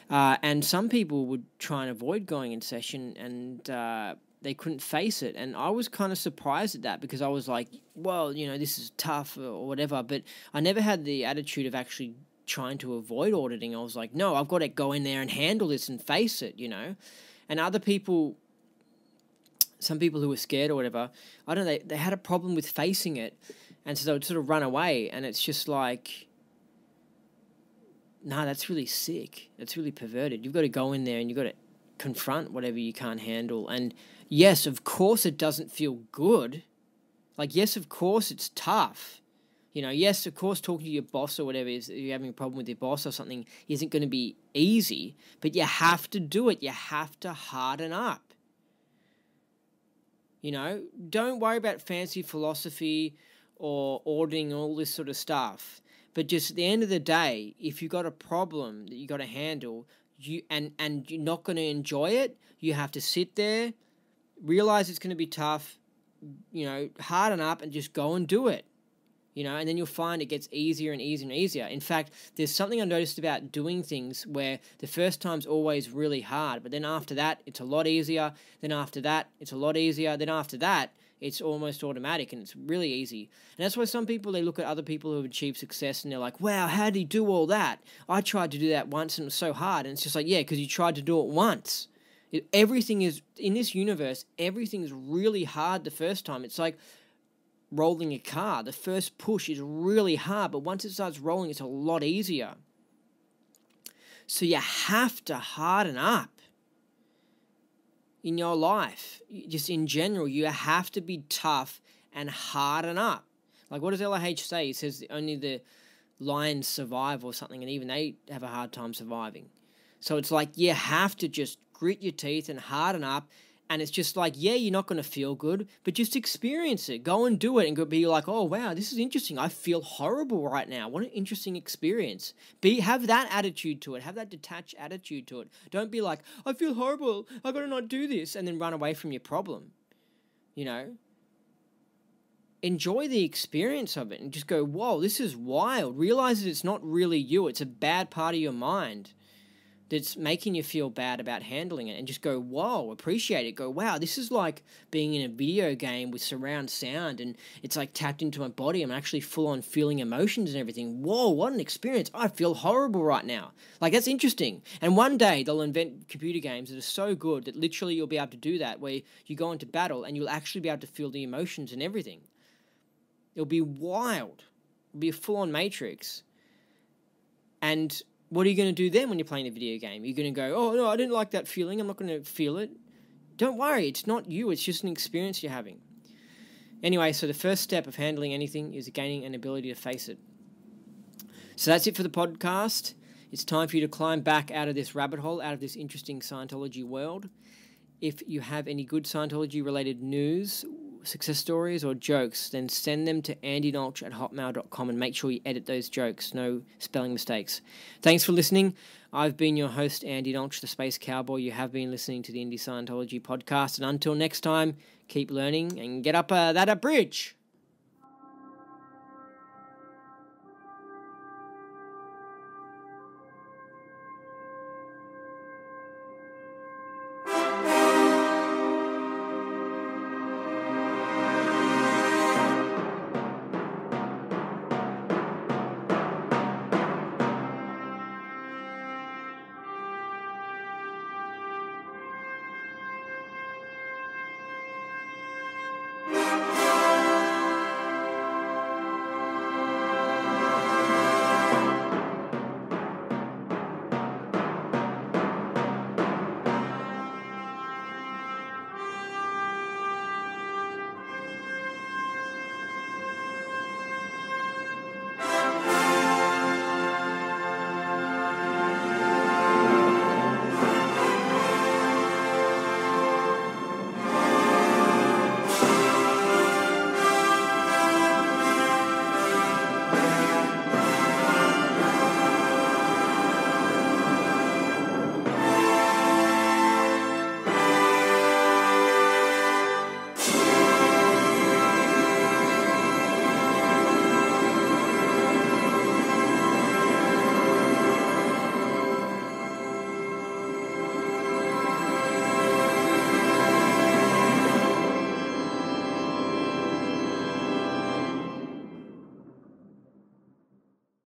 And some people would try and avoid going in session, and they couldn't face it. And I was kind of surprised at that, because I was like, well, this is tough or whatever. But I never had the attitude of actually trying to avoid auditing. I was like, no, I've got to go in there and handle this and face it, And other people, some people who were scared or whatever, I don't know, they had a problem with facing it, and so they would sort of run away, and it's just like, nah, that's really sick. That's really perverted. You've got to go in there and you've got to confront whatever you can't handle. And yes, of course it doesn't feel good. Like, yes, of course it's tough. Yes, of course talking to your boss or whatever, is you're having a problem with your boss or something, isn't going to be easy, but you have to do it. You have to harden up. Don't worry about fancy philosophy or auditing, all this sort of stuff. But just at the end of the day, if you've got a problem that you got to handle, and you're not going to enjoy it, you have to sit there, realize it's going to be tough, harden up and just go and do it. And then you'll find it gets easier and easier and easier. In fact, there's something I noticed about doing things where the first time's always really hard, but then after that, it's a lot easier. Then after that, it's a lot easier. Then after that, it's almost automatic and it's really easy. And that's why some people, they look at other people who have achieved success and they're like, wow, how did he do all that? I tried to do that once and it was so hard. And it's just like, yeah, because you tried to do it once. Everything is, in this universe, everything's really hard the first time. It's like rolling a car. The first push is really hard, but once it starts rolling, it's a lot easier. So you have to harden up in your life. Just in general, you have to be tough and harden up. Like, what does LRH say? He says only the lions survive or something, and even they have a hard time surviving. So it's like you have to just grit your teeth and harden up. And it's just like, yeah, you're not going to feel good, but just experience it. Go and do it and go be like, oh, wow, this is interesting. I feel horrible right now. What an interesting experience. Have that attitude to it. Have that detached attitude to it. Don't be like, I feel horrible. I got to not do this, and then run away from your problem. Enjoy the experience of it and just go, whoa, this is wild. Realize that it's not really you. It's a bad part of your mind that's making you feel bad about handling it, and just go, whoa, appreciate it. Go, wow, this is like being in a video game with surround sound, and it's like tapped into my body. I'm actually full on feeling emotions and everything. Whoa, what an experience. I feel horrible right now. Like, that's interesting. And one day they'll invent computer games that are so good that literally you'll be able to do that, where you go into battle and you'll actually be able to feel the emotions and everything. It'll be wild. It'll be a full on Matrix. And what are you going to do then when you're playing a video game? You're going to go, oh, no, I didn't like that feeling. I'm not going to feel it. Don't worry. It's not you. It's just an experience you're having. Anyway, so the first step of handling anything is gaining an ability to face it. So that's it for the podcast. It's time for you to climb back out of this rabbit hole, out of this interesting Scientology world. If you have any good Scientology-related news, success stories, or jokes, then send them to andynolch@hotmail.com and make sure you edit those jokes. No spelling mistakes. Thanks for listening. I've been your host, Andy Nolch, the Space Cowboy. You have been listening to the Indie Scientology podcast. And until next time, keep learning and get up that bridge.